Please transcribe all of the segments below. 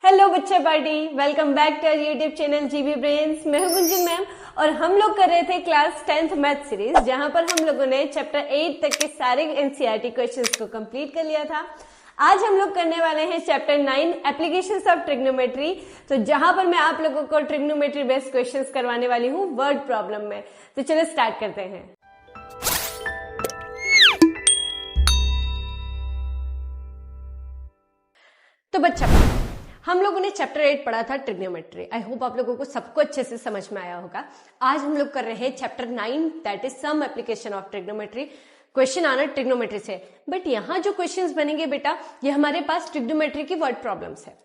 Hello बच्चा party, welcome back to YouTube channel GB brains. मैं हूं गुंजन मैम और हम लोग कर रहे थे क्लास 10th मैथ सीरीज, जहां पर हम लोगों ने चैप्टर 8 तक के सारे एनसीईआरटी क्वेश्चंस को कंप्लीट कर लिया था। आज हम लोग करने वाले हैं चैप्टर 9 एप्लीकेशंस ऑफ ट्रिग्नोमेट्री, तो जहां पर मैं आप लोगों को ट्रिग्नोमेट्री बेस्ड क्वेश्चंस करवाने वाली हूँ वर्ड प्रॉब्लम में। तो चलो स्टार्ट करते हैं। तो बच्चा, हम लोगों ने चैप्टर 8 पढ़ा था ट्रिग्नोमेट्री। आई होप आप लोगों को सबको अच्छे से समझ में आया होगा। आज हम लोग कर रहे हैं chapter 9 that is some application of trigonometry. Question आना ट्रिग्नोमेट्री से, बट यहाँ जो क्वेश्चंस बनेंगे बेटा, ये हमारे पास ट्रिग्नोमेट्री की वर्ड प्रॉब्लम्स है।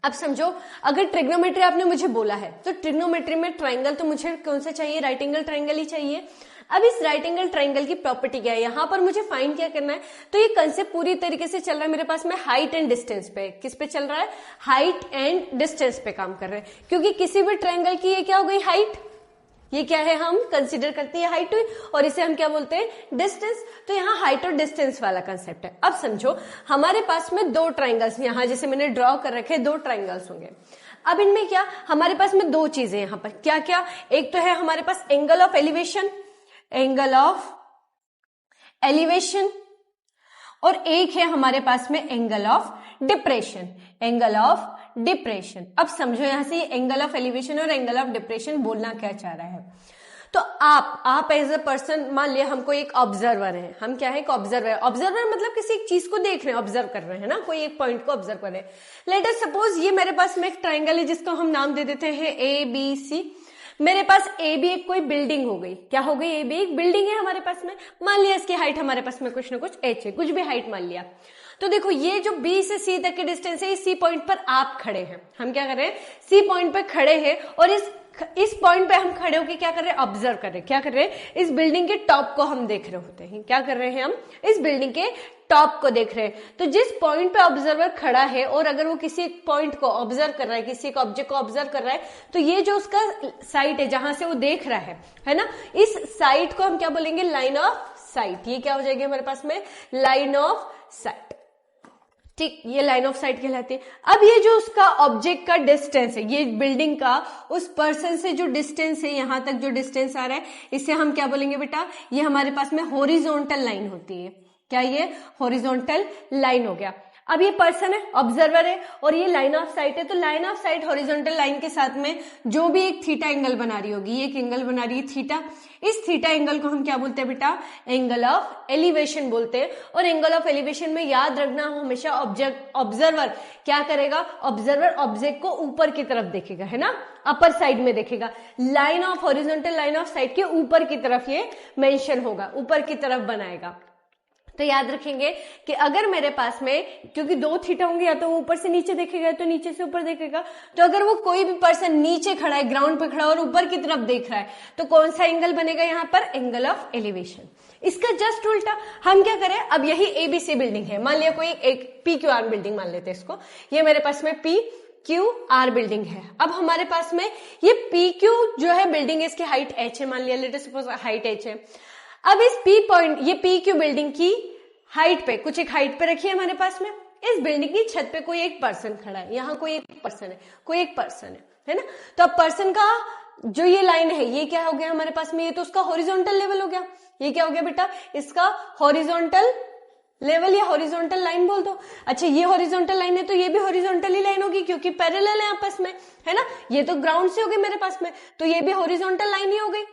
अब समझो, अगर ट्रिग्नोमेट्री आपने मुझे बोला है तो ट्रिग्नोमेट्री में ट्राइंगल तो मुझे कौन सा चाहिए? राइट एंगल ट्राइंगल ही चाहिए। अब इस राइट एंगल ट्राइंगल की प्रॉपर्टी क्या है, यहां पर मुझे फाइंड क्या करना है? तो ये कंसेप्ट पूरी तरीके से चल रहा है मेरे पास में हाइट एंड डिस्टेंस पे। किस पे चल रहा है? हाइट एंड डिस्टेंस पे काम कर रहे हैं, क्योंकि किसी भी ट्राइंगल की ये क्या हो गई? हाइट। ये क्या है? हम कंसीडर करते हैं हाइट हुई और इसे हम क्या बोलते हैं? डिस्टेंस। तो यहाँ हाइट और डिस्टेंस वाला कंसेप्ट है। अब समझो, हमारे पास में दो ट्राइंगल्स, यहाँ जैसे मैंने ड्रॉ कर रखे दो ट्राइंगल्स होंगे। अब इनमें क्या, हमारे पास में दो चीजें यहाँ पर क्या क्या? एक तो है हमारे पास angle of elevation, angle of elevation, और एक है हमारे पास में angle of depression, angle of depression. अब समझो यहां से एंगल ऑफ एलिवेशन और एंगल ऑफ डिप्रेशन बोलना क्या चाह रहा है। तो आप एज अ पर्सन, मान लिया हमको एक ऑब्जर्वर है, हम क्या है? एक ऑब्जर्वर। ऑब्जर्वर मतलब किसी एक चीज को देख रहे हैं, ऑब्जर्व कर रहे हैं ना, कोई एक पॉइंट को ऑब्जर्व कर रहे हैं। लेट अस सपोज ये मेरे पास में एक ट्राइंगल है जिसको हम नाम दे देते हैं ए बी सी। मेरे पास ए बी एक कोई बिल्डिंग हो गई। क्या हो गई? ए बी एक बिल्डिंग है हमारे पास में। मान लिया इसकी हाइट हमारे पास में कुछ ना कुछ एच है, कुछ भी हाइट मान लिया। तो देखो, ये जो बी से सी तक के डिस्टेंस है, इस सी पॉइंट पर आप खड़े हैं। हम क्या कर रहे हैं? सी पॉइंट पर खड़े हैं और इस पॉइंट पे हम खड़े होकर क्या कर रहे हैं? ऑब्जर्व कर रहे हैं। क्या कर रहे हैं? इस बिल्डिंग के टॉप को हम देख रहे होते हैं। क्या कर रहे हैं? हम इस बिल्डिंग के टॉप को देख रहे हैं। तो जिस पॉइंट पे ऑब्जर्वर खड़ा है और अगर वो किसी एक पॉइंट को ऑब्जर्व कर रहा है, किसी एक ऑब्जेक्ट को ऑब्जर्व कर रहा है, तो ये जो उसका साइट है जहां से वो देख रहा है ना, इस साइट को हम क्या बोलेंगे? Line of site. ये क्या हो जाएगी हमारे पास में? Line of site. ठीक, ये लाइन ऑफ साइट कहलाती है। अब ये जो उसका ऑब्जेक्ट का डिस्टेंस है, ये बिल्डिंग का उस पर्सन से जो डिस्टेंस है, यहां तक जो डिस्टेंस आ रहा है, इसे हम क्या बोलेंगे बेटा? ये हमारे पास में हॉरिजॉन्टल लाइन होती है। क्या ये हॉरिजॉन्टल लाइन हो गया? अब ये पर्सन है, ऑब्जर्वर है, और ये लाइन ऑफ साइट है। तो line of site horizontal line के साथ में जो भी एक थीटा एंगल बना रही होगी, ये एक एंगल बना रही है थीटा। इस थीटा एंगल को हम क्या बोलते हैं बेटा? एंगल ऑफ एलिवेशन बोलते हैं। और एंगल ऑफ एलिवेशन में याद रखना, हमेशा ऑब्जर्वर क्या करेगा? ऑब्जर्वर ऑब्जेक्ट को ऊपर की तरफ देखेगा, है ना, अपर साइड में देखेगा। Line of horizontal line of site के ऊपर की तरफ ये मेंशन होगा, ऊपर की तरफ बनाएगा। तो याद रखेंगे कि अगर मेरे पास में, क्योंकि दो थीटा होंगे, या तो ऊपर से नीचे देखेगा तो नीचे से ऊपर देखेगा, तो अगर वो कोई भी पर्सन नीचे खड़ा है, ग्राउंड पे खड़ा है और ऊपर की तरफ देख रहा है, तो कौन सा एंगल बनेगा यहाँ पर? Angle of elevation. इसका जस्ट उल्टा हम क्या करें? अब यही एबीसी बिल्डिंग है, मान लिया कोई एक पी क्यू आर बिल्डिंग मान लेते हैं इसको। ये मेरे पास में पी क्यू आर बिल्डिंग है। अब हमारे पास में ये पी क्यू जो है बिल्डिंग है, इसकी हाइट एच है, मान लिया, late us suppose height H है। अब इस पी पॉइंट, ये पी क्यू बिल्डिंग की हाइट पे, कुछ एक हाइट पे रखी है हमारे पास में। इस बिल्डिंग की छत पे कोई एक पर्सन खड़ा है, यहाँ कोई एक पर्सन है, कोई एक पर्सन है ना। तो अब पर्सन का जो ये लाइन है, ये क्या हो गया हमारे पास में? ये तो उसका हॉरिजॉन्टल लेवल हो गया। ये क्या हो गया बेटा? इसका हॉरिजॉन्टल लेवल या हॉरिजॉन्टल लाइन बोल दो। अच्छा, ये हॉरिजॉन्टल लाइन है तो ये भी हॉरिजॉन्टल ही लाइन होगी, क्योंकि पैरेलल है आपस में, है ना। ये तो ग्राउंड से हो गई मेरे पास में, तो ये भी हॉरिजॉन्टल लाइन ही हो गई,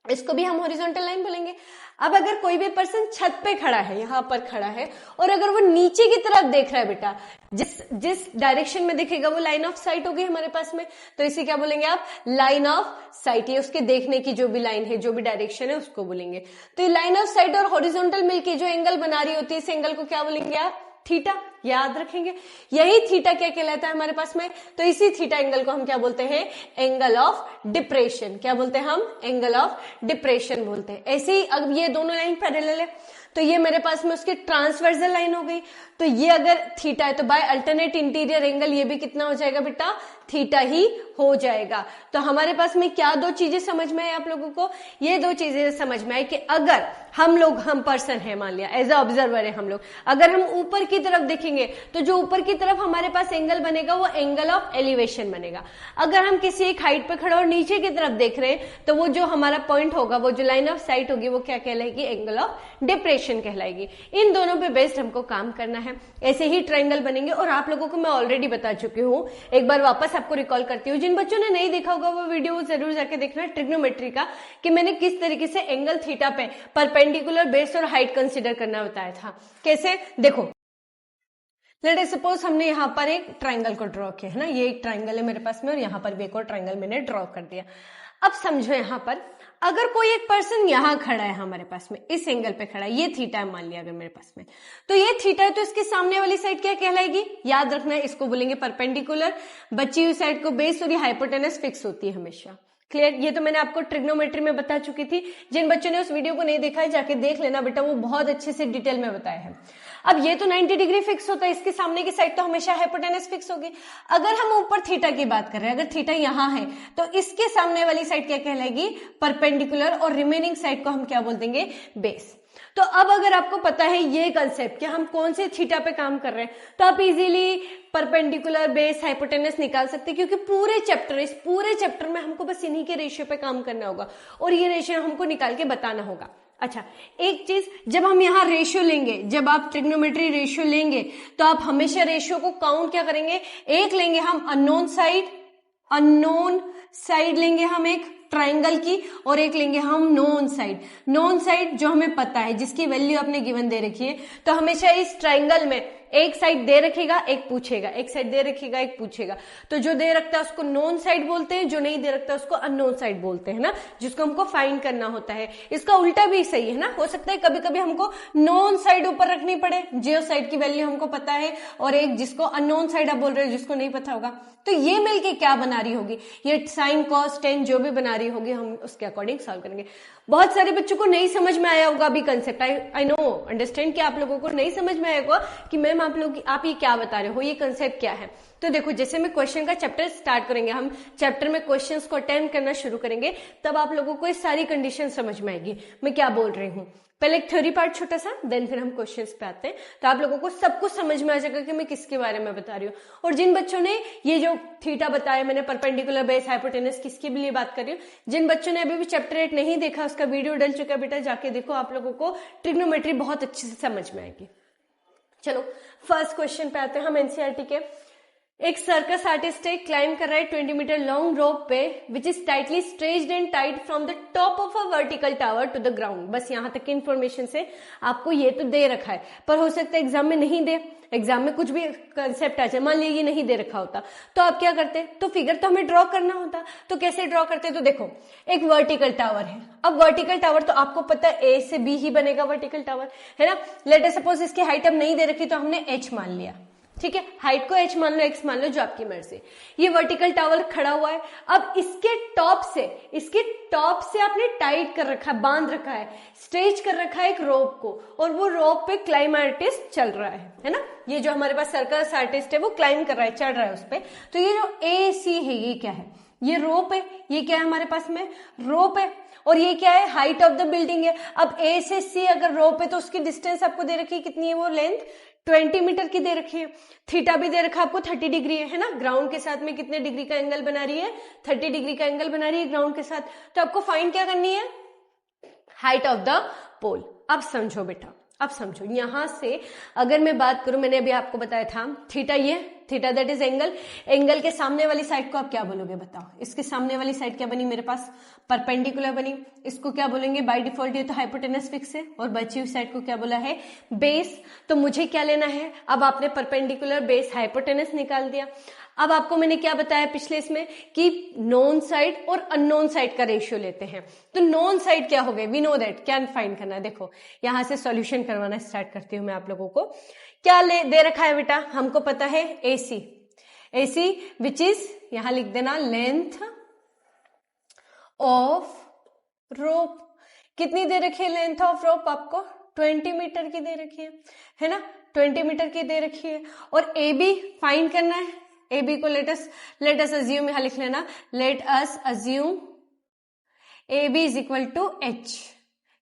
इसको भी हम हॉरिजॉन्टल लाइन बोलेंगे। अब अगर कोई भी पर्सन छत पे खड़ा है, यहां पर खड़ा है, और अगर वो नीचे की तरफ देख रहा है बेटा, जिस डायरेक्शन में देखेगा वो लाइन ऑफ साइट हो गई हमारे पास में। तो इसे क्या बोलेंगे आप? Line of site. ये उसके देखने की जो भी लाइन है, जो भी डायरेक्शन है, उसको बोलेंगे। तो ये लाइन ऑफ साइट और हॉरिजॉन्टल मिलके जो एंगल बना रही होती है, इस एंगल को क्या बोलेंगे आप? थीटा। याद रखेंगे, यही थीटा क्या कहलाता है हमारे पास में? तो इसी थीटा एंगल को हम क्या बोलते हैं? Angle of depression. क्या बोलते हैं हम? एंगल ऑफ डिप्रेशन बोलते हैं। ऐसे ही अब ये दोनों लाइन पैरेलल है, तो ये मेरे पास में उसकी ट्रांसवर्सल लाइन हो गई। तो ये अगर थीटा है तो बाय अल्टरनेट इंटीरियर एंगल ये भी कितना हो जाएगा बेटा? थीटा ही हो जाएगा। तो हमारे पास में क्या दो चीजें समझ में आई आप लोगों को? ये दो चीजें समझ में आई कि अगर हम पर्सन है, मान लिया एज अ ऑब्जर्वर है हम लोग, अगर हम ऊपर की तरफ देखेंगे रखेंगे तो जो ऊपर की तरफ हमारे पास एंगल बनेगा वो एंगल ऑफ एलिवेशन बनेगा। अगर हम किसी एक हाइट पे खड़े और नीचे की तरफ देख रहे हैं तो वो जो हमारा पॉइंट होगा, वो जो लाइन ऑफ साइट होगी, वो क्या कहलाएगी? एंगल ऑफ डिप्रेशन कहलाएगी। इन दोनों पे बेस्ड हमको काम करना है। ऐसे ही ट्रायंगल बनेंगे और आप लोगों को मैं ऑलरेडी बता चुकी हूँ, एक बार वापस आपको रिकॉल करती हूँ। जिन बच्चों ने नहीं देखा होगा वो वीडियो जरूर जाके देखना, ट्रिग्नोमेट्री का, कि मैंने किस तरीके से एंगल थीटा पे परपेंडिकुलर, बेस और हाइट कंसिडर करना बताया था। कैसे? देखो, लेट अस सपोज हमने यहाँ पर एक ट्रायंगल को ड्रॉ किया है ना, ये एक ट्रायंगल है मेरे पास में और यहाँ पर भी एक और ट्रायंगल मैंने ड्रॉ कर दिया। अब समझो, यहाँ पर अगर कोई एक पर्सन यहाँ खड़ा है हमारे पास में, इस एंगल पे खड़ा है, ये थीटा है मान लिया अगर मेरे पास में, तो ये थीटा है, तो इसके सामने वाली साइड क्या कहलाएगी? याद रखना है, इसको बोलेंगे परपेंडिकुलर, बची हुई साइड को बेस और ये हाइपोटेनस फिक्स होती है हमेशा। क्लियर? ये तो मैंने आपको ट्रिग्नोमेट्री में बता चुकी थी। जिन बच्चों ने उस वीडियो को नहीं देखा है जाके देख लेना बेटा, वो बहुत अच्छे से डिटेल में बताया है। अब ये तो 90 डिग्री फिक्स होता है, इसके सामने की साइड तो हमेशा हाइपोटेनस फिक्स होगी। अगर हम ऊपर थीटा की बात कर रहे हैं, अगर थीटा यहाँ है तो इसके सामने वाली साइड क्या कहलाएगी? परपेंडिकुलर, और रिमेनिंग साइड को हम क्या बोल देंगे? बेस। तो अब अगर आपको पता है ये कंसेप्ट कि हम कौन से थीटा पे काम कर रहे हैं, तो आप इजीली परपेंडिकुलर, बेस, हाइपोटेनस निकाल सकते हैं, क्योंकि इस पूरे चैप्टर में हमको बस इन्हीं के रेशियो पे काम करना होगा और ये रेशियो हमको निकाल के बताना होगा। अच्छा, एक चीज, जब हम यहाँ रेशियो लेंगे, जब आप ट्रिग्नोमेट्री रेशियो लेंगे तो आप हमेशा रेशियो को काउंट क्या करेंगे? एक लेंगे हम अननोन साइड लेंगे हम एक ट्रायंगल की, और एक लेंगे हम नोन साइड जो हमें पता है, जिसकी वैल्यू आपने गिवन दे रखी है। तो हमेशा इस ट्रायंगल में एक साइड दे रखेगा, एक पूछेगा, एक साइड दे रखेगा, एक पूछेगा। तो जो दे रखता है उसको नोन साइड बोलते हैं, जो नहीं दे रखता उसको अननोन साइड बोलते हैं ना, जिसको हमको फाइंड करना होता है। इसका उल्टा भी सही है ना, हो सकता है कभी कभी हमको नोन साइड ऊपर रखनी पड़े, जियो साइड की वैल्यू हमको पता है, और एक जिसको अननोन साइड आप बोल रहे हो जिसको नहीं पता होगा, तो ये मिलके क्या बना रही होगी? ये साइन, कॉस, टेन जो भी बना रही होगी, हम उसके अकॉर्डिंग सॉल्व करेंगे। बहुत सारे बच्चों को नहीं समझ में आया होगा अभी कंसेप्ट, आई नो, अंडरस्टैंड, कि आप लोगों को नहीं समझ में आया होगा कि मैम आप ये क्या बता रहे हो, ये कंसेप्ट क्या है। तो देखो, जैसे मैं क्वेश्चन का चैप्टर स्टार्ट करेंगे, हम चैप्टर में क्वेश्चंस को अटेम्प्ट करना शुरू करेंगे, तब आप लोगों को ये सारी कंडीशन समझ में आएगी मैं क्या बोल रही हूँ। पहले एक थ्योरी पार्ट छोटा सा, देन फिर हम क्वेश्चंस पे आते हैं, तो आप लोगों को सब कुछ समझ में आ जाएगा कि मैं किसके बारे में बता रही हूँ। और जिन बच्चों ने ये जो थीटा बताया मैंने, परपेंडिकुलर, बेस, हाइपोटेनस, किसके लिए बात कर रही हूँ, जिन बच्चों ने अभी भी चैप्टर 8 नहीं देखा, उसका वीडियो डल चुका है बेटा, जाके देखो, आप लोगों को ट्रिग्नोमेट्री बहुत अच्छे से समझ में आएगी। चलो फर्स्ट क्वेश्चन पे आते हैं हम एनसीईआरटी के। एक सर्कस आर्टिस्ट है, क्लाइम कर रहा है 20 मीटर लॉन्ग रोप पे, which is tightly stretched and tied from the top of a vertical tower to the ground. बस यहाँ तक की इन्फॉर्मेशन से आपको ये तो दे रखा है, पर हो सकता है एग्जाम में नहीं दे, एग्जाम में कुछ भी कंसेप्ट आ जाए, मान लीजिए ये नहीं दे रखा होता, तो आप क्या करते? तो फिगर तो हमें ड्रॉ करना होता। तो कैसे ड्रॉ करते? तो देखो, एक वर्टिकल टावर है। अब वर्टिकल टावर तो आपको पता है ए से बी ही बनेगा वर्टिकल टावर, है ना। लेट अस सपोज इसकी हाइट अब नहीं दे रखी तो हमने एच मान लिया, ठीक है, हाइट को एच मान लो, एक्स मान लो, जो आपकी मर्जी। ये वर्टिकल टावर खड़ा हुआ है। अब इसके टॉप से आपने टाइट कर रखा है, बांध रखा है, स्ट्रेच कर रखा है एक रोप को, और वो रोप पे क्लाइम आर्टिस्ट चल रहा है ना। ये जो हमारे पास सर्कस आर्टिस्ट है वो क्लाइम कर रहा है, चढ़ रहा है उस पे। तो ये जो ए सी है, ये क्या है? ये रोप है। ये क्या है हमारे पास में? रोप है। और ये क्या है? हाइट ऑफ द बिल्डिंग है। अब ए से सी अगर रोप है तो उसकी डिस्टेंस आपको दे रखी है, कितनी है वो लेंथ? 20 मीटर की दे रखी है। थीटा भी दे रखा है आपको 30 डिग्री है ना। ग्राउंड के साथ में कितने डिग्री का एंगल बना रही है? 30 डिग्री का एंगल बना रही है ग्राउंड के साथ। तो आपको फाइंड क्या करनी है? हाइट ऑफ द पोल। अब समझो बेटा, अब समझो, यहां से अगर मैं बात करूं, मैंने अभी आपको बताया था थीटा, ये theta that is angle. Angle के सामने वाली साइड को आप क्या बोलोगे बताओ? इसके सामने वाली साइड क्या बनी मेरे पास? परपेंडिकुलर बनी। इसको क्या बोलेंगे? बाय डिफॉल्ट ये तो हाइपोटेनस फिक्स है, और बची हुई साइड को क्या बोला है? बेस। तो मुझे क्या लेना है? अब आपने परपेंडिकुलर, बेस, हाइपोटेनस निकाल दिया। अब आपको मैंने क्या बताया पिछले इसमें कि नोन साइड और अननोन साइड का रेशियो लेते हैं। तो नोन साइड क्या हो गए? We know that. क्या फाइंड करना है? देखो यहां से सॉल्यूशन करवाना स्टार्ट करती हूं मैं आप लोगों को। क्या दे रखा है बेटा? हमको पता है AC, AC विच इज, यहां लिख देना, लेंथ ऑफ रोप। कितनी दे रखी है लेंथ ऑफ रोप आपको? 20 मीटर की दे रखी है ना, 20 मीटर की दे रखी है। और AB फाइंड करना है। AB को लेट अस अज्यूम, यहां लिख लेना, let us assume AB is equal to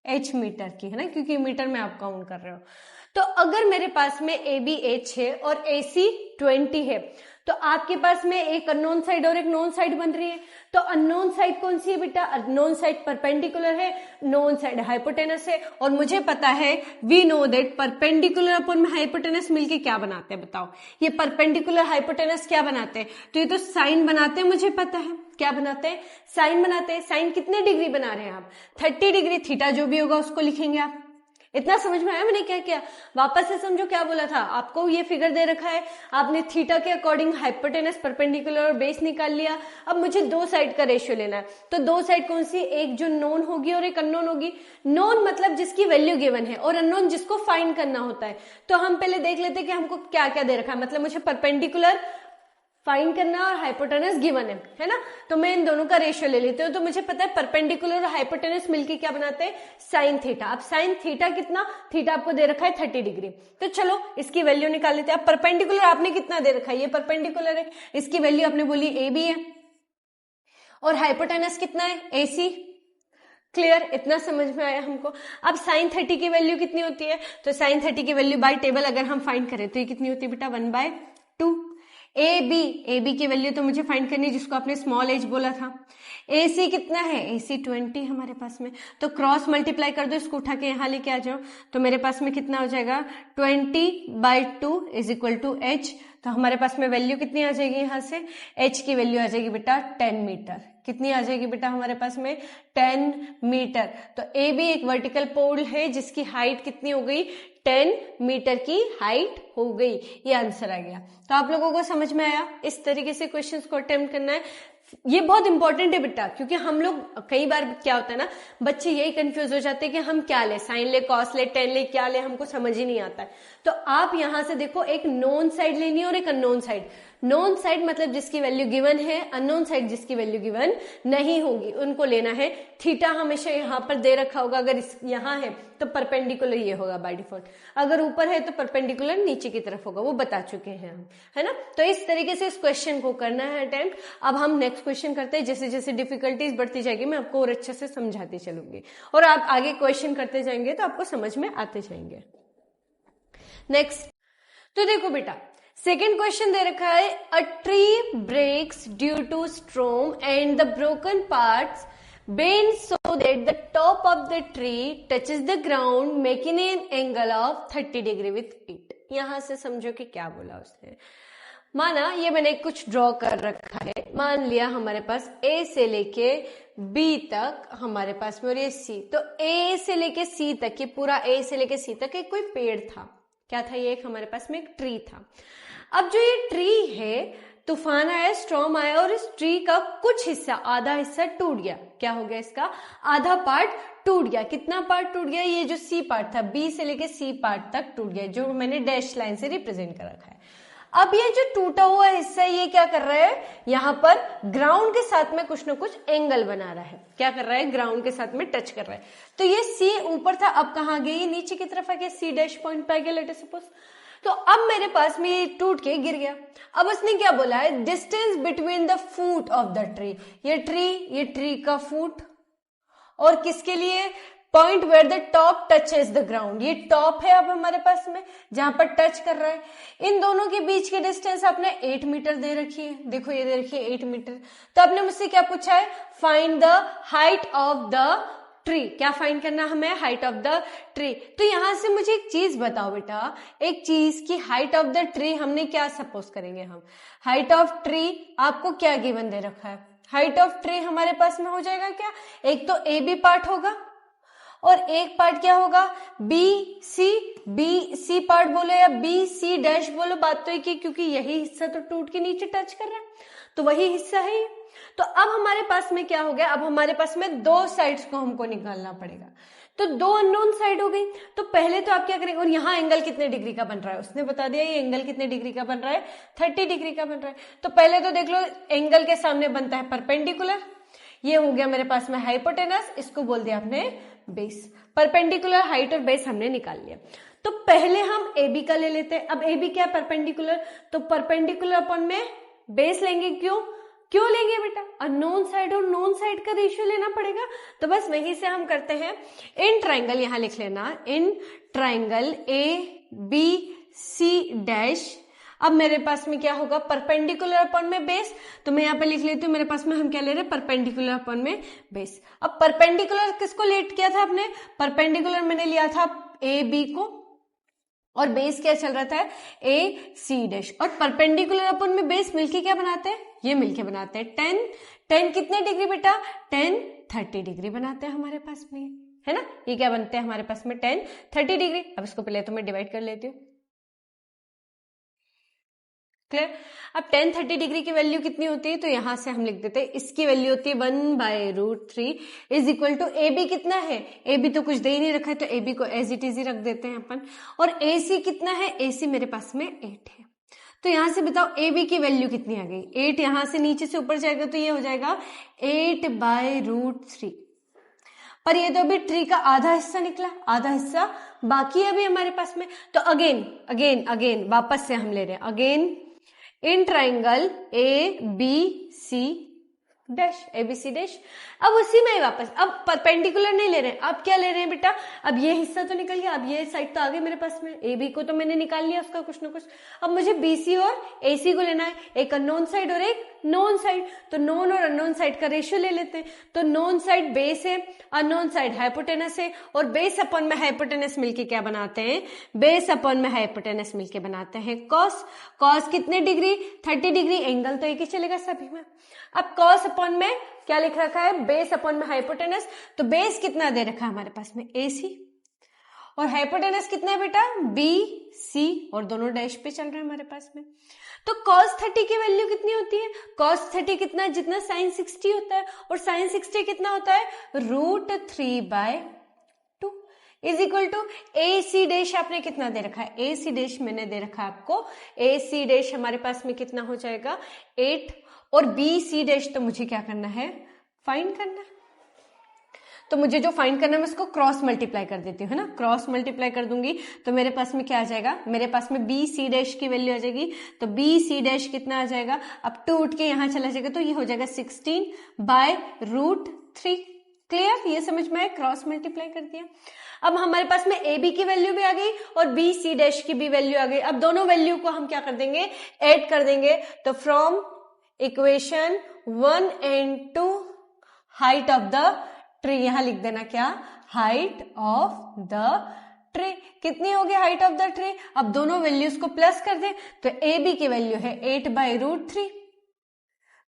H metre की, है ना, क्योंकि मीटर में आप काउंट कर रहे हो। तो अगर मेरे पास में AB 8 है और AC 20 है, तो आपके पास में एक अननोन साइड और एक नोन साइड बन रही है। तो अननोन साइड कौन सी है बेटा? अननोन साइड परपेंडिकुलर है, नोन साइड हाइपोटेनस है, और मुझे पता है we know that perpendicular upon hypotenuse मिलके क्या बनाते हैं? बताओ, ये परपेंडिकुलर हाइपोटेनस क्या बनाते हैं? तो ये तो साइन बनाते हैं, मुझे पता है क्या बनाते हैं, साइन बनाते हैं। साइन कितने डिग्री बना रहे हैं आप? 30 डिग्री। थीटा जो भी होगा उसको लिखेंगे आप। इतना समझ में आया मैंने क्या किया? वापस से समझो क्या बोला था आपको। ये फिगर दे रखा है, आपने थीटा के अकॉर्डिंग हाइपोटेनस, परपेंडिकुलर और बेस निकाल लिया। अब मुझे दो साइड का रेशियो लेना है। तो दो साइड कौन सी? एक जो नोन होगी और एक अननोन होगी। नोन मतलब जिसकी वैल्यू गिवन है, और अननोन जिसको फाइंड करना होता है। तो हम पहले देख लेते हैं कि हमको क्या क्या दे रखा है। मतलब मुझे परपेंडिकुलर फाइंड करना और हाइपोटेनस गिवन है ना। तो मैं इन दोनों का रेशियो ले लेती हूँ। तो मुझे पता है परपेंडिकुलर और हाइपोटेनस मिलके क्या बनाते हैं? Sine theta. अब साइन थीटा कितना? थीटा आपको दे रखा है 30 डिग्री। तो चलो इसकी वैल्यू निकाल लेते हैं। अब परपेंडिकुलर आपने कितना दे रखा है? ये परपेंडिकुलर है, इसकी वैल्यू आपने बोली AB है, और हाइपोटेनस कितना है? AC। क्लियर? इतना समझ में आया हमको। अब साइन 30 की वैल्यू कितनी होती है? तो साइन 30 की वैल्यू बाय टेबल अगर हम फाइंड करें तो ये कितनी होती है बेटा? 1/2। AB की वैल्यू तो मुझे फाइंड करनी है, जिसको आपने स्मॉल h बोला था। AC कितना है? AC 20 हमारे पास में। तो क्रॉस मल्टीप्लाई कर दो, इसको उठा के यहाँ लेके आ जाओ। तो मेरे पास में कितना हो जाएगा? 20/2 इज इक्वल टू h। तो हमारे पास में वैल्यू कितनी आ जाएगी? यहाँ से h की वैल्यू आ जाएगी बेटा 10 मीटर। कितनी आ जाएगी बेटा हमारे पास में? 10 मीटर। तो AB एक वर्टिकल पोल है जिसकी हाइट कितनी हो गई? 10 मीटर की हाइट हो गई। ये आंसर आ गया। तो आप लोगों को समझ में आया? इस तरीके से क्वेश्चंस को अटेम्प्ट करना है। ये बहुत इंपॉर्टेंट है बेटा, क्योंकि हम लोग कई बार क्या होता है ना, बच्चे यही कंफ्यूज हो जाते हैं कि हम क्या ले, साइन ले, कॉस ले, टेन ले, क्या ले, हमको समझ ही नहीं आता है। तो आप यहां से देखो, एक नोन साइड लेनी है और एक अननोन साइड। नोन साइड मतलब जिसकी वैल्यू गिवन है, अननोन साइड जिसकी वैल्यू गिवन नहीं होगी, उनको लेना है। थीटा हमेशा यहाँ पर दे रखा होगा, अगर यहाँ है तो परपेंडिकुलर ये होगा बाय डिफॉल्ट, अगर ऊपर है तो परपेंडिकुलर नीचे की तरफ होगा, वो बता चुके हैं हम, है ना। तो इस तरीके से इस क्वेश्चन को करना है अटेम्प्ट। अब हम नेक्स्ट क्वेश्चन करते हैं। जैसे जैसे डिफिकल्टीज बढ़ती जाएगी मैं आपको और अच्छे से समझाती चलूंगी, और आप आगे क्वेश्चन करते जाएंगे तो आपको समझ में आते जाएंगे। नेक्स्ट, तो देखो बेटा, सेकेंड क्वेश्चन दे रखा है, a tree breaks due to storm and the broken parts bend so that the top of the tree touches the ground making an angle of 30 degree with it। यहां से समझो कि क्या बोला उसने। माना ये मैंने कुछ ड्रॉ कर रखा है, मान लिया हमारे पास A से लेके B तक हमारे पास में, और ये C, तो A से लेके C तक, ये पूरा A से लेके C तक एक कोई पेड़ था। क्या था ये? एक हमारे पास में एक ट्री था। अब जो ये ट्री है, तूफान आया, स्टॉर्म आया, और इस ट्री का कुछ हिस्सा, आधा हिस्सा टूट गया। क्या हो गया? इसका आधा पार्ट टूट गया। कितना पार्ट टूट गया? ये जो सी पार्ट था, बी से लेके सी पार्ट तक टूट गया, जो मैंने डैश लाइन से रिप्रेजेंट कर रखा है। अब ये जो टूटा हुआ हिस्सा ये क्या कर रहा है? यहाँ पर ग्राउंड के साथ में कुछ ना कुछ एंगल बना रहा है। क्या कर रहा है? ग्राउंड के साथ में टच कर रहा है। तो ये सी ऊपर था, अब कहाँ गई? नीचे की तरफ आ गया, सी डैश पॉइंट पे आ गया, लेट अस सपोज। तो अब मेरे पास में ये टूट के गिर गया। अब उसने क्या बोला है? Distance between the foot of the tree. ये ट्री का फूट, और किसके लिए? Point where the top touches the ground. ये टॉप है अब हमारे पास में, जहां पर टच कर रहा है। इन दोनों के बीच की डिस्टेंस आपने 8 मीटर दे रखी है। देखो ये दे रखी है 8 मीटर। तो आपने मुझसे क्या पूछा है? Find the height of the tree. क्या फाइंड करना हमें? Height of the tree. तो यहां से मुझे एक चीज बताओ बेटा, एक चीज की हाइट ऑफ द ट्री हमने क्या सपोज करेंगे? हम हाइट ऑफ ट्री आपको क्या गिवन दे रखा है? हाइट ऑफ ट्री हमारे पास में हो जाएगा क्या? एक तो ए बी पार्ट होगा, और एक पार्ट क्या होगा? बी सी पार्ट बोलो या बी सी डैश बोलो, बात तो एक ही, क्योंकि यही हिस्सा तो टूट के नीचे टच कर रहा है, तो वही हिस्सा है। तो अब हमारे पास में क्या हो गया? अब हमारे पास में दो साइड्स को हमको निकालना पड़ेगा। तो दो अननोन साइड हो गई। तो पहले तो आप क्या करेंगे? और यहाँ एंगल कितने डिग्री का बन रहा है? उसने बता दिया ये एंगल कितने डिग्री का बन रहा है? 30 डिग्री का बन रहा है। तो पहले तो देख लो, एंगल के सामने बनता है परपेंडिकुलर। ये हो गया मेरे पास में हाइपोटेनस, इसको बोल दिया आपने बेस। परपेंडिकुलर, हाइट और बेस हमने निकाल लिया। तो पहले हम ए बी का ले लेते हैं। अब ए बी क्या? परपेंडिकुलर। तो परपेंडिकुलर अपन में बेस लेंगे। क्यों लेंगे बेटा? अननोन साइड और नोन साइड का रेशियो लेना पड़ेगा। तो बस वहीं से हम करते हैं। इन ट्राइंगल, यहां लिख लेना, in triangle A B C dash. अब मेरे पास में क्या होगा, परपेंडिकुलर अपॉन में बेस, तो मैं यहाँ पे लिख लेती हूँ, मेरे पास में हम क्या ले रहे हैं, परपेंडिकुलर अपॉन में बेस। अब परपेंडिकुलर किसको लेट किया था आपने, परपेंडिकुलर मैंने लिया था ए बी को, और बेस क्या चल रहा था, ए सी डैश। और परपेंडिकुलर अपॉन में बेस मिलके क्या बनाते हैं, ये मिलके बनाते हैं 10। 10 कितने डिग्री बेटा, 10 30 डिग्री बनाते हैं हमारे पास में, है ना। ये क्या बनते हैं हमारे पास में, 10 30 डिग्री। अब इसको पहले तो मैं डिवाइड कर लेती हूँ, क्लियर। अब 10 30 डिग्री की वैल्यू कितनी होती है, तो यहां से हम लिख देते हैं, इसकी वैल्यू होती है 1/√3 is equal to A B कितना है, ए बी तो कुछ दे ही नहीं रखा है, तो ए बी को एज इट इज ही रख देते हैं अपन। और ए सी कितना है, ए सी मेरे पास में 8 है। तो यहां से बताओ ए बी की वैल्यू कितनी आ गई, 8 यहां से नीचे से ऊपर जाएगा तो ये हो जाएगा 8/√3। पर ये तो अभी ट्री का आधा हिस्सा निकला, आधा हिस्सा बाकी है अभी हमारे पास में। तो अगेन वापस से हम ले रहे हैं, again in triangle A B C dash, A B C dash. अब उसी में वापस, अब परपेंडिकुलर नहीं ले रहे हैं, अब क्या ले रहे हैं बेटा, अब ये हिस्सा तो निकल गया, अब ये साइड तो आ गई मेरे पास में, ए बी को तो मैंने निकाल लिया उसका कुछ ना कुछ। अब मुझे बी सी और ए सी को लेना है, एक अननोन साइड और एक नोन साइड। तो नोन और अननोन साइड का रेशियो ले लेते हैं। तो नोन साइड बेस है, अननोन साइड हाइपोटेनस है, और बेस अपॉन में हाइपोटेनस मिलके क्या बनाते हैं, बेस अपॉन में हाइपोटेनस मिलके बनाते हैं कॉस। कॉस कितने डिग्री, 30 डिग्री, एंगल तो एक ही चलेगा सभी में। अब कॉस अपॉन में क्या लिख रखा है, बेस अपॉन में हाइपोटेनस। तो बेस कितना दे रखा है हमारे पास में, ए सी, और हाइपोटेनस कितना है बेटा, बी सी, और दोनों डैश पे चल रहे हैं हमारे पास में। तो cos 30 की वैल्यू कितनी होती है, cos 30 कितना, जितना sin 60 होता है, और sin 60 कितना होता है, √3/2 is equal to A C dash. आपने कितना दे रखा है, ए सी डैश मैंने दे रखा है आपको, ए सी डैश हमारे पास में कितना हो जाएगा 8, और बी सी डैश तो मुझे क्या करना है, फाइंड करना है। तो मुझे जो फाइंड करना है मैं उसको क्रॉस मल्टीप्लाई कर देती हूँ, है ना। क्रॉस मल्टीप्लाई कर दूंगी तो मेरे पास में क्या आ जाएगा, मेरे पास में बी सी डैश की वैल्यू आ जाएगी। तो बी सी डैश कितना आ जाएगा, अब 2 उठ के यहाँ चला जाएगा, तो ये हो जाएगा 16/√3। क्लियर, ये समझ में आया, क्रॉस मल्टीप्लाई कर दिया। अब हमारे पास में ए बी की वैल्यू भी आ गई और बी सी डैश की भी वैल्यू आ गई। अब दोनों वैल्यू को हम क्या कर देंगे, ऐड कर देंगे। तो from equation 1 and 2 height of the tree, यहां लिख देना क्या, हाइट ऑफ द ट्री। कितनी हो गई हाइट ऑफ द ट्री, अब दोनों वैल्यूज को प्लस कर दें। तो ए बी की वैल्यू है 8/√3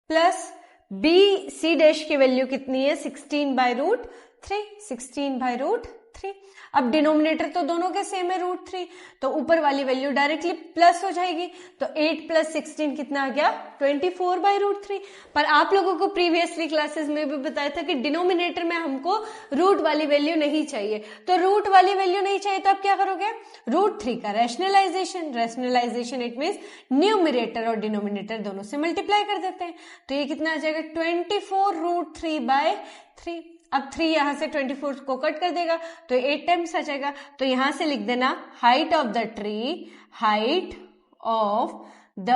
प्लस बी सी डैश की वैल्यू कितनी है 16/√3, 16/√3। अब डिनोमिनेटर तो दोनों के सेम है √3, तो ऊपर वाली वैल्यू डायरेक्टली प्लस हो जाएगी। तो 8 + 16 कितना आ गया, 24/√3। पर आप लोगों को प्रीवियसली क्लासेस में भी बताया था कि डिनोमिनेटर में हमको रूट वाली वैल्यू नहीं चाहिए। तो रूट वाली वैल्यू नहीं चाहिए तो आप क्या करोगे, √3 का rationalisation, rationalisation it means numerator और डिनोमिनेटर दोनों से मल्टीप्लाई कर देते हैं। तो ये कितना आ जाएगा 24√3/3। अब 3 यहां से 24 को कट कर देगा तो 8 टाइम्स आ जाएगा। तो यहां से लिख देना height of the tree, height of the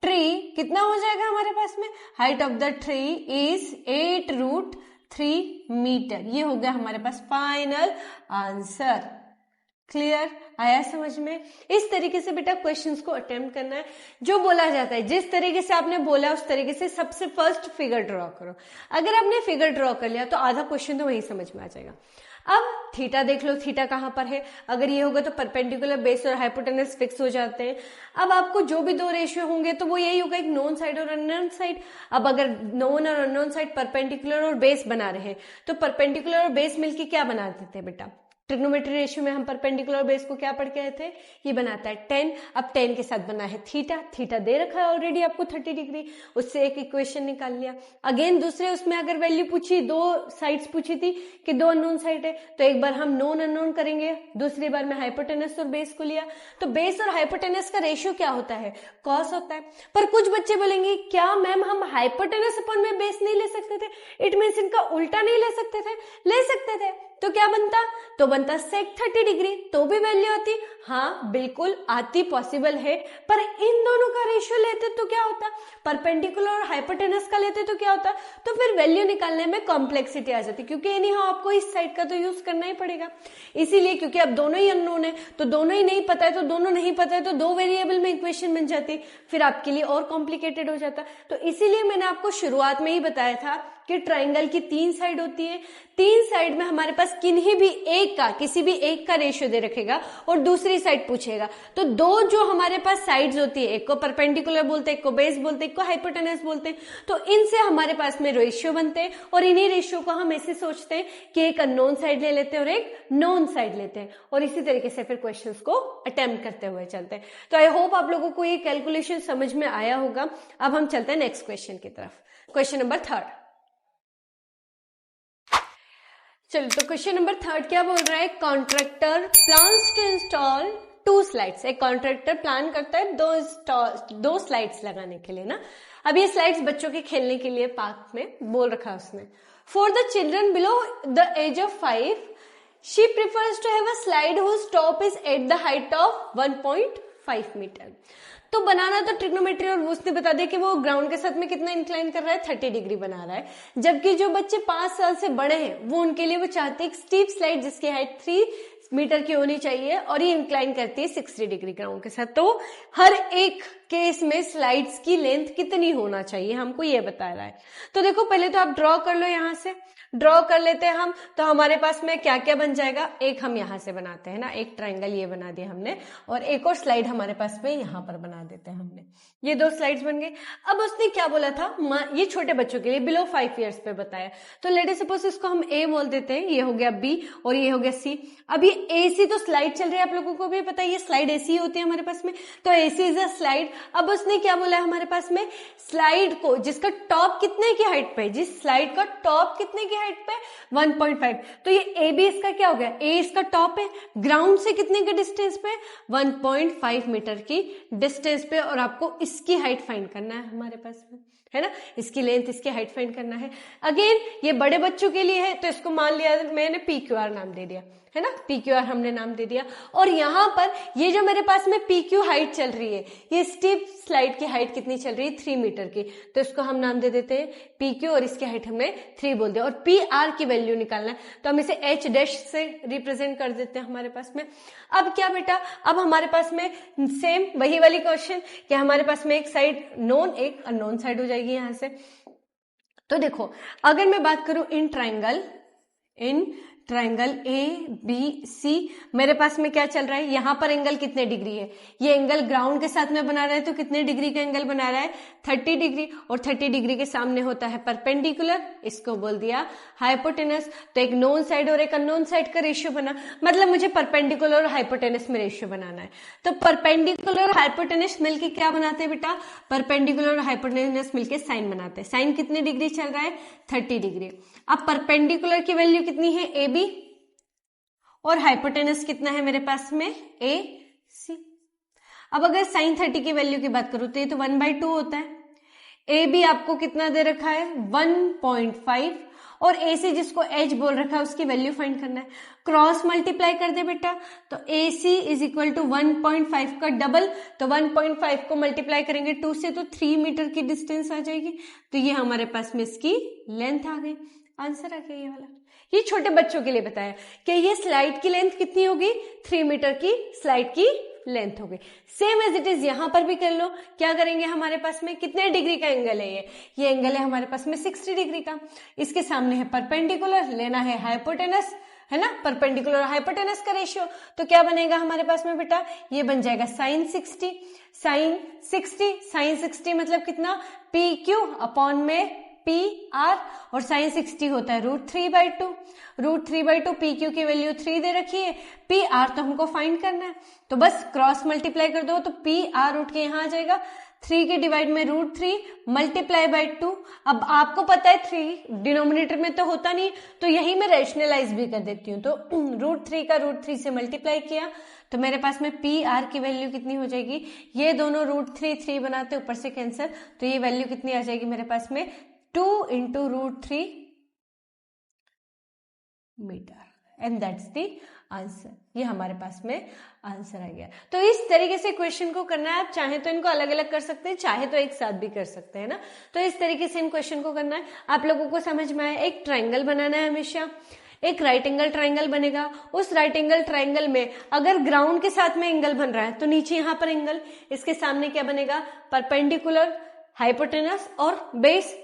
tree कितना हो जाएगा हमारे पास में, height of the tree is 8√3 metre. ये हो गया हमारे पास फाइनल आंसर। क्लियर, आया समझ में। इस तरीके से बेटा क्वेश्चंस को अटेम्प्ट करना है। जो बोला जाता है जिस तरीके से आपने बोला उस तरीके से सबसे फर्स्ट फिगर ड्रॉ करो। अगर आपने फिगर ड्रॉ कर लिया तो आधा क्वेश्चन तो वही समझ में आ जाएगा। अब थीटा देख लो, थीटा कहां पर है, अगर ये होगा तो परपेंडिकुलर बेस और हाइपोटेनस फिक्स हो जाते हैं। अब आपको जो भी दो रेशियो होंगे तो वो यही होगा, एक नोन साइड और अननोन साइड। अब अगर नोन और अननोन साइड परपेंडिकुलर और बेस बना रहे तो परपेंडिकुलर और बेस मिलके क्या बनाते थे बेटा, ट्रिग्नोमेट्री रेशियो में हम परपेंडिकुलर बेस को क्या पढ़ के आए थे, ये बनाता है 10। अब 10 के साथ बना है थीटा, थीटा दे रखा है ऑलरेडी आपको 30 डिग्री, उससे एक इक्वेशन निकाल लिया। अगेन दूसरे उसमें अगर वैल्यू पूछी, दो साइड्स पूछी थी कि दो अननोन साइड है, तो एक बार हम नोन अननोन करेंगे, दूसरी बार में हाइपोटेनस और बेस को लिया। तो बेस और हाइपोटेनस का रेशियो क्या होता है, कॉस होता है। पर कुछ बच्चे बोलेंगे क्या मैम हम हाइपोटेनस अपॉन में बेस नहीं ले सकते थे, इट मीन्स इनका उल्टा नहीं ले सकते थे, ले सकते थे। तो क्या बनता, तो बनता sec 30 डिग्री, तो भी वैल्यू आती, हाँ बिल्कुल आती, पॉसिबल है। पर इन दोनों का रेशियो लेते तो क्या होता, परपेंडिकुलर और हाइपोटेनस का लेते तो क्या होता, तो फिर वैल्यू निकालने में कॉम्प्लेक्सिटी आ जाती, क्योंकि एनीहाउ आपको इस साइड का तो यूज करना ही पड़ेगा। इसीलिए क्योंकि अब दोनों ही अननोन है, तो दोनों ही नहीं पता है, तो दोनों नहीं पता है, तो दो वेरिएबल में इक्वेशन बन जाती, फिर आपके लिए और कॉम्प्लिकेटेड हो जाता। तो इसीलिए मैंने आपको शुरुआत में ही बताया था कि ट्राइंगल की 3 साइड होती है, 3 साइड में हमारे पास किन्हीं भी एक का, किसी भी एक का रेशियो दे रखेगा और दूसरी साइड पूछेगा। तो दो जो हमारे पास साइड्स होती है, एक को परपेंडिकुलर बोलते हैं, एक को बेस बोलते हैं, एक को हाइपोटेनस बोलते हैं, तो इनसे हमारे पास में रेशियो बनते हैं और इन्हीं रेशियो को हम ऐसे सोचते हैं कि एक अननोन साइड ले लेते हैं और एक नोन साइड लेते हैं, और इसी तरीके से फिर क्वेश्चंस को अटेम्प्ट करते हुए चलते हैं। तो आई होप आप लोगों को ये कैलकुलेशन समझ में आया होगा। अब हम चलते हैं नेक्स्ट क्वेश्चन की तरफ, क्वेश्चन नंबर 3। चलो, तो क्वेश्चन नंबर 3 क्या बोल रहा है, contractor plans to install 2 slides. एक कॉन्ट्रैक्टर प्लान करता है दो स्लाइड्स लगाने के लिए ना। अब ये स्लाइड्स बच्चों के खेलने के लिए पार्क में बोल रखा है उसने। For the children below the age of 5 she prefers to have a slide whose top is at the height of 1.5 metre. तो बनाना तो ट्रिग्नोमेट्री, और उसने बता दिया कि वो ग्राउंड के साथ में कितना इंक्लाइन कर रहा है, 30 डिग्री बना रहा है। जबकि जो बच्चे 5 साल से बड़े हैं वो उनके लिए वो चाहते हैं एक स्टीप स्लाइड जिसकी हाइट 3 मीटर की होनी चाहिए और ये इंक्लाइन करती है 60 डिग्री ग्राउंड के साथ। तो हर एक केस में स्लाइड्स की लेंथ कितनी होना चाहिए हमको ये बता रहा है। तो देखो पहले तो आप ड्रॉ कर लो, यहां से ड्रॉ कर लेते हैं हम। तो हमारे पास में क्या क्या बन जाएगा, एक हम यहां से बनाते हैं ना, एक ट्राइंगल ये बना दिया हमने, और एक और स्लाइड हमारे पास में यहां पर बना देते हैं हमने। ये 2 स्लाइड्स बन गए। अब उसने क्या बोला था, ये छोटे बच्चों के लिए बिलो 5 ईयर्स पे बताया। तो लेट सपोज इसको हम ए बोल देते हैं, ये हो गया बी और ये हो गया सी। अब ये एसी तो स्लाइड चल रही है, आप लोगों को भी पता है ये स्लाइड एसी होती है हमारे पास में, तो एसी इज अ स्लाइड। अब उसने क्या बोला है हमारे पास में, स्लाइड को जिसका टॉप कितने की हाइट पे, जिस स्लाइड का टॉप कितने की हाइट पे 1.5, तो ये ए बी इसका क्या हो गया, ए इसका टॉप है, ग्राउंड से कितने के डिस्टेंस पे 1.5 मीटर की डिस्टेंस पे, और आपको इसकी हाइट फाइंड करना है हमारे पास में, है ना, इसकी लेंथ इसकी हाइट फाइंड करना है। अगेन ये बड़े बच्चों के लिए है, तो इसको मान लिया मैंने PQR नाम दे दिया, है ना, PQR हमने नाम दे दिया। और यहां पर ये जो मेरे पास में PQ हाइट चल रही है, ये स्टीप स्लाइड की हाइट कितनी चल रही है 3 मीटर की, तो इसको हम नाम दे देते हैं PQ और इसकी हाइट हमने 3 बोल दिया। और PR की वैल्यू निकालना है तो हम इसे H डैश से रिप्रेजेंट कर देते हैं हमारे पास में। अब क्या बेटा, अब हमारे पास में सेम वही वाली क्वेश्चन कि हमारे पास में एक साइड नोन एक अननोन साइड हो जाएगी यहां से। तो देखो अगर मैं बात करूं इन ट्राइंगल ABC, मेरे पास में क्या चल रहा है, यहां पर एंगल कितने डिग्री है, ये एंगल ग्राउंड के साथ में बना रहा है, तो कितने डिग्री का एंगल बना रहा है 30 डिग्री, और 30 डिग्री के सामने होता है परपेंडिकुलर, इसको बोल दिया हाइपोटेनस। तो एक नोन साइड और एक अननोन साइड का रेशियो बना, मतलब मुझे परपेंडिकुलर और हाइपोटेनस में रेशियो बनाना है। तो परपेंडिकुलर और हाइपोटेनस मिलके क्या बनाते हैं बेटा, परपेंडिकुलर और हाइपोटेनस मिलके साइन बनाते हैं। साइन कितने डिग्री चल रहा है 30 डिग्री। अब परपेंडिकुलर की वैल्यू कितनी है AB, और हाइपोटेनस कितना है मेरे पास में AC। अब अगर साइन 30 की वैल्यू की बात करूं तो ये तो 1/2 होता है। AB आपको कितना दे रखा है 1.5, और AC जिसको H बोल रखा है उसकी वैल्यू फाइंड करना है। क्रॉस मल्टीप्लाई कर दे बेटा, तो AC इज इक्वल टू 1.5 का डबल, तो 1.5 को मल्टीप्लाई करेंगे 2 से तो 3 मीटर की डिस्टेंस आ जाएगी। तो ये हमारे पास में इसकी लेंथ आ गई, आंसर आ गया ये वाला। ये छोटे बच्चों के लिए बताया कि ये स्लाइड की लेंथ कितनी होगी 3 मीटर की स्लाइड की लेंथ हो गई। सेम एज इट इज यहां पर भी कर लो। क्या करेंगे, हमारे पास में कितने डिग्री का एंगल है, ये एंगल है हमारे पास में 60 डिग्री का। इसके सामने है परपेंडिकुलर, लेना है हाइपोटेनस, है ना, परपेंडिकुलर हाइपोटेनस का रेशियो। तो क्या बनेगा हमारे पास में बेटा, ये बन जाएगा साइन 60। साइन 60 मतलब कितना, PQ अपॉन में PR, और साइन 60 होता है √3/2। √3/2 PQ की वैल्यू 3 दे रखी है, PR तो हमको फाइंड करना है, तो बस क्रॉस मल्टीप्लाई कर दो, तो PR उठ के यहां आ जाएगा 3 के डिवाइड में √3 मल्टीप्लाई बाय 2। अब आपको पता है 3 डिनोमिनेटर में तो होता नहीं, तो यही मैं रैशनलाइज भी कर देती हूँ। तो √3 का √3 से मल्टीप्लाई किया, तो मेरे पास में PR की वैल्यू कितनी हो जाएगी, ये दोनों √3 बनाते ऊपर से कैंसिल, तो ये वैल्यू कितनी आ जाएगी मेरे पास में 2 × √3 metre, and that's the answer. ये हमारे पास में आंसर आ गया। तो इस तरीके से क्वेश्चन को करना है। आप चाहे तो इनको अलग अलग कर सकते हैं, चाहे तो एक साथ भी कर सकते हैं ना। तो इस तरीके से इन क्वेश्चन को करना है। आप लोगों को समझ में आया, एक ट्राइंगल बनाना है हमेशा, एक राइट एंगल ट्राइंगल बनेगा। उस राइट एंगल ट्राइंगल में अगर ग्राउंड के साथ में एंगल बन रहा है तो नीचे यहां पर एंगल, इसके सामने क्या बनेगा, परपेंडिकुलर, हाइपोटेनस और बेस।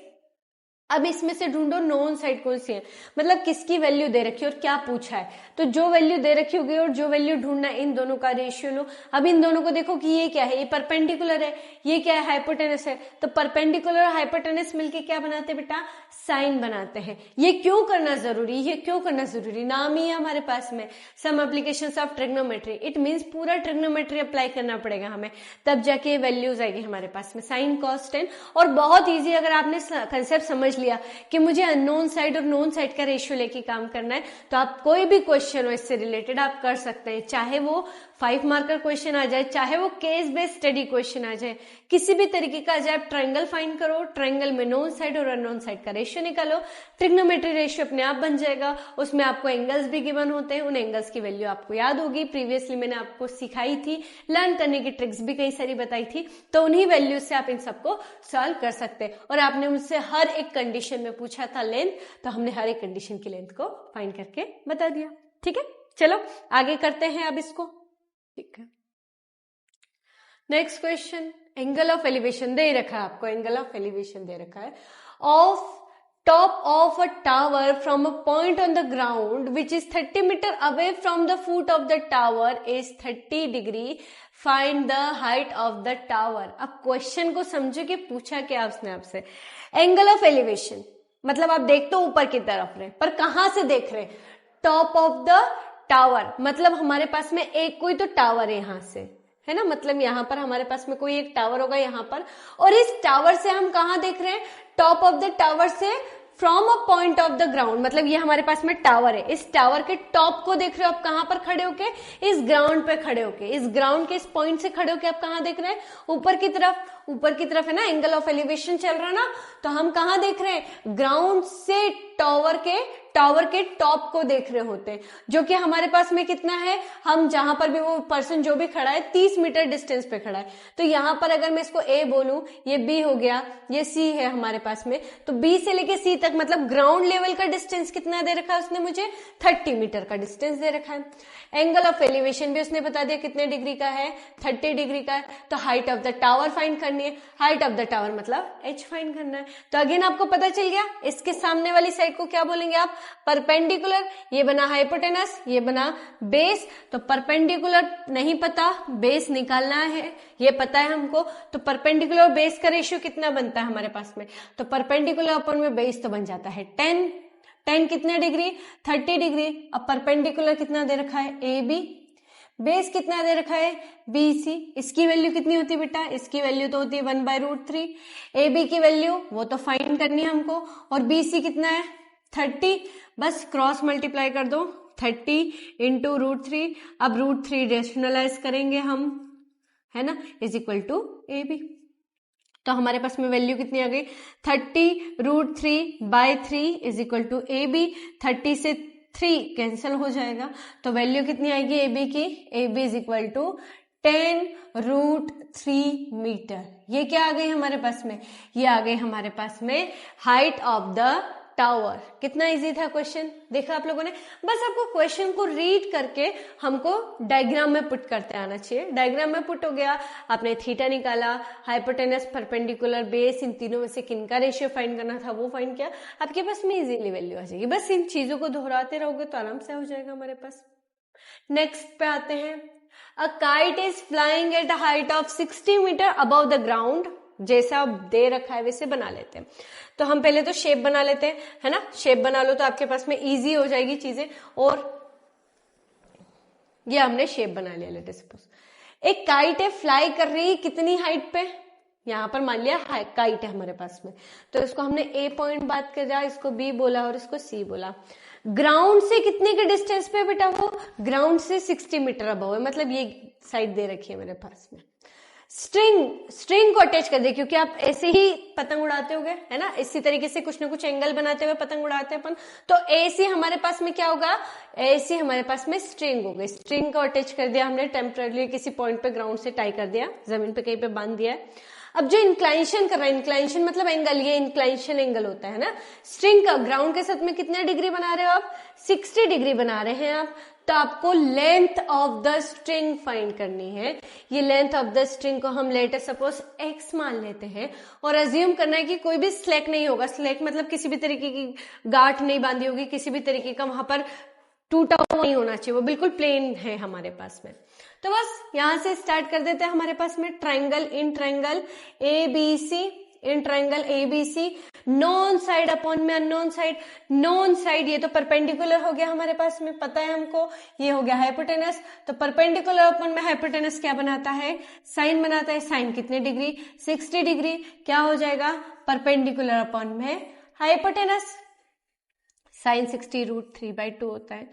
अब इसमें से ढूंढो नोन साइड कौन सी है, मतलब किसकी वैल्यू दे रखी है और क्या पूछा है। तो जो वैल्यू दे रखी होगी और जो वैल्यू ढूंढना है, इन दोनों का रेशियो लो। अब इन दोनों को देखो कि ये क्या है, ये परपेंडिकुलर है, ये क्या है, हाइपोटेनस है। तो परपेंडिकुलर और हाइपोटेनस मिलके क्या बनाते हैं बेटा, साइन बनाते हैं। ये क्यों करना जरूरी, ये क्यों करना जरूरी, नाम ही है हमारे पास में some applications of trigonometry. It means पूरा ट्रिग्नोमेट्री अप्लाई करना पड़ेगा हमें, तब जाके ये वैल्यूज आएगी हमारे पास में, साइन कॉस टेन। और बहुत ईजी, अगर आपने कंसेप्ट समझ लिया कि मुझे अननोन साइड और नोन साइड का रेशियो लेके काम करना है, तो आप कोई भी क्वेश्चन हो इससे रिलेटेड आप कर सकते हैं। चाहे वो 5 मार्कर क्वेश्चन आ जाए, चाहे वो केस बेस्ड स्टडी क्वेश्चन आ जाए, किसी भी तरीके का आ जाए। आप ट्रायंगल फाइंड करो, ट्रायंगल में नोन साइड और अननोन साइड का रेशियो निकालो, ट्रिग्नोमेट्री रेशियो अपने आप बन जाएगा। उसमें आपको एंगल्स भी गिवन होते हैं, उन एंगल्स की वैल्यू आपको याद होगी, प्रीवियसली मैंने आपको सिखाई थी, लर्न करने की ट्रिक्स भी कई सारी बताई थी। तो उन्हीं वैल्यूज से आप इन सबको सॉल्व कर सकते हैं। और आपने मुझसे हर एक कंडीशन में पूछा था लेंथ, तो हमने हर एक कंडीशन की लेंथ को फाइंड करके बता दिया। ठीक है, चलो आगे करते हैं अब इसको। ठीक है, next question, angle of elevation दे रखा है आपको, एंगल ऑफ एलिवेशन दे रखा है of top of a tower from a point on the ground which is 30 meter away from the foot of the tower is 30 degree. Find the height of the tower. अब question को समझो कि पूछा क्या उसने आपसे। एंगल ऑफ एलिवेशन मतलब आप देख तो ऊपर की तरफ रहे, पर कहां से देख रहे, टॉप ऑफ द टावर। मतलब हमारे पास में एक कोई तो टावर है यहां से, है ना, मतलब यहां पर हमारे पास में कोई एक टावर होगा यहां पर, और इस टावर से हम कहां देख रहे हैं, टॉप ऑफ द टावर से from a point of the ground. मतलब ये हमारे पास में टावर है, इस टावर के टॉप को देख रहे हो आप कहां पर खड़े होके, इस ग्राउंड पे खड़े होके, इस ग्राउंड के इस पॉइंट से खड़े होके आप कहां देख रहे हैं, ऊपर की तरफ। ऊपर की तरफ है ना, एंगल ऑफ एलिवेशन चल रहा ना, तो हम कहां देख रहे हैं, ग्राउंड से टावर के टॉप को देख रहे होते हैं, जो कि हमारे पास में कितना है, हम जहां पर भी वो पर्सन जो भी खड़ा है 30 मीटर डिस्टेंस पे खड़ा है। तो यहां पर अगर मैं इसको ए बोलूं, ये बी हो गया, ये सी है हमारे पास में, तो बी से लेके सी तक मतलब ग्राउंड लेवल का डिस्टेंस कितना दे रखा है उसने मुझे, 30 मीटर का डिस्टेंस दे रखा है। एंगल ऑफ एलिवेशन भी उसने बता दिया कितने डिग्री का है, 30 डिग्री का है। तो height of the tower find करनी है, हाइट ऑफ द टावर मतलब एच फाइंड करना है। तो अगेन आपको पता चल गया, इसके सामने वाली साइड को क्या बोलेंगे आप, परपेंडिकुलर। ये बना हाइपोटेनस, ये बना बेस। तो परपेंडिकुलर नहीं पता, बेस निकालना है, ये पता है हमको। तो परपेंडिकुलर और बेस का रेशियो कितना बनता है हमारे पास में, तो परपेंडिकुलर अपन में बेस तो बन जाता है 10। 10 कितने डिग्री, 30 डिग्री। अब परपेंडिकुलर कितना दे रखा है, ए बी, बेस कितना दे रखा है, बी सी। इसकी वैल्यू कितनी होती है बेटा, इसकी वैल्यू तो होती है 1/√3। ए बी की वैल्यू वो तो फाइंड करनी है हमको, और बी सी कितना है 30। बस क्रॉस मल्टीप्लाई कर दो, 30 इंटू √3। अब √3 रेशनलाइज करेंगे हम, है ना, is equal to A B. तो हमारे पास में वैल्यू कितनी आ गई, 30 √3/3 is equal to A B. 30 से 3 कैंसिल हो जाएगा, तो वैल्यू कितनी आएगी ए बी की, A B is equal to 10√3 metre. ये क्या आ गई हमारे पास में, ये आ गई हमारे पास में हाइट ऑफ द टावर। कितना इजी था क्वेश्चन, देखा आप लोगों ने। बस आपको क्वेश्चन को रीड करके हमको डायग्राम में पुट करते आना चाहिए। डायग्राम में पुट हो गया, आपने थीटा निकाला, हाइपोटेनस, परपेंडिकुलर, बेस, इन तीनों में से किनका रेशियो फाइंड करना था वो फाइंड किया, आपके पास में इजीली वैल्यू आ जाएगी। बस इन चीजों को दोहराते रहोगे तो आराम से हो जाएगा हमारे पास। नेक्स्ट पे आते हैं, a kite is flying at a height of 60 metre above the ground. जैसा दे रखा है वैसे बना लेते हैं। तो हम पहले तो शेप बना लेते हैं, है ना, शेप बना लो तो आपके पास में इजी हो जाएगी चीजें। और ये हमने शेप बना लिया, लेट सपोज एक काइट है, फ्लाई कर रही है कितनी हाइट पे, यहां पर मान लिया काइट है हमारे पास में, तो इसको हमने ए पॉइंट बात कर, इसको बी बोला और इसको सी बोला। ग्राउंड से कितने के डिस्टेंस पे बेटा, वो ग्राउंड से 60 मीटर अबव है, मतलब ये साइड दे रखी है मेरे पास में। स्ट्रिंग को अटैच कर दे, क्योंकि आप ऐसे ही पतंग उड़ाते होगे, है ना, इसी तरीके से कुछ ना कुछ एंगल बनाते हुए पतंग उड़ाते हैं अपन। तो ऐसी हमारे पास में क्या होगा, ऐसी हमारे पास में स्ट्रिंग हो गई। स्ट्रिंग को अटैच कर दिया हमने टेम्पररी किसी पॉइंट पे, ग्राउंड से टाई कर दिया, जमीन पे कहीं पे बांध दिया है। अब जो इंक्लाइनेशन कर रहा है, इंक्लाइनेशन मतलब एंगल, ये इंक्लाइनेशन एंगल होता है ना। स्ट्रिंग का ग्राउंड के साथ में कितने डिग्री बना रहे हो आप, 60 डिग्री बना रहे हैं आप। तो आपको length of the string find करनी है। ये लेंथ ऑफ द स्ट्रिंग को हम लेटर सपोज x मान लेते हैं, और अज्यूम करना है कि कोई भी स्लैक नहीं होगा। स्लैक मतलब किसी भी तरीके की गांठ नहीं बांधी होगी, किसी भी तरीके का वहां पर टूटा हुआ नहीं होना चाहिए, वो बिल्कुल प्लेन है हमारे पास में। तो बस यहां से स्टार्ट कर देते हैं। हमारे पास में triangle in triangle ABC, in triangle ABC, non side upon में अननोन साइड। नॉन साइड ये तो परपेंडिकुलर हो गया हमारे पास में, पता है हमको, ये हो गया हाइपोटेनस। तो परपेंडिकुलर अपॉन में हाइपोटेनस क्या बनाता है, साइन बनाता है। साइन कितने डिग्री, 60 डिग्री। क्या हो जाएगा, परपेंडिकुलर अपॉन में हाइपोटेनस, साइन 60 √3/2 होता है।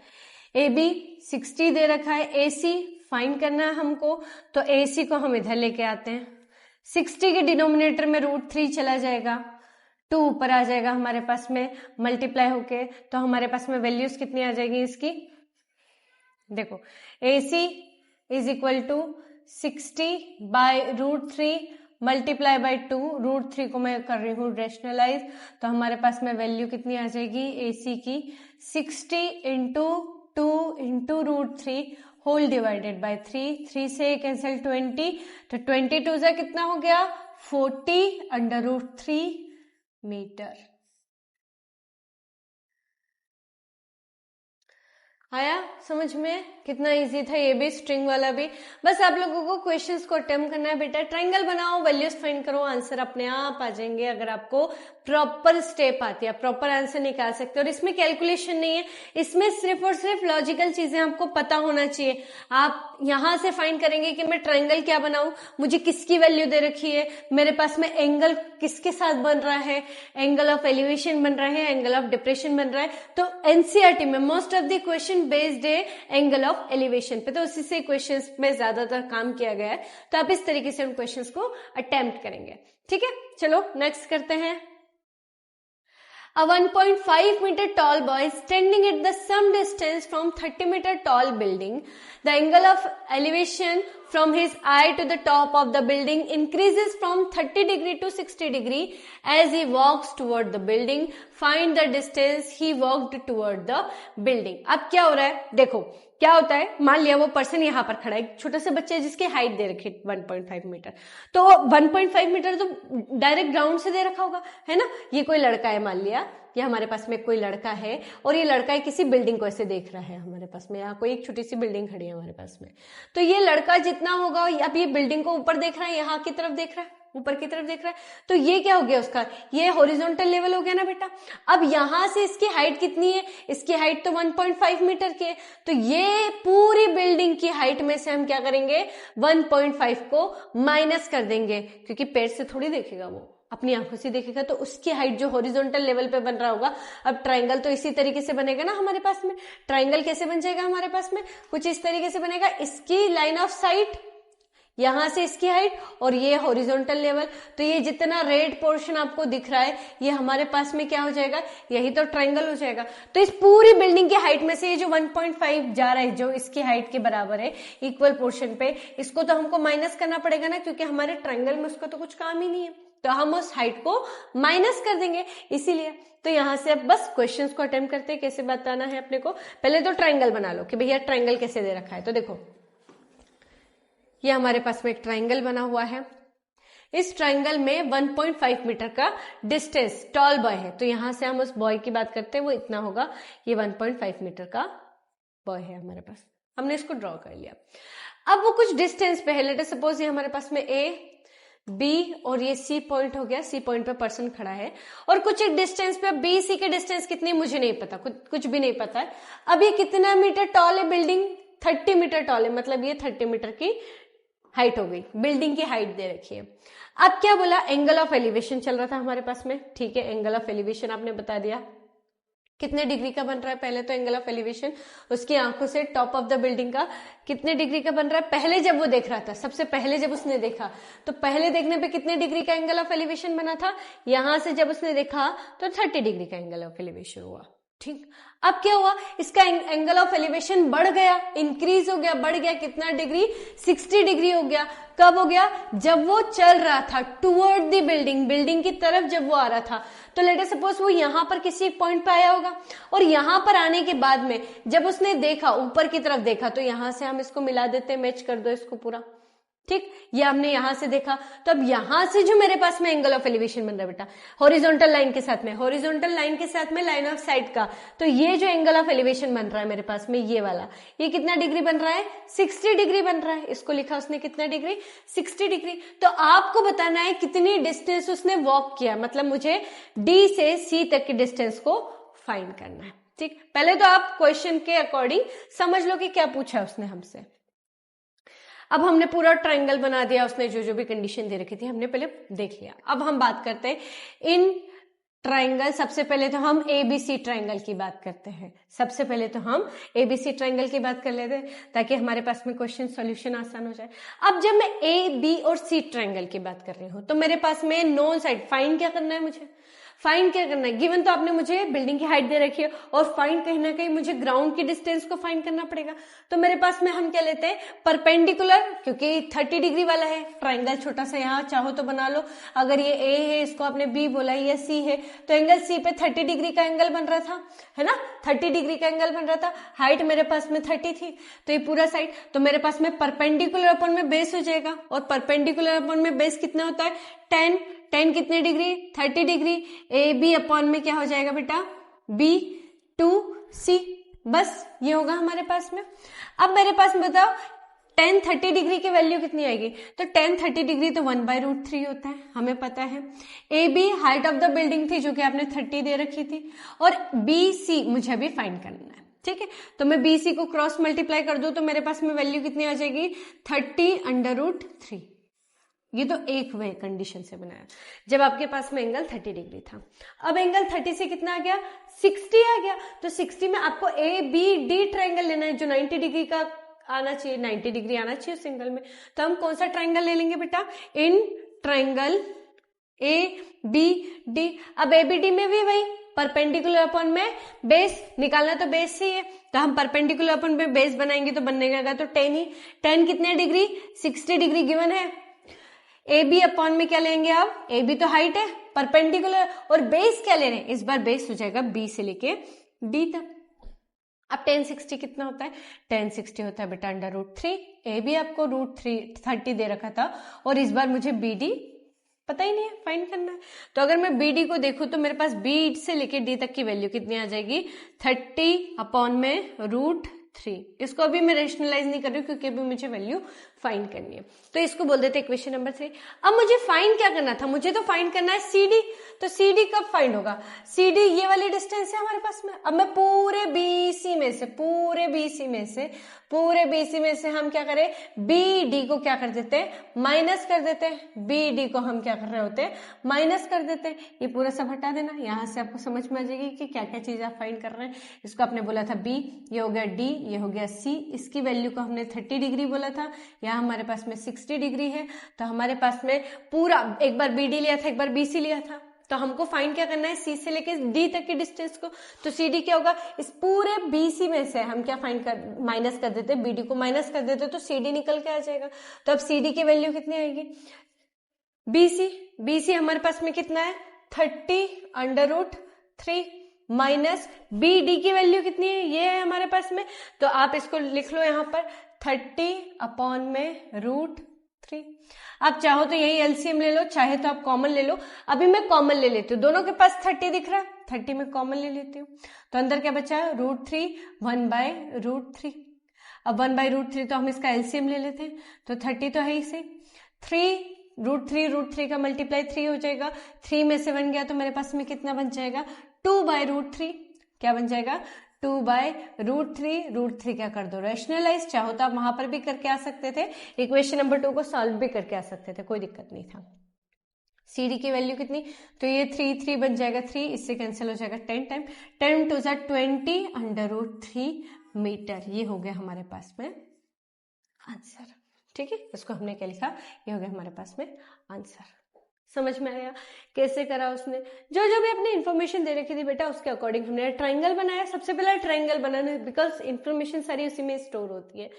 AB 60 दे रखा है, AC फाइंड करना है हमको, तो AC को हम इधर लेके आते हैं। 60 के डिनोमिनेटर में √3 चला जाएगा, 2 ऊपर आ जाएगा हमारे पास में मल्टीप्लाई होके। तो हमारे पास में वैल्यूज कितनी आ जाएगी इसकी, देखो AC is equal to 60/√3 multiply by 2। √3 को मैं कर रही हूँ रेशनलाइज, तो हमारे पास में वैल्यू कितनी आ जाएगी AC की, 60 into 2 into √3 whole divided by 3। 3 से कैंसिल 20, तो 22 से कितना हो गया, 40/√3 मीटर। आया समझ में, कितना इजी था ये भी, स्ट्रिंग वाला भी। बस आप लोगों को क्वेश्चंस को अटेम्प्ट करना है बेटा। ट्रायंगल बनाओ, वैल्यूज फाइंड करो, आंसर अपने आप आ जाएंगे अगर आपको प्रॉपर स्टेप आती है, प्रॉपर आंसर निकाल सकते हो। और इसमें कैलकुलेशन नहीं है, इसमें सिर्फ और सिर्फ लॉजिकल चीजें आपको पता होना चाहिए। आप यहां से फाइंड करेंगे कि मैं ट्रायंगल क्या बनाऊं, मुझे किसकी वैल्यू दे रखी है, मेरे पास में एंगल किसके साथ बन रहा है, एंगल ऑफ एलिवेशन बन रहा है, एंगल ऑफ डिप्रेशन बन रहा है। तो एनसीईआरटी में most of the question based है एंगल ऑफ एलिवेशन पे, तो उसी से क्वेश्चंस में ज्यादातर काम किया गया है। तो आप इस तरीके से उन क्वेश्चंस को अटेम्प्ट करेंगे, ठीक है। चलो नेक्स्ट करते हैं। A 1.5 meter tall boy standing at the some distance from 30 meter tall building. The angle of elevation from his eye to the top of the building increases from 30 degree to 60 degree as he walks toward the building. Find the distance he walked toward the building. अब क्या हो रहा है, देखो क्या होता है, मान लिया वो पर्सन यहाँ पर खड़ा है, एक छोटा सा बच्चा है जिसकी हाइट दे रखी है 1.5 मीटर। तो 1.5 मीटर तो डायरेक्ट ग्राउंड से दे रखा होगा, है ना। ये कोई लड़का है, मान लिया ये हमारे पास में कोई लड़का है, और ये लड़का है किसी बिल्डिंग को ऐसे देख रहा है हमारे पास में, यहाँ कोई एक छोटी सी बिल्डिंग खड़ी है हमारे पास में। तो ये लड़का जितना होगा, अब ये बिल्डिंग को ऊपर देख रहा है, यहाँ की तरफ देख रहा है, ऊपर की तरफ देख रहा है, तो ये क्या हो गया उसका, ये हॉरिजॉन्टल लेवल हो गया ना बेटा। अब यहां से इसकी हाइट कितनी है, इसकी हाइट तो 1.5 मीटर की है, तो ये पूरी बिल्डिंग की हाइट में से हम क्या करेंगे, 1.5 को माइनस कर देंगे, क्योंकि पैर से थोड़ी देखेगा वो, अपनी आंखों से देखेगा, तो उसकी हाइट जो हॉरिजॉन्टल लेवल पे बन रहा होगा। अब ट्रायंगल तो इसी तरीके से बनेगा ना हमारे पास में। ट्रायंगल कैसे बन जाएगा हमारे पास में, कुछ इस तरीके से बनेगा, इसकी लाइन ऑफ साइट यहां से इसकी हाइट और ये हॉरिजॉन्टल लेवल, तो ये जितना रेड पोर्शन आपको दिख रहा है ये हमारे पास में क्या हो जाएगा, यही तो ट्रायंगल हो जाएगा। तो इस पूरी बिल्डिंग की हाइट में से ये जो 1.5 जा रहा है, जो इसकी हाइट के बराबर है इक्वल पोर्शन पे, इसको तो हमको माइनस करना पड़ेगा ना, क्योंकि हमारे ट्रायंगल में उसका तो कुछ काम ही नहीं है, तो हम उस हाइट को माइनस कर देंगे इसीलिए। तो यहां से अब बस क्वेश्चंस को अटेम्प्ट करते हैं, कैसे बताना है अपने को। पहले तो ट्रायंगल बना लो कि भैया ट्रायंगल कैसे दे रखा है। तो देखो ये हमारे पास में एक ट्रायंगल बना हुआ है, इस ट्रायंगल में 1.5 मीटर का डिस्टेंस, टॉल बॉय है, तो यहां से हम उस बॉय की बात करते हैं, वो इतना होगा, ये 1.5 मीटर का बॉय है हमारे पास, हमने इसको ड्रॉ कर लिया। अब वो कुछ डिस्टेंस पे है, लेट अस सपोज ये हमारे पास में A B और ये C पॉइंट हो गया, C पॉइंट पे पर्सन खड़ा है, और कुछ एक डिस्टेंस पे, B C के डिस्टेंस कितनी मुझे नहीं पता, कुछ भी नहीं पता है। अब ये कितना मीटर टॉल है बिल्डिंग, 30 मीटर टॉल है, मतलब ये 30 मीटर की हाइट हो गई, बिल्डिंग की हाइट दे रखी है। अब क्या बोला, एंगल ऑफ एलिवेशन चल रहा था हमारे पास में, ठीक है, एंगल ऑफ एलिवेशन आपने बता दिया, कितने डिग्री का बन रहा है? पहले तो एंगल ऑफ एलिवेशन उसकी आंखों से टॉप ऑफ द बिल्डिंग का कितने डिग्री का बन रहा है? पहले जब वो देख रहा था, सबसे पहले जब उसने देखा, तो पहले देखने पे कितने डिग्री का एंगल ऑफ एलिवेशन बना था? यहां से जब उसने देखा तो 30 डिग्री का एंगल ऑफ एलिवेशन हुआ। ठीक, अब क्या हुआ? इसका एंगल ऑफ एलिवेशन बढ़ गया, इंक्रीज हो गया, बढ़ गया। कितना डिग्री? 60 डिग्री हो गया। कब हो गया? जब वो चल रहा था टुवर्ड द बिल्डिंग, बिल्डिंग की तरफ जब वो आ रहा था। तो लेट अस सपोज वो यहां पर किसी एक पॉइंट पे आया होगा, और यहां पर आने के बाद में जब उसने देखा, ऊपर की तरफ देखा, तो यहां से हम इसको मिला देते हैं, मैच कर दो इसको पूरा। ठीक, ये हमने यहां से देखा, तो अब यहां से जो मेरे पास में एंगल ऑफ एलिवेशन बन रहा है बेटा, हॉरिजॉन्टल लाइन के साथ में, हॉरिजॉन्टल लाइन के साथ में लाइन ऑफ साइट का, तो ये जो एंगल ऑफ एलिवेशन बन रहा है मेरे पास में, ये वाला, ये कितना डिग्री बन रहा है? 60 डिग्री बन रहा है। इसको लिखा उसने कितना डिग्री? 60 डिग्री। तो आपको बताना है कितनी डिस्टेंस उसने वॉक किया, मतलब मुझे डी से सी तक की डिस्टेंस को फाइंड करना है। ठीक, पहले तो आप क्वेश्चन के अकॉर्डिंग समझ लो कि क्या पूछा उसने हमसे। अब हमने पूरा ट्रायंगल बना दिया, उसने जो जो भी कंडीशन दे रखी थी हमने पहले देख लिया। अब हम बात करते हैं इन ट्रायंगल। सबसे पहले तो हम एबीसी ट्रायंगल की बात करते हैं। सबसे पहले तो हम एबीसी ट्रायंगल की बात कर लेते हैं ताकि हमारे पास में क्वेश्चन सॉल्यूशन आसान हो जाए। अब जब मैं ए, बी और सी ट्रायंगल की बात कर रही हूं, तो मेरे पास में नॉन साइड फाइंड क्या करना है? मुझे फाइंड क्या करना है? गिवन तो आपने मुझे बिल्डिंग की हाइट दे रखी है, और फाइंड कहीं ना कहीं मुझे ग्राउंड की डिस्टेंस को फाइंड करना पड़ेगा। तो मेरे पास में हम क्या लेते हैं? परपेंडिकुलर, क्योंकि 30 डिग्री वाला है ट्राइंगल, छोटा सा यहाँ चाहो तो बना लो। अगर ये ए है, इसको आपने बी बोला, ये सी है, तो एंगल सी पे 30 डिग्री का एंगल बन रहा था, है ना? 30 डिग्री का एंगल बन रहा था। हाइट मेरे पास में 30 थी, तो ये पूरा साइड, तो मेरे पास में परपेंडिकुलर अपन में बेस हो जाएगा, और परपेंडिकुलर अपन में बेस कितना होता है? 10 कितने degree? 30 degree. A B upon में क्या हो जाएगा बेटा? B to C. बस ये होगा हमारे पास में। अब मेरे पास में बताओ 10 30 डिग्री की वैल्यू कितनी आएगी? तो 10 30 डिग्री तो 1/√3 होता है, हमें पता है। A B height of the building थी जो कि आपने 30 दे रखी थी, और बी सी मुझे अभी फाइंड करना है। ठीक है, तो मैं बी सी को क्रॉस मल्टीप्लाई कर दूं तो मेरे पास में वैल्यू कितनी आ जाएगी? 30/√3। ये तो एक वे कंडीशन से बनाया जब आपके पास में एंगल 30 डिग्री था। अब एंगल 30 से कितना आ गया? 60 आ गया। तो 60 में आपको ए बी डी ट्राइंगल लेना है जो 90 डिग्री का आना चाहिए, 90 डिग्री आना चाहिए उस एंगल में। तो हम कौन सा ट्राइंगल ले लेंगे बेटा? In triangle A B D. अब ए बी डी में भी वही परपेंडिकुलर अपन में बेस निकालना, तो बेस ही है, तो हम परपेंडिकुलर अपन में बेस बनाएंगे तो बनने का तो 10 ही। 10 कितने डिग्री? 60 डिग्री गिवन है। ए बी अपॉन में क्या लेंगे आप? ए बी तो हाइट है, परपेंडिकुलर, और बेस क्या ले रहे हैं? इस बार बेस हो जाएगा बी से लेके डी तक। अब 10 60 कितना होता है? 10 60 होता है बेटा √3। ए बी आपको √30 दे रखा था, और इस बार मुझे बी डी पता ही नहीं है, फाइंड करना है। तो अगर मैं बी डी को देखूं तो मेरे पास बी से लेके डी तक की वैल्यू कितनी आ जाएगी? 30 अपॉन में √3। इसको अभी मैं रेशनलाइज नहीं कर रही हूँ क्योंकि अभी मुझे वैल्यू फाइंड करनी है, तो इसको बोल देते इक्वेशन नंबर 3। अब मुझे फाइंड क्या करना था? मुझे तो फाइंड करना है सी डी। तो सी डी कब फाइंड होगा? सी डी ये वाली डिस्टेंस है हमारे पास में। अब मैं पूरे बीसी में से हम क्या करें? बी डी को क्या कर देते हैं? माइनस कर देते हैं। बी डी को हम क्या कर रहे होते हैं? माइनस कर देते हैं। ये पूरा सब हटा देना, यहां से आपको समझ में आ जाएगी कि क्या क्या चीज आप फाइंड कर रहे हैं। इसको आपने बोला था बी, ये हो गया डी, ये हो गया सी। इसकी वैल्यू को हमने 30 डिग्री बोला था, यहाँ हमारे पास में 60 डिग्री है। तो हमारे पास में पूरा, एक बार बी डी लिया था, एक बार बी सी लिया था, तो हमको फाइंड क्या करना है? सी से लेके डी तक की डिस्टेंस को। तो सी डी क्या होगा? इस पूरे बीसी में से हम क्या फाइंड कर माइनस कर देते, बी डी को माइनस कर देते, तो सी डी निकल के आ जाएगा। तो अब सी डी की वैल्यू कितनी आएगी? बीसी हमारे पास में कितना है? 30/√3 माइनस बी डी की वैल्यू कितनी है? ये है हमारे पास में। तो आप इसको लिख लो यहाँ पर 30/√3। आप चाहो तो यही एलसीएम ले लो, चाहे तो आप कॉमन ले लो। अभी मैं कॉमन ले लेती हूँ, दोनों के पास 30 दिख रहा है, 30 में कॉमन ले लेती हूँ। तो अंदर क्या बचा? √3 1/√3। अब 1/√3 तो हम इसका एलसीएम ले लेते हैं, तो 30 तो है ही सही। 3√3 का मल्टीप्लाई 3 हो जाएगा। 3 में से 1 गया तो मेरे पास में कितना बन जाएगा? 2/√3। क्या बन जाएगा? 2/√3। √3 क्या कर दो? रैशनलाइज। चाहो तो आप वहां पर भी करके आ सकते थे, इक्वेशन नंबर 2 को सॉल्व भी करके आ सकते थे, कोई दिक्कत नहीं था। CD की वैल्यू कितनी, तो ये 3 बन जाएगा 3, इससे कैंसिल हो जाएगा 10 टाइम, 10 टू 20 √3 मीटर। ये हो गया हमारे पास में आंसर। ठीक है, इसको हमने क्या लिखा, ये हो गया हमारे पास में आंसर। समझ में आया कैसे करा उसने, जो जो भी अपनी इन्फॉर्मेशन दे रखी थी बेटा उसके अकॉर्डिंग हमने ट्राइंगल बनाया। सबसे पहले ट्राइंगल बनाना, बिकॉज इन्फॉर्मेशन सारी उसी में स्टोर होती है।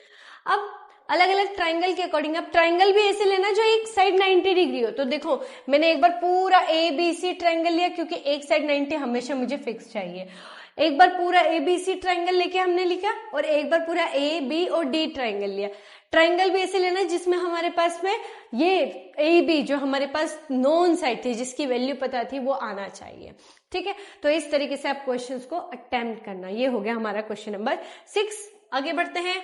अब अलग अलग ट्राइंगल के अकॉर्डिंग, अब ट्राइंगल भी ऐसे लेना जो एक साइड 90 डिग्री हो। तो देखो मैंने एक बार पूरा ABC ट्राइंगल लिया, क्योंकि एक साइड 90 हमेशा मुझे फिक्स चाहिए। एक बार पूरा ABC ट्राइंगल लेके हमने लिखा, और एक बार पूरा AB और D ट्राइंगल लिया। ट्राइंगल भी ऐसे लेना जिसमें हमारे पास में ये AB जो हमारे पास नोन साइड थी, जिसकी वैल्यू पता थी, वो आना चाहिए। ठीक है, तो इस तरीके से आप क्वेश्चंस को अटेम्प्ट करना। ये हो गया हमारा क्वेश्चन नंबर 6। आगे बढ़ते हैं।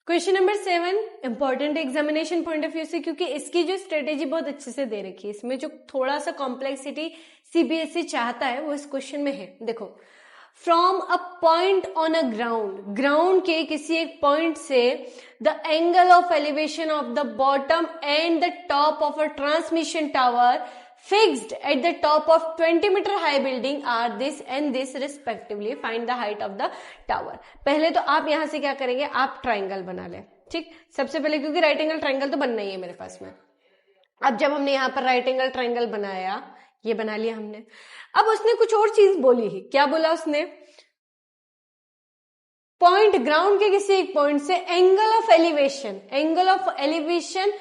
Question number 7 important examination point of view से, क्योंकि इसकी जो स्ट्रेटेजी बहुत अच्छे से दे रखी है। इसमें जो थोड़ा सा कॉम्प्लेक्सिटी CBSE चाहता है वो इस क्वेश्चन में है। देखो, from a point on a ground, ground के किसी एक पॉइंट से the angle of elevation of the bottom and the top of a transmission tower fixed at the top of 20 meter high building are this and this respectively. Find the height of the tower. पहले तो आप यहां से क्या करेंगे, आप triangle बना ले। ठीक, सबसे पहले, क्योंकि राइट एंगल ट्राइंगल तो बनना ही है मेरे पास में। अब जब हमने यहाँ पर राइट एंगल ट्राइंगल बनाया, ये बना लिया हमने। अब उसने कुछ और चीज बोली है। क्या बोला उसने, पॉइंट, ग्राउंड के किसी एक पॉइंट से angle of elevation, angle of elevation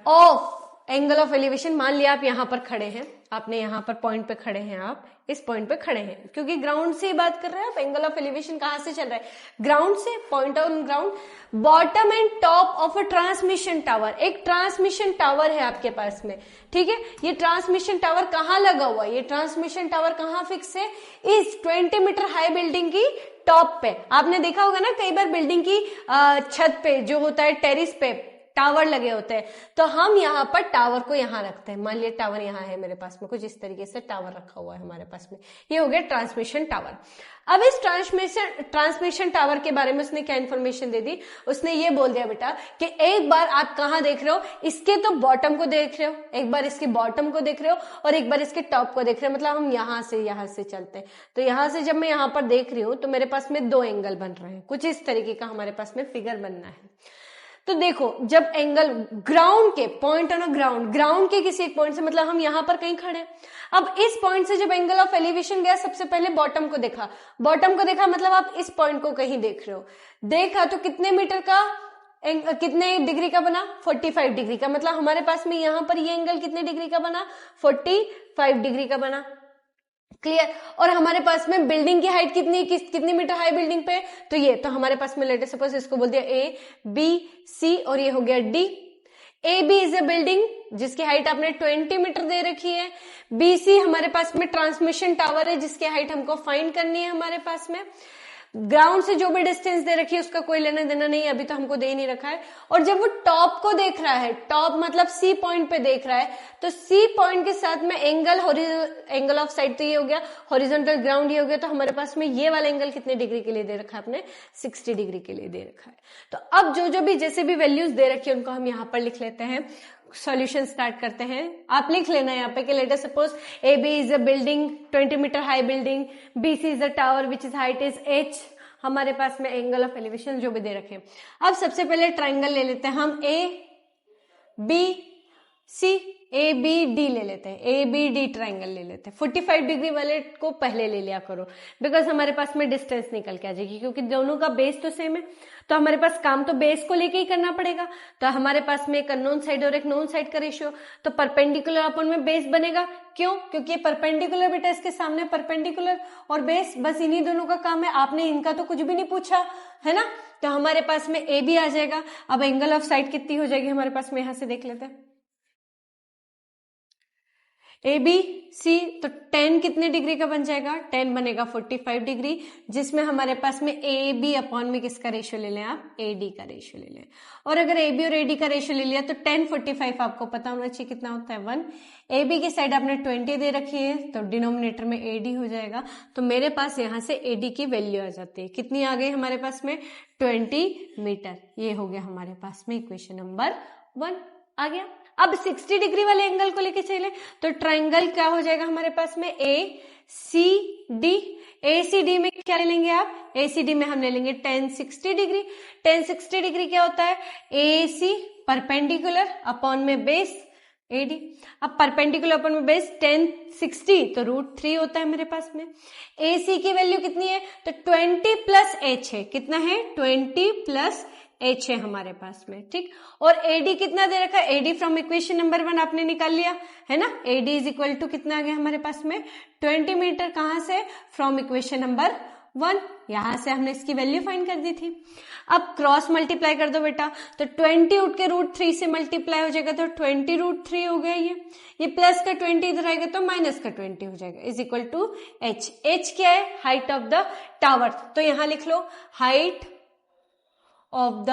of, angle of elevation, मान लिया आप यहां पर खड़े हैं, आपने यहां पर पॉइंट पे खड़े हैं, आप इस पॉइंट पे खड़े हैं, क्योंकि ग्राउंड से ही बात कर रहे हैं आप। एंगल ऑफ एलिवेशन कहां से चल रहा है, ग्राउंड से, point on ground, bottom and top of a transmission tower. एक ट्रांसमिशन टावर है आपके पास में, ठीक है। ये ट्रांसमिशन टावर कहां लगा हुआ है, ये ट्रांसमिशन टावर कहां फिक्स है, इस 20 मीटर हाई बिल्डिंग की टॉप पे। आपने देखा होगा ना, कई बार बिल्डिंग की छत पे जो होता है, टेरिस पे टावर लगे होते हैं, तो हम यहाँ पर टावर को यहाँ रखते हैं। मान लिया टावर यहाँ है मेरे पास में, कुछ इस तरीके से टावर रखा हुआ है हमारे पास में। ये हो गया ट्रांसमिशन टावर। अब इस ट्रांसमिशन टावर के बारे में उसने क्या इन्फॉर्मेशन दे दी, उसने ये बोल दिया बेटा कि एक बार आप कहाँ देख रहे हो, इसके तो बॉटम को देख रहे हो, एक बार इसके बॉटम को देख रहे हो, और एक बार इसके टॉप को देख रहे हो। मतलब हम यहाँ से चलते हैं, तो यहाँ से जब मैं यहाँ पर देख रही हूँ तो मेरे पास में 2 एंगल बन रहे हैं। कुछ इस तरीके का हमारे पास में फिगर बनना है। तो देखो, जब एंगल ग्राउंड के, पॉइंट ऑन ग्राउंड, ग्राउंड के किसी एक पॉइंट से, मतलब हम यहां पर कहीं खड़े, अब इस पॉइंट से जब एंगल ऑफ एलिवेशन गया, सबसे पहले बॉटम को देखा, बॉटम को देखा मतलब आप इस पॉइंट को कहीं देख रहे हो, देखा तो कितने मीटर का, कितने डिग्री का बना, 45 डिग्री का। मतलब हमारे पास में यहां पर ये एंगल कितने डिग्री का बना, 45 डिग्री का बना। क्लियर। और हमारे पास में बिल्डिंग की हाइट कितनी मीटर हाई बिल्डिंग पे, तो ये, तो हमारे पास में लेट सपोज इसको बोल दिया ABC, और ये हो गया D। AB is a building जिसकी हाइट आपने 20 मीटर दे रखी है। BC हमारे पास में ट्रांसमिशन टावर है जिसकी हाइट हमको फाइंड करनी है हमारे पास में। ग्राउंड से जो भी डिस्टेंस दे रखी है उसका कोई लेना देना नहीं है, अभी तो हमको दे ही नहीं रखा है। और जब वो टॉप को देख रहा है, टॉप मतलब C पॉइंट पे देख रहा है, तो C पॉइंट के साथ में एंगल ऑफ साइड, तो ये हो गया हॉरिजॉन्टल, ग्राउंड ये हो गया। तो हमारे पास में ये वाला एंगल कितने डिग्री के लिए दे रखा है आपने, 60 डिग्री के लिए दे रखा है। तो अब जो भी जैसे भी वैल्यूज दे रखी है उनको हम यहाँ पर लिख लेते हैं। सॉल्यूशन स्टार्ट करते हैं। आप लिख लेना यहाँ पे कि let us suppose AB is a building, 20 metre high building, BC is a tower which is height is H। हमारे पास में एंगल ऑफ एलिवेशन जो भी दे रखे। अब सबसे पहले ट्राइंगल ले लेते हैं हम, ABC, ABD ले लेते हैं, ABD ट्राइंगल ले लेते हैं। 45 डिग्री वाले को पहले ले लिया करो, बिकॉज हमारे पास में डिस्टेंस निकल के आ जाएगी, क्योंकि दोनों का बेस तो सेम है। तो हमारे पास काम तो बेस को लेके ही करना पड़ेगा। तो हमारे पास में एक अननोन साइड और एक नोन साइड का रेशियो, तो परपेंडिकुलर अपन में बेस बनेगा। क्यों? क्योंकि परपेंडिकुलर बेटा इसके सामने परपेंडिकुलर और बेस, बस इन्हीं दोनों का काम है। आपने इनका तो कुछ भी नहीं पूछा है ना। तो हमारे पास में AB आ जाएगा। अब एंगल ऑफ साइड कितनी हो जाएगी हमारे पास में, यहां से देख लेते हैं। ABC तो 10 कितने डिग्री का बन जाएगा, 10 बनेगा 45 डिग्री, जिसमें हमारे पास में AB अपॉन में किसका रेशियो ले लें आप, AD का रेशियो ले लें। और अगर AB और AD का रेशियो ले लिया तो 10 45 आपको पता होना चाहिए कितना होता है, 1। AB की साइड आपने 20 दे रखी है, तो डिनोमिनेटर में AD हो जाएगा। तो मेरे पास यहाँ से AD की वैल्यू आ जाती है, कितनी आ गई हमारे पास में, 20 मीटर। ये हो गया हमारे पास में इक्वेशन नंबर 1 आ गया। अब 60 डिग्री वाले एंगल को लेके चले तो ट्राइंगल क्या हो जाएगा हमारे पास में, ACD। ACD में क्या ले लेंगे आप, ACD में हम ले लेंगे tan 60 डिग्री। tan 60 डिग्री क्या होता है, AC परपेंडिकुलर अपॉन में बेस AD। अब परपेंडिकुलर अपॉन में बेस tan 60 तो √3 होता है मेरे पास में। AC की वैल्यू कितनी है, तो 20 प्लस H है, कितना है 20 प्लस H है हमारे पास में, ठीक। और AD कितना दे रखा है, AD फ्रॉम इक्वेशन नंबर 1 आपने निकाल लिया है ना। AD इज इक्वल टू कितना आ गया हमारे पास में 20 मीटर, कहां से, फ्रॉम इक्वेशन नंबर 1, यहां से हमने इसकी वैल्यू फाइंड कर दी थी। अब क्रॉस मल्टीप्लाई कर दो बेटा, तो 20 उठ के √3 से मल्टीप्लाई हो जाएगा तो 20 √3 हो गया। ये प्लस का 20 इधर आएगा तो माइनस का 20 हो जाएगा, is equal to H। H क्या है, हाइट ऑफ द टावर, तो यहां लिख लो हाइट ऑफ द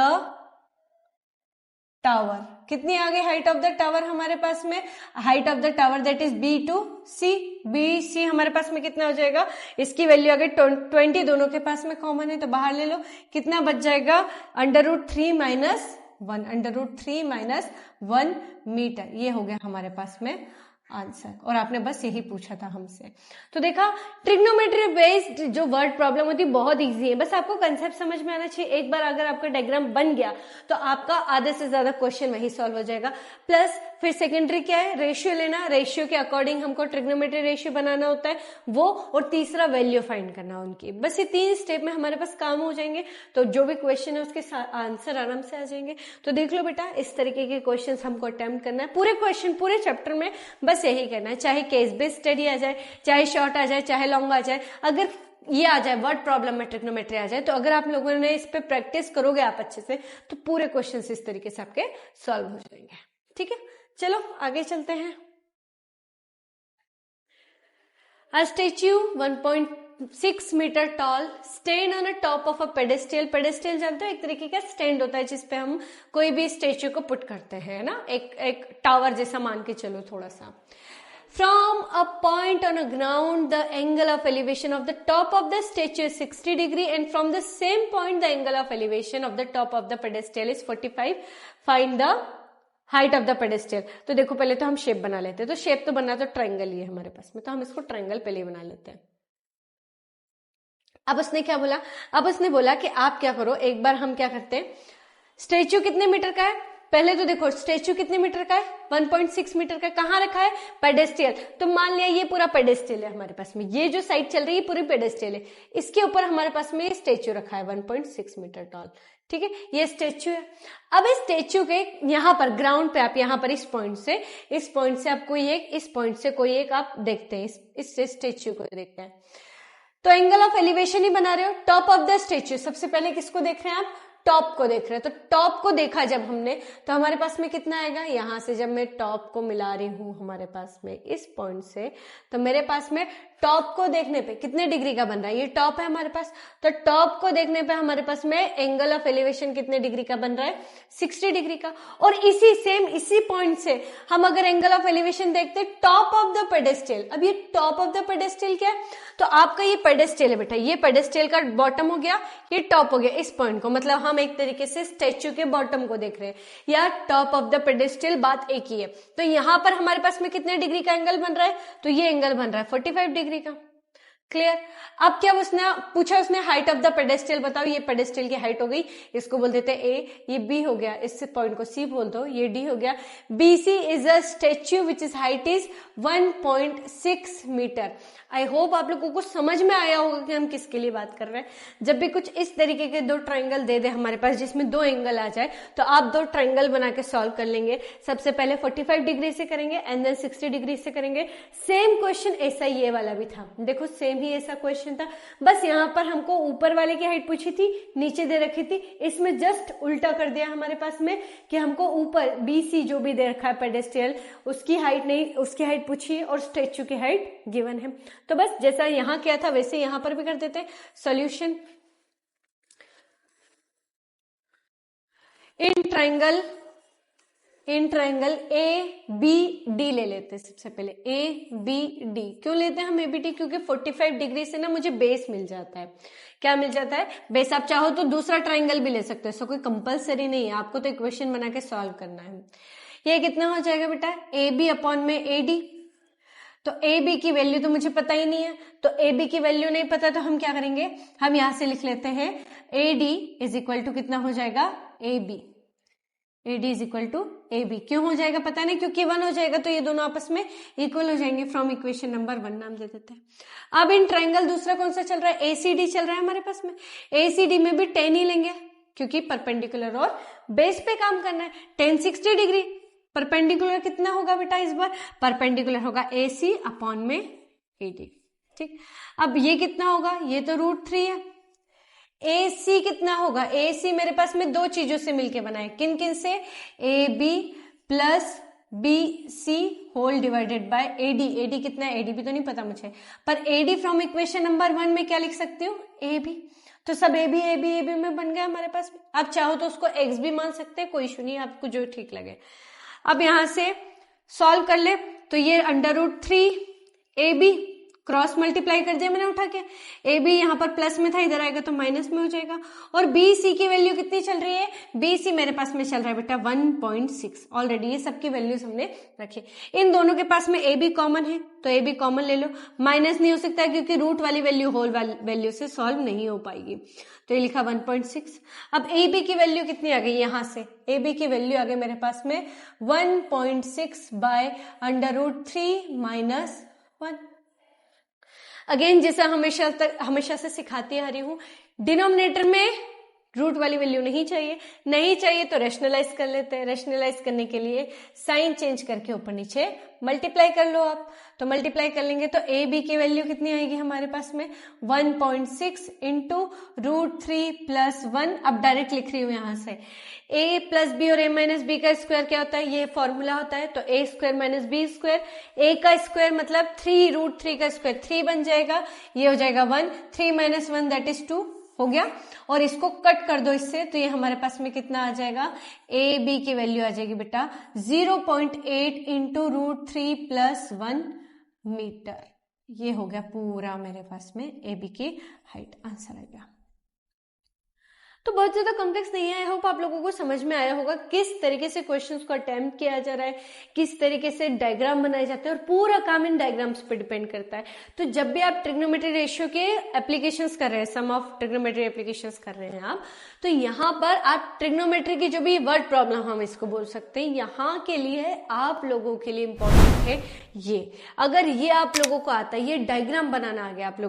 टावर। कितनी आ गई हाइट ऑफ द टावर हमारे पास में, height of the tower that is B to C। BC हमारे पास में कितना हो जाएगा, इसकी वैल्यू आ गई 20, दोनों के पास में कॉमन है तो बाहर ले लो, कितना बच जाएगा √3 माइनस 1, √3 माइनस 1 मीटर। ये हो गया हमारे पास में आंसर, और आपने बस यही पूछा था हमसे। तो देखा ट्रिग्नोमेट्री बेस्ड जो वर्ड प्रॉब्लम होती है बहुत इजी है, बस आपको कंसेप्ट समझ में आना चाहिए। एक बार अगर आपका डायग्राम बन गया तो आपका आधे से ज्यादा क्वेश्चन वही सॉल्व हो जाएगा। प्लस फिर सेकेंडरी क्या है, रेशियो लेना, रेशियो के अकॉर्डिंग हमको ट्रिग्नोमेट्री रेशियो बनाना होता है वो, और तीसरा वैल्यू फाइंड करना उनकी। बस ये 3 स्टेप में हमारे पास काम हो जाएंगे, तो जो भी क्वेश्चन है उसके आंसर आराम से आ जाएंगे। तो देख लो बेटा, इस तरीके के क्वेश्चन हमको अटेम्प्ट करना है पूरे क्वेश्चन पूरे चैप्टर में, बस यही करना है। चाहे केस बेस्ड स्टडी आ जाए, चाहे शॉर्ट आ जाए, चाहे लॉन्ग आ जाए, अगर ये आ जाए वर्ड प्रॉब्लम में ट्रिग्नोमेट्री आ जाए, तो अगर आप लोगों ने इस पे प्रैक्टिस करोगे आप अच्छे से, तो पूरे क्वेश्चन इस तरीके से आपके सॉल्व हो जाएंगे। ठीक है, चलो आगे चलते हैं। A statue 1.6 metre tall stand on a top of a pedestal. Pedestal जानते हो, एक तरीके का स्टैंड होता है जिसपे हम कोई भी स्टेच्यू को पुट करते हैं ना, एक टावर जैसा मान के चलो थोड़ा सा। From a point on a ground, the angle of elevation of the top of the statue is 60 degree, and from the same point, the angle of elevation of the top of the pedestal is 45. Find the height of the pedestal. तो देखो पहले तो हम shape बना लेते हैं, तो shape तो बनना तो ट्रायंगल ही है हमारे पास में, तो हम इसको ट्रायंगल पहले बना लेते हैं। अब उसने क्या बोला, अब उसने बोला कि आप क्या करो, एक बार हम क्या करते हैं, स्टेच्यू कितने मीटर का है, पहले तो देखो स्टेच्यू कितने मीटर का है, 1.6 मीटर का। कहां रखा है, पेडेस्टल। तो मान लिया ये पूरा पेडेस्टल है हमारे पास में, ये जो साइड चल रही है पूरी पेडेस्टल है, इसके ऊपर हमारे पास में स्टेच्यू रखा है 1.6 मीटर टॉल। ठीक है, ये स्टेच्यू है। अब इस स्टेच्यू के यहां पर ग्राउंड पे आप यहां पर इस पॉइंट से आप कोई एक, इस पॉइंट से कोई एक आप देखते हैं, इस स्टेच्यू को देखते हैं, तो एंगल ऑफ एलिवेशन ही बना रहे हो। टॉप ऑफ द स्टेच्यू, सबसे पहले किसको देख रहे हैं आप, टॉप को देख रहे हैं। तो टॉप को देखा जब हमने, तो हमारे पास में कितना आएगा, यहां से जब मैं टॉप को मिला रही हूं हमारे पास में इस पॉइंट से, तो मेरे पास में टॉप को देखने पे कितने डिग्री का बन रहा है, ये टॉप है हमारे पास, तो टॉप को देखने पे हमारे पास में एंगल ऑफ एलिवेशन कितने डिग्री का बन रहा है, 60 डिग्री का। और इसी पॉइंट से हम अगर एंगल ऑफ एलिवेशन देखते हैं टॉप ऑफ द पेडेस्टल, अब ये टॉप ऑफ द पेडेस्टल क्या है, तो आपका ये पेडेस्टल है बेटा, ये पेडेस्टल का बॉटम हो गया, ये टॉप हो गया इस पॉइंट को, मतलब हम एक तरीके से स्टैच्यू के बॉटम को देख रहे हैं, या टॉप ऑफ द पेडेस्टल, बात एक ही है। तो यहां पर हमारे पास में कितने डिग्री का एंगल बन रहा है, तो ये एंगल बन रहा है 45 डिग्री का। क्लियर। अब क्या उसने पूछा, उसने हाइट ऑफ द पेडेस्टल बताओ, ये पेडेस्टल की हाइट हो गई, इसको बोल देते हैं ए, ये बी हो गया, इस पॉइंट को सी बोल दो, ये डी हो गया। BC is a statue which is height is 1.6 metre. I hope आप लोगों को समझ में आया होगा कि हम किसके लिए बात कर रहे हैं। जब भी कुछ इस तरीके के दो ट्रायंगल दे दे हमारे पास जिसमें दो एंगल आ जाए, तो आप दो ट्रायंगल बना के सॉल्व कर लेंगे। सबसे पहले 45 डिग्री से करेंगे एंड देन 60 डिग्री से करेंगे। सेम क्वेश्चन ऐसा ये वाला भी था, देखो सेम ही ऐसा क्वेश्चन था, बस यहाँ पर हमको ऊपर वाले की हाइट पूछी थी, नीचे दे रखी थी, इसमें जस्ट उल्टा कर दिया हमारे पास में कि हमको ऊपर BC जो भी दे रखा है पेडेस्टल, उसकी हाइट नहीं, उसकी हाइट पूछी और स्टेच्यू की हाइट गिवन है। तो बस जैसा यहां किया था वैसे यहां पर भी कर देते हैं। सॉल्यूशन, इन ट्रायंगल ABD ले लेते हैं। सबसे पहले ABD क्यों लेते हैं हम ABD, क्योंकि 45 डिग्री से ना मुझे बेस मिल जाता है। क्या मिल जाता है, बेस। आप चाहो तो दूसरा ट्रायंगल भी ले सकते हो, इसको कोई कंपलसरी नहीं है, आपको तो इक्वेशन बना के सॉल्व करना है। ये कितना हो जाएगा बेटा, ए बी अपॉन में ए डी। तो ए बी की वैल्यू तो मुझे पता ही नहीं है, तो ए बी की वैल्यू नहीं पता तो हम क्या करेंगे, हम यहां से लिख लेते हैं A D is equal to कितना हो जाएगा, A B. A D is equal to A B क्यों हो जाएगा पता नहीं, क्योंकि 1 हो जाएगा तो ये दोनों आपस में इक्वल हो जाएंगे। फ्रॉम इक्वेशन नंबर 1 नाम दे देते हैं। अब इन ट्राइंगल दूसरा कौन सा चल रहा है, एसीडी चल रहा है हमारे पास में। एसीडी में भी 10 ही लेंगे क्योंकि परपेंडिकुलर और बेस पे काम करना है। 10 60 डिग्री, परपेंडिकुलर कितना होगा बेटा इस बार, परपेंडिकुलर होगा ए सी अपॉन में ए डी। ठीक, अब ये कितना होगा, ये तो √3 है। ए सी कितना होगा, ए सी मेरे पास में दो चीजों से मिलके बना है, किन किन से, A B plus B C whole divided by A D. A D कितना है, ए डी भी तो नहीं पता मुझे, पर A D from equation number 1 में क्या लिख सकती हूँ, ए बी। तो सब A B A B A B में बन गया हमारे पास में। आप चाहो तो उसको एक्स भी मान सकते हैं, कोई इशू नहीं, आपको जो ठीक लगे। अब यहां से सॉल्व कर ले तो ये √3 ए बी क्रॉस मल्टीप्लाई कर दिया मैंने उठा के, ए बी यहाँ पर प्लस में था, इधर आएगा तो माइनस में हो जाएगा। और बी सी की वैल्यू कितनी चल रही है, बी सी मेरे पास में चल रहा है बेटा 1.6। ऑलरेडी ये सबकी वैल्यूज हमने रखी। इन दोनों के पास में ए बी कॉमन है तो ए बी कॉमन ले लो, माइनस नहीं हो सकता है क्योंकि रूट वाली वैल्यू होल वैल्यू से सॉल्व नहीं हो पाएगी, तो ये लिखा 1.6। अब ए बी की वैल्यू कितनी आ गई, यहां से ए बी की वैल्यू आ गई मेरे पास में 1.6 बाय √3 माइनस 1। अगेन जैसा हमेशा से सिखाती आ रही हूं, डिनोमिनेटर में रूट वाली वैल्यू नहीं चाहिए तो रेशनलाइज कर लेते हैं। रेशनलाइज करने के लिए साइन चेंज करके ऊपर नीचे मल्टीप्लाई कर लो आप, तो मल्टीप्लाई कर लेंगे तो ए बी की वैल्यू कितनी आएगी हमारे पास में 1.6 इंटू √3 प्लस 1। अब डायरेक्ट लिख रही हूं यहां से, a प्लस बी और a माइनस बी का स्क्वायर क्या होता है, ये फॉर्मूला होता है, तो a square minus B square, a का स्क्वायर मतलब 3 √3 का स्क्वायर 3 बन जाएगा, ये हो जाएगा 1, 3 माइनस 1 दैट इज 2 हो गया। और इसको कट कर दो इससे तो ये हमारे पास में कितना आ जाएगा, ए बी की वैल्यू आ जाएगी बेटा 0.8 इंटू √3 प्लस 1 मीटर। ये हो गया पूरा मेरे पास में ए बी की हाइट, आंसर आ गया। तो बहुत ज्यादा कॉम्प्लेक्स नहीं है, आई होप आप लोगों को समझ में आया होगा किस तरीके से क्वेश्चंस को अटेम्प्ट किया जा रहा है, किस तरीके से डायग्राम बनाए जाते हैं, और पूरा काम इन डायग्राम्स पे डिपेंड करता है। तो जब भी आप ट्रिग्नोमेट्री रेशियो के एप्लीकेशंस कर रहे हैं, सम ऑफ ट्रिग्नोमेट्री एप्लीकेशंस कर रहे हैं आप, तो यहाँ पर आप ट्रिग्नोमेट्री की जो भी वर्ड प्रॉब्लम हम इसको बोल सकते हैं, यहाँ के लिए आप लोगों के लिए इंपॉर्टेंट है ये। अगर ये आप लोगों को आता है, ये डायग्राम बनाना आ गया आप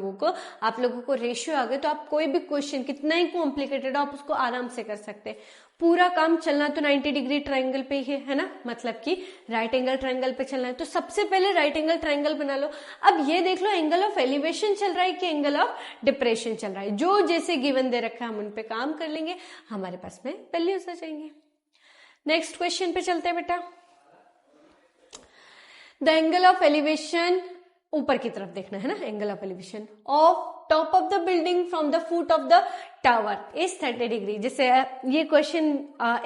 लोगों को रेशियो आ गए, तो आप कोई भी क्वेश्चन कितना ही कॉम्प्लिकेटेड आप उसको आराम से कर सकते हैं। पूरा काम चलना तो 90 डिग्री ट्रायंगल पे ही है ना, मतलब कि राइट एंगल ट्रायंगल पे चलना है, तो सबसे पहले राइट एंगल ट्रायंगल बना लो। अब ये देख लो एंगल ऑफ एलिवेशन चल रहा है कि एंगल ऑफ डिप्रेशन चल रहा है, जो जैसे गिवन दे रखा है हम उन पे काम कर लेंगे, हमारे पास में वैल्यूज आ जाएंगे। नेक्स्ट क्वेश्चन पे चलते हैं बेटा। द एंगल ऑफ एलिवेशन, ऊपर की तरफ देखना है ना, angle of elevation of top of the building from the foot of the tower is 30 degree. जैसे ये क्वेश्चन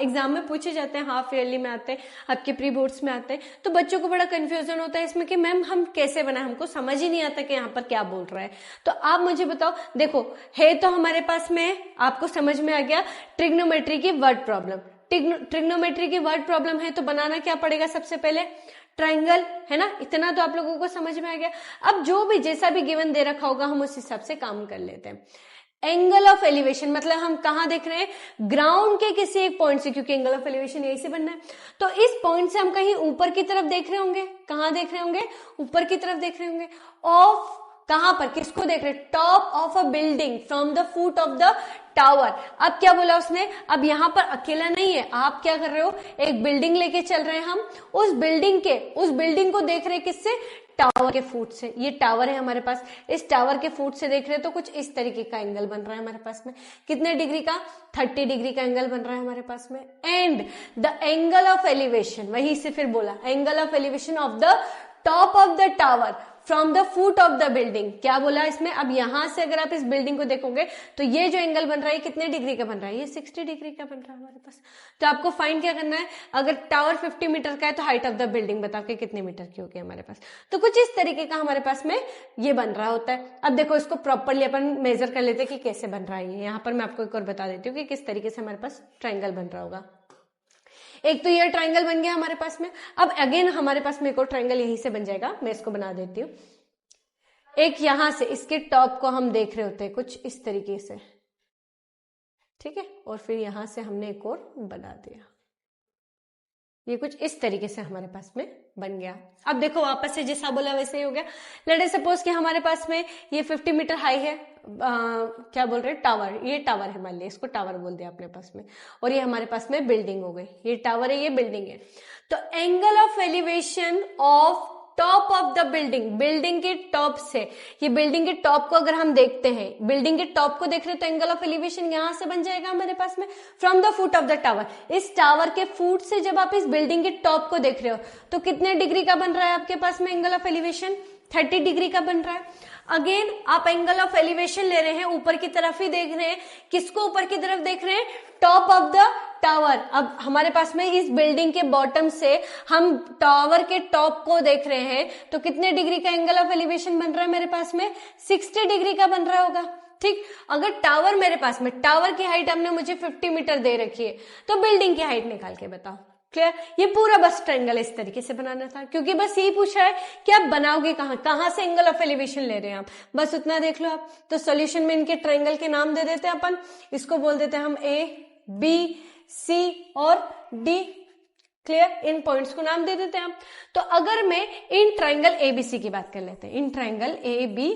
एग्जाम में पूछे जाते हैं, हाफ ईयरली में आते हैं, आपके प्री बोर्ड्स में आते हैं, तो बच्चों को बड़ा कंफ्यूजन होता है इसमें कि मैम हम कैसे बनाए, हमको समझ ही नहीं आता कि यहाँ पर क्या बोल रहा है। तो आप मुझे बताओ, देखो है तो हमारे पास में, आपको समझ में आ गया ट्रिग्नोमेट्री की वर्ड प्रॉब्लम। ट्रिग्नोमेट्री की वर्ड प्रॉब्लम है तो बनाना क्या पड़ेगा, सबसे पहले ट्राइंगल, है ना, इतना तो आप लोगों को समझ में आ गया। अब जो भी जैसा भी गिवन दे रखा होगा हम उस हिसाब से काम कर लेते हैं। एंगल ऑफ एलिवेशन मतलब हम कहां देख रहे हैं, ग्राउंड के किसी एक पॉइंट से, क्योंकि एंगल ऑफ एलिवेशन यही से बनना है, तो इस पॉइंट से हम कहीं ऊपर की तरफ देख रहे होंगे। कहां देख रहे होंगे, ऊपर की तरफ देख रहे होंगे। ऑफ कहां पर, किसको देख रहे, top of a building from the foot of the tower. अब क्या बोला उसने, अब यहां पर अकेला नहीं है, आप क्या कर रहे हो, एक बिल्डिंग लेके चल रहे हैं हम, उस बिल्डिंग को देख रहे हैं किससे, टावर के फुट से। ये टावर है हमारे पास, इस टावर के फुट से देख रहे हैं तो कुछ इस तरीके का एंगल बन रहा है हमारे पास में। कितने डिग्री का, 30 डिग्री का एंगल बन रहा है हमारे पास में। And the angle of elevation, वहीं से फिर बोला angle of elevation of the top of the tower from the foot of the building. क्या बोला इसमें, अब यहां से अगर आप इस बिल्डिंग को देखोगे तो ये जो एंगल बन रहा है कितने डिग्री का बन रहा है, ये 60 डिग्री का बन रहा है हमारे पास। तो आपको फाइंड क्या करना है, अगर टावर 50 मीटर का है तो हाइट ऑफ द बिल्डिंग बताओ कि कितने मीटर की होगी हमारे पास। तो कुछ इस तरीके का हमारे पास में ये बन रहा होता है। अब देखो इसको प्रॉपरली अपन मेजर कर लेते हैं कि कैसे बन रहा है ये। यहाँ पर मैं आपको एक और बता देती हूँ कि किस तरीके से हमारे पास ट्राइंगल बन रहा होगा। एक तो ये ट्राइंगल बन गया हमारे पास में। अब अगेन हमारे पास में एक और ट्राइंगल यहीं से बन जाएगा, मैं इसको बना देती हूँ। एक यहां से इसके टॉप को हम देख रहे होते हैं कुछ इस तरीके से, ठीक है, और फिर यहां से हमने एक और बना दिया, ये कुछ इस तरीके से हमारे पास में बन गया। अब देखो वापस से जैसा बोला वैसे ही हो गया। लेट्स सपोज कि हमारे पास में ये 50 मीटर हाई है, क्या बोल रहे हैं, टावर, ये टावर है, मान लिया इसको टावर बोल दिया अपने पास में, और ये हमारे पास में बिल्डिंग हो गई, ये टावर है, ये बिल्डिंग है। तो angle of elevation of top of the building, building के टॉप से, ये बिल्डिंग के टॉप को अगर हम देखते हैं, बिल्डिंग के टॉप को देख रहे हैं तो एंगल ऑफ एलिवेशन यहां से बन जाएगा हमारे पास में from the foot of the tower. इस टावर के फुट से जब आप इस बिल्डिंग के टॉप को देख रहे हो तो कितने डिग्री का बन रहा है आपके पास में एंगल ऑफ एलिवेशन? 30 डिग्री का बन रहा है। अगेन आप एंगल ऑफ एलिवेशन ले रहे हैं, ऊपर की तरफ ही देख रहे हैं, किसको ऊपर की तरफ देख रहे हैं? Top of the tower. अब हमारे पास में इस बिल्डिंग के बॉटम से हम टावर के टॉप को देख रहे हैं तो कितने डिग्री का एंगल ऑफ एलिवेशन बन रहा है मेरे पास में? 60 डिग्री का बन रहा होगा, ठीक। अगर टावर मेरे पास में, टावर की हाइट हमने मुझे 50 मीटर दे रखी है, तो बिल्डिंग की हाइट निकाल के बताओ। क्लियर? ये पूरा बस ट्रायंगल इस तरीके से बनाना था, क्योंकि बस यही पूछा है कि आप बनाओगे कहां से एंगल ऑफ एलिवेशन ले रहे हैं आप, बस उतना देख लो आप। तो सॉल्यूशन में इनके ट्रायंगल के नाम दे देते हैं अपन, इसको बोल देते हैं हम ए, बी, सी और डी। क्लियर? इन पॉइंट्स को नाम दे देते हैं हम। तो अगर मैं इन ट्रायंगल एबीसी की बात कर लेते हैं, इन ट्रायंगल ए बी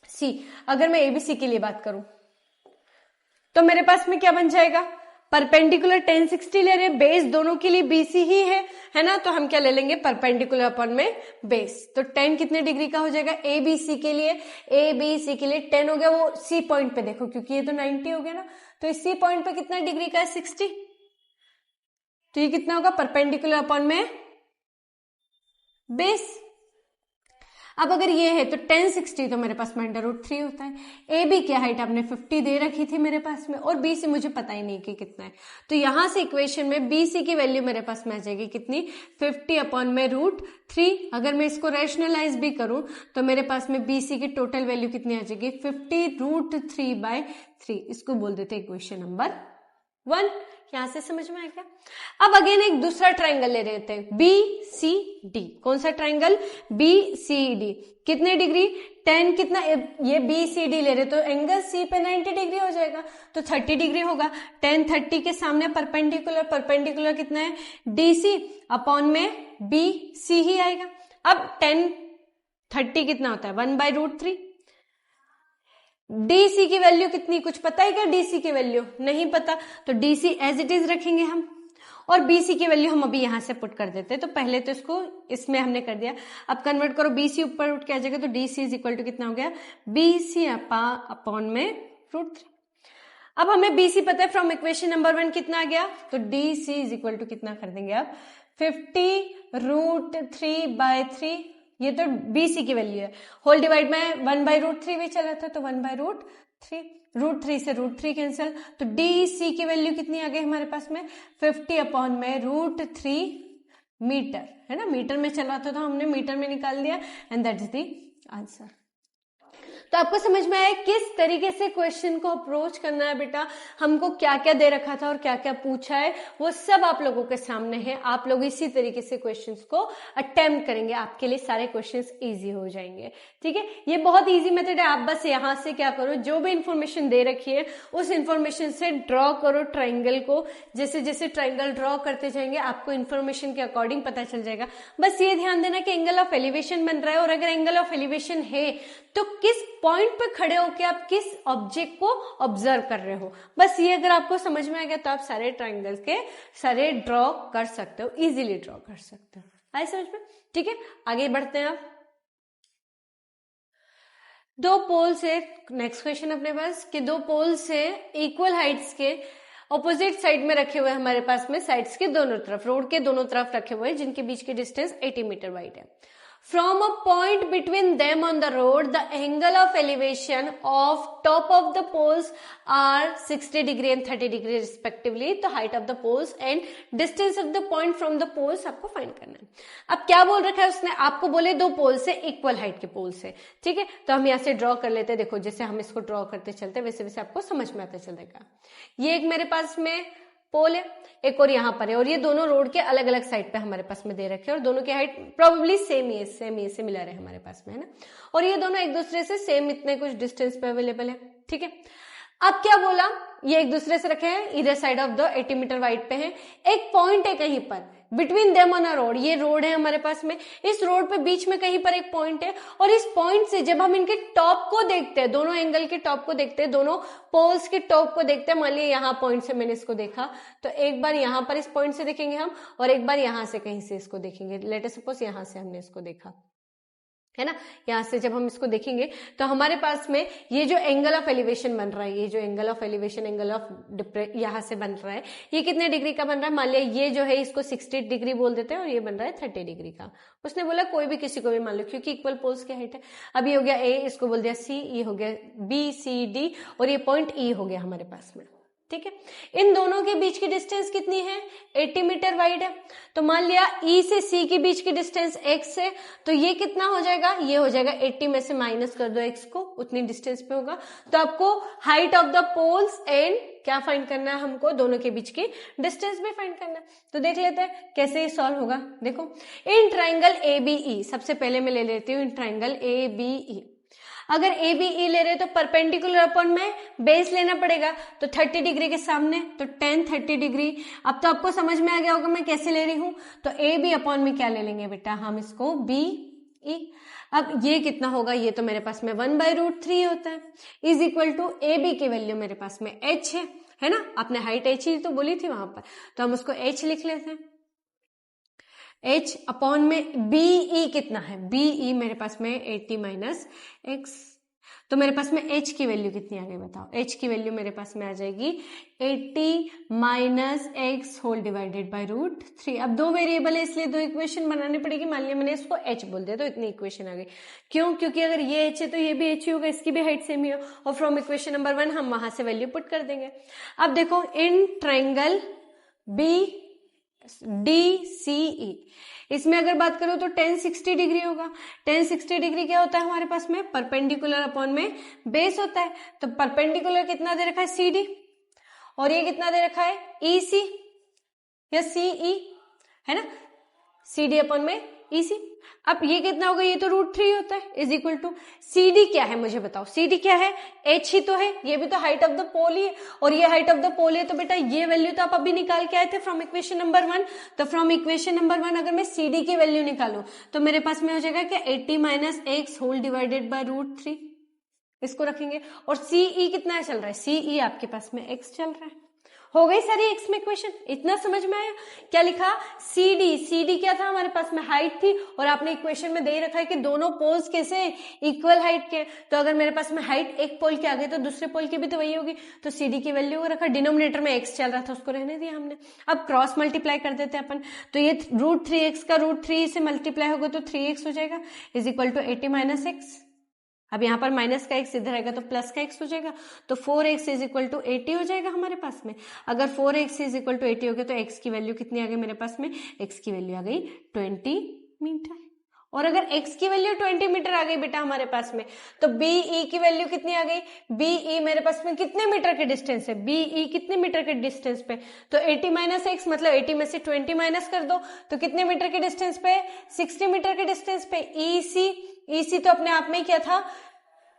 सी, अगर मैं एबीसी के लिए बात करूं तो मेरे पास में क्या बन जाएगा? परपेंडिकुलर 10 60 ले रहे हैं, बेस दोनों के लिए बीसी ही है ना, तो हम क्या ले लेंगे? परपेंडिकुलर अपन में बेस। तो 10 कितने डिग्री का हो जाएगा? ए बी सी के लिए, ए बी सी के लिए 10 हो गया। वो सी पॉइंट पे देखो, क्योंकि ये तो 90 हो गया ना, तो इस सी पॉइंट पे कितना डिग्री का है? 60। तो ये कितना होगा? परपेंडिकुलर अपन में बेस। अब अगर ये है तो 10 60 तो मेरे पास में √3 होता है। ए बी की हाइट आपने 50 दे रखी थी मेरे पास में, और बी सी मुझे पता ही नहीं कि कितना है, तो यहां से इक्वेशन में बी सी की वैल्यू मेरे पास में आ जाएगी कितनी? 50 अपॉन में √3। अगर मैं इसको रैशनलाइज भी करूं तो मेरे पास में बी सी की टोटल वैल्यू कितनी आ जाएगी? 50 √3/3। इसको बोल देते इक्वेशन नंबर 1। यहां से समझ में आ गया? अब अगेन एक दूसरा ट्रायंगल ले रहे थे, बी सी डी। कौन सा ट्रायंगल? B C D. कितने डिग्री? 10 कितना? ये बी सी डी ले रहे तो एंगल सी पे 90 डिग्री हो जाएगा, तो 30 डिग्री होगा। 10 30 के सामने परपेंडिकुलर, परपेंडिकुलर कितना है? डी सी अपॉन में बी सी ही आएगा। अब 10 30 कितना होता है? 1/√3। डीसी की वैल्यू कितनी? कुछ पता है क्या? डीसी की वैल्यू नहीं पता, तो डीसी एज इट इज रखेंगे हम, और बीसी की वैल्यू हम अभी यहां से पुट कर देते हैं। तो पहले तो इसको इसमें हमने कर दिया, अब कन्वर्ट करो, बीसी ऊपर उठ के आ जाएगा, तो डीसी इज इक्वल टू कितना हो गया? बीसी अपॉन में √3। अब हमें बीसी पता है फ्रॉम इक्वेशन नंबर 1 कितना आ गया, तो डीसी इज इक्वल टू कितना कर देंगे आप? 50 √3/3। ये तो बीसी की वैल्यू है, होल डिवाइड में 1/√3 भी चला था, तो 1/√3, √3 से √3 कैंसिल, तो डीसी की वैल्यू कितनी आ गई हमारे पास में? 50 अपॉन में √3 मीटर, है ना, मीटर में चला था तो हमने मीटर में निकाल दिया, and that is the answer. तो आपको समझ में आया किस तरीके से क्वेश्चन को अप्रोच करना है बेटा, हमको क्या क्या दे रखा था और क्या क्या पूछा है वो सब आप लोगों के सामने है। आप लोग इसी तरीके से क्वेश्चंस को अटेम्प्ट करेंगे, आपके लिए सारे क्वेश्चंस इजी हो जाएंगे। ठीक है, ये बहुत इजी मेथड है। आप बस यहां से क्या करो, जो भी इंफॉर्मेशन दे रखी है उस इंफॉर्मेशन से ड्रॉ करो ट्राइंगल को। जैसे जैसे ट्राइंगल ड्रॉ करते जाएंगे आपको इन्फॉर्मेशन के अकॉर्डिंग पता चल जाएगा। बस ये ध्यान देना कि एंगल ऑफ एलिवेशन बन रहा है, और अगर एंगल ऑफ एलिवेशन है तो किस पॉइंट पे खड़े होकर आप किस ऑब्जेक्ट को ऑब्जर्व कर रहे हो। बस ये अगर आपको समझ में आ गया तो आप सारे ट्राइंगल्स के सारे ड्रॉ कर सकते हो, इजीली ड्रॉ कर सकते हो। आए समझ में? ठीक है, आगे बढ़ते हैं आप। दो पोल्स है, नेक्स्ट क्वेश्चन अपने पास कि दो पोल्स है इक्वल हाइट्स के ऑपोजिट साइड में रखे हुए हमारे पास में, साइड्स के दोनों तरफ, रोड के दोनों तरफ रखे हुए हैं, जिनके बीच के डिस्टेंस 80 मीटर वाइड है। From a point between them on the road, the angle of elevation of top of the poles are 60 degree and 30 degree respectively. The height of the poles and distance of the point from the poles आपको find करना है। अब क्या बोल रखा है उसने, आपको बोले दो पोल से इक्वल हाइट के पोल से। ठीक है, तो हम यहाँ से ड्रॉ कर लेते हैं। देखो जैसे हम इसको ड्रॉ करते चलते वैसे वैसे आपको समझ में आता चलेगा। ये एक मेरे पास में पोल है, एक और यहाँ पर है, और ये दोनों रोड के अलग अलग साइड पे हमारे पास में दे रखे हैं और दोनों की हाइट प्रोबेबली सेम ही है, सिमिलर है हमारे पास में, है ना। और ये दोनों एक दूसरे से सेम इतने कुछ डिस्टेंस पे अवेलेबल है, ठीक है। अब क्या बोला, ये एक दूसरे से रखे हैं, इधर side of the 80 metre wide पे है, एक पॉइंट है कहीं पर between them on a road, ये रोड है हमारे पास में, इस रोड पे बीच में कहीं पर एक पॉइंट है, और इस पॉइंट से जब हम इनके टॉप को देखते हैं, दोनों एंगल के टॉप को देखते हैं, दोनों पोल्स के टॉप को देखते हैं, मान लिया यहाँ पॉइंट से मैंने इसको देखा, तो एक बार यहाँ पर इस पॉइंट से देखेंगे हम, और एक बार यहाँ से कहीं से इसको देखेंगे, लेट अस सपोज यहाँ से हमने इसको देखा, है ना। यहां से जब हम इसको देखेंगे तो हमारे पास में ये जो एंगल ऑफ एलिवेशन बन रहा है, ये जो angle of elevation, angle of यहां से बन रहा है, ये कितने डिग्री का बन रहा है, मान लिया ये जो है इसको 60 डिग्री बोल देते हैं और ये बन रहा है 30 डिग्री का। उसने बोला कोई भी किसी को भी मान लो, क्योंकि इक्वल पोल्स की हाइट है। अब ये हो गया ए, इसको बोल दिया सी, ये हो गया बी सी डी, और ये पॉइंट ई हो गया हमारे पास में, ठीक है। इन दोनों के बीच की डिस्टेंस कितनी है, 80 मीटर वाइड है, तो मान लिया ई से सी के बीच की डिस्टेंस x है, तो ये कितना हो जाएगा, ये हो जाएगा 80 में से माइनस कर दो x को, उतनी डिस्टेंस पे होगा। तो आपको height of the poles and क्या फाइंड करना है, हमको दोनों के बीच की डिस्टेंस भी फाइंड करना है। तो देख लेते हैं कैसे ये सॉल्व होगा। देखो, इन ट्राइंगल ABE, सबसे पहले मैं ले लेती हूँ इन ट्राइंगल ABE। अगर ABE ले रहे तो परपेंडिकुलर अपॉन में बेस लेना पड़ेगा, तो 30 डिग्री के सामने तो tan 30 डिग्री। अब तो आपको समझ में आ गया होगा मैं कैसे ले रही हूं, तो AB अपॉन में क्या ले लेंगे बेटा, हम इसको BE। अब ये कितना होगा, ये तो मेरे पास में 1/√3 होता है, इज इक्वल टू AB की वैल्यू मेरे पास में h है ना, आपने हाइट h ही तो बोली थी वहां पर, तो हम उसको h लिख लेते हैं। h अपॉन में BE कितना है, BE मेरे पास में 80 माइनस x, तो मेरे पास में h की वैल्यू कितनी आ गई बताओ, h की वैल्यू मेरे पास में आ जाएगी 80 minus x whole divided by √3। अब दो वेरिएबल है इसलिए दो इक्वेशन बनानी पड़ेगी, मान लिया मैंने इसको h बोल दिया तो इतनी इक्वेशन आ गई। क्यों, क्योंकि अगर ये h है तो ये भी h ही होगा, इसकी भी हाइट सेम ही हो, और फ्रॉम इक्वेशन नंबर 1 हम वहां से वैल्यू पुट कर देंगे। अब देखो, इन ट्राइंगल BDCE, इसमें अगर बात करो तो tan 60 डिग्री होगा। tan 60 डिग्री क्या होता है हमारे पास में, परपेंडिकुलर अपॉन में बेस होता है। तो परपेंडिकुलर कितना दे रखा है CD, और ये कितना दे रखा है EC या CE, है ना, CD अपॉन में EC। अब ये कितना होगा, ये तो √3 होता है, इज इक्वल टू CD क्या है मुझे बताओ, CD क्या है, h ही तो है, ये भी तो हाइट ऑफ द पोल ही है, और ये हाइट ऑफ द पोल है, तो बेटा ये वैल्यू तो आप अभी निकाल के आए थे फ्रॉम इक्वेशन नंबर 1। तो फ्रॉम इक्वेशन नंबर 1 अगर मैं CD की वैल्यू निकालू तो मेरे पास में हो जाएगा क्या, 80 minus x whole divided by √3, इसको रखेंगे। और CE कितना चल रहा है, CE आपके पास में x चल रहा है। हो गई सारी x में इक्वेशन, इतना समझ में आया। क्या लिखा, CD क्या था हमारे पास में, हाइट थी, और आपने इक्वेशन में दे रखा है कि दोनों पोल्स कैसे इक्वल हाइट के, तो अगर मेरे पास में हाइट एक पोल के आ गई तो दूसरे पोल की भी तो वही होगी, तो CD की वैल्यू को रखा, डिनोमिनेटर में x चल रहा था उसको रहने दिया हमने। अब क्रॉस मल्टीप्लाई कर देते हैं अपन, तो ये √3x का √3 से मल्टीप्लाई होगा तो 3x हो जाएगा, is equal to 80 minus x। अब यहाँ पर माइनस का x इधर आएगा तो प्लस का x हो जाएगा, तो 4x इज इक्वल टू 80 हो जाएगा हमारे पास में। अगर 4x इज इक्वल टू 80 हो गया तो x की वैल्यू कितनी आ गई मेरे पास में, x की वैल्यू आ गई 20 मीटर। और अगर x की वैल्यू 20 मीटर आ गई बेटा हमारे पास में, तो BE की वैल्यू कितनी आ गई, BE मेरे पास में कितने मीटर के डिस्टेंस है, BE कितने मीटर के डिस्टेंस पे, तो 80 माइनस x मतलब 80 में से 20 माइनस कर दो, तो कितने मीटर के डिस्टेंस पे, 60 मीटर के डिस्टेंस पे। EC तो अपने आप में क्या था,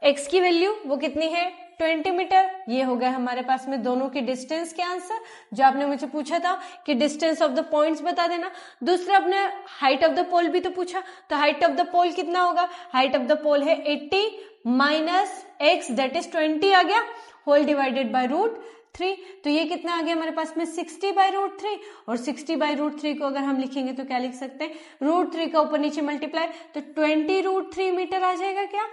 x की वैल्यू वो कितनी है 20 मीटर। ये हो गया हमारे पास में दोनों की डिस्टेंस के आंसर, जो आपने मुझे पूछा था कि डिस्टेंस ऑफ द पॉइंट्स बता देना। दूसरा अपने हाइट ऑफ द पोल भी तो पूछा, तो हाइट ऑफ द पोल कितना होगा, हाइट ऑफ द पोल है 80 माइनस x दैट इज 20 आ गया, होल डिवाइडेड बाय √3, तो ये कितना आ गया हमारे पास में 60/√3, और 60/√3 को अगर हम लिखेंगे तो क्या लिख सकते हैं, √3 का ऊपर नीचे मल्टीप्लाई, तो 20√3 मीटर आ जाएगा। क्या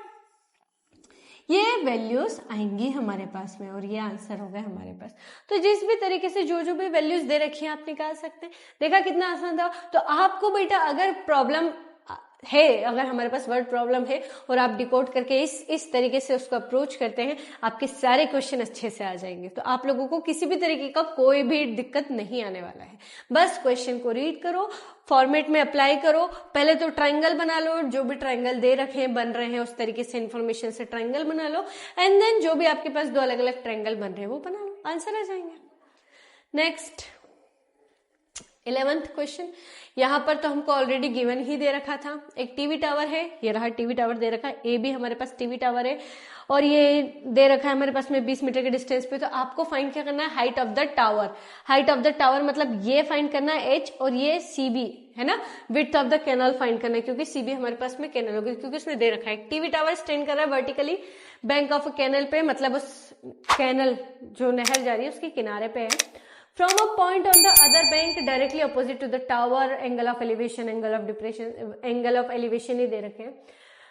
ये वैल्यूज आएंगी हमारे पास में, और ये आंसर होगा हमारे पास। तो जिस भी तरीके से जो भी वैल्यूज दे रखी है आप निकाल सकते हैं। देखा कितना आसान था। तो आपको बेटा अगर प्रॉब्लम है, अगर हमारे पास वर्ड प्रॉब्लम है और आप डिकोड करके इस तरीके से उसको अप्रोच करते हैं, आपके सारे क्वेश्चन अच्छे से आ जाएंगे। तो आप लोगों को किसी भी तरीके का कोई भी दिक्कत नहीं आने वाला है। बस क्वेश्चन को रीड करो, फॉर्मेट में अप्लाई करो, पहले तो ट्राइंगल बना लो, जो भी ट्राइंगल दे रखे हैं बन रहे हैं उस तरीके से इन्फॉर्मेशन से ट्राइंगल बना लो, एंड देन जो भी आपके पास दो अलग अलग ट्राइंगल बन रहे हैं वो बना लो, आंसर आ जाएंगे। नेक्स्ट 11th क्वेश्चन, यहां पर तो हमको ऑलरेडी गिवन ही दे रखा था, एक टीवी टावर है, ये रहा टीवी टावर दे रखा है, ए भी हमारे पास टीवी टावर है और ये दे रखा है हमारे पास में 20 मीटर के डिस्टेंस पे। तो आपको फाइंड क्या करना है, height of the tower. Height of the tower मतलब ये फाइंड करना है एच और ये सीबी है ना, width of the canal find करना है, क्योंकि सीबी हमारे पास में कैनल होगी, क्योंकि उसमें दे रखा है टीवी टावर स्टैंड कर रहा है vertically bank of a canal पे, मतलब उस कैनल जो नहर जा रही है उसके किनारे पे है। From a point on the other bank directly opposite to the tower, angle of elevation, angle of depression, angle of elevation ही दे रखे हैं।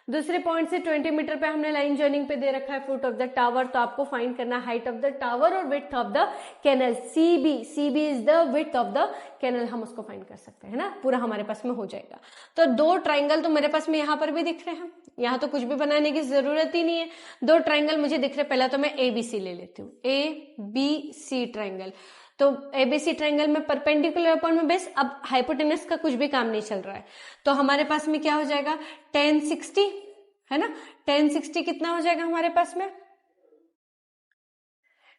दूसरे पॉइंट से 20 मीटर पे हमने लाइन जॉइनिंग पे दे रखा है फुट ऑफ द टावर। तो आपको फाइंड करना है हाइट ऑफ द टावर और width of the canal. CB is the width of the canal, हम उसको फाइंड कर सकते हैं ना, पूरा हमारे पास में हो जाएगा। तो दो ट्राइंगल तो मेरे पास में यहाँ पर भी दिख रहे हैं, यहाँ तो कुछ भी बनाने की जरूरत ही नहीं है, दो ट्राइंगल मुझे दिख रहे। पहला तो मैं ABC ले लेती हूँ, ABC ट्राइंगल। तो ABC ट्रायंगल में परपेंडिकुलर अपॉन में बेस, अब हाइपोटेनस का कुछ भी काम नहीं चल रहा है, तो हमारे पास में क्या हो जाएगा, tan 60 है ना। tan 60 कितना हो जाएगा हमारे पास में,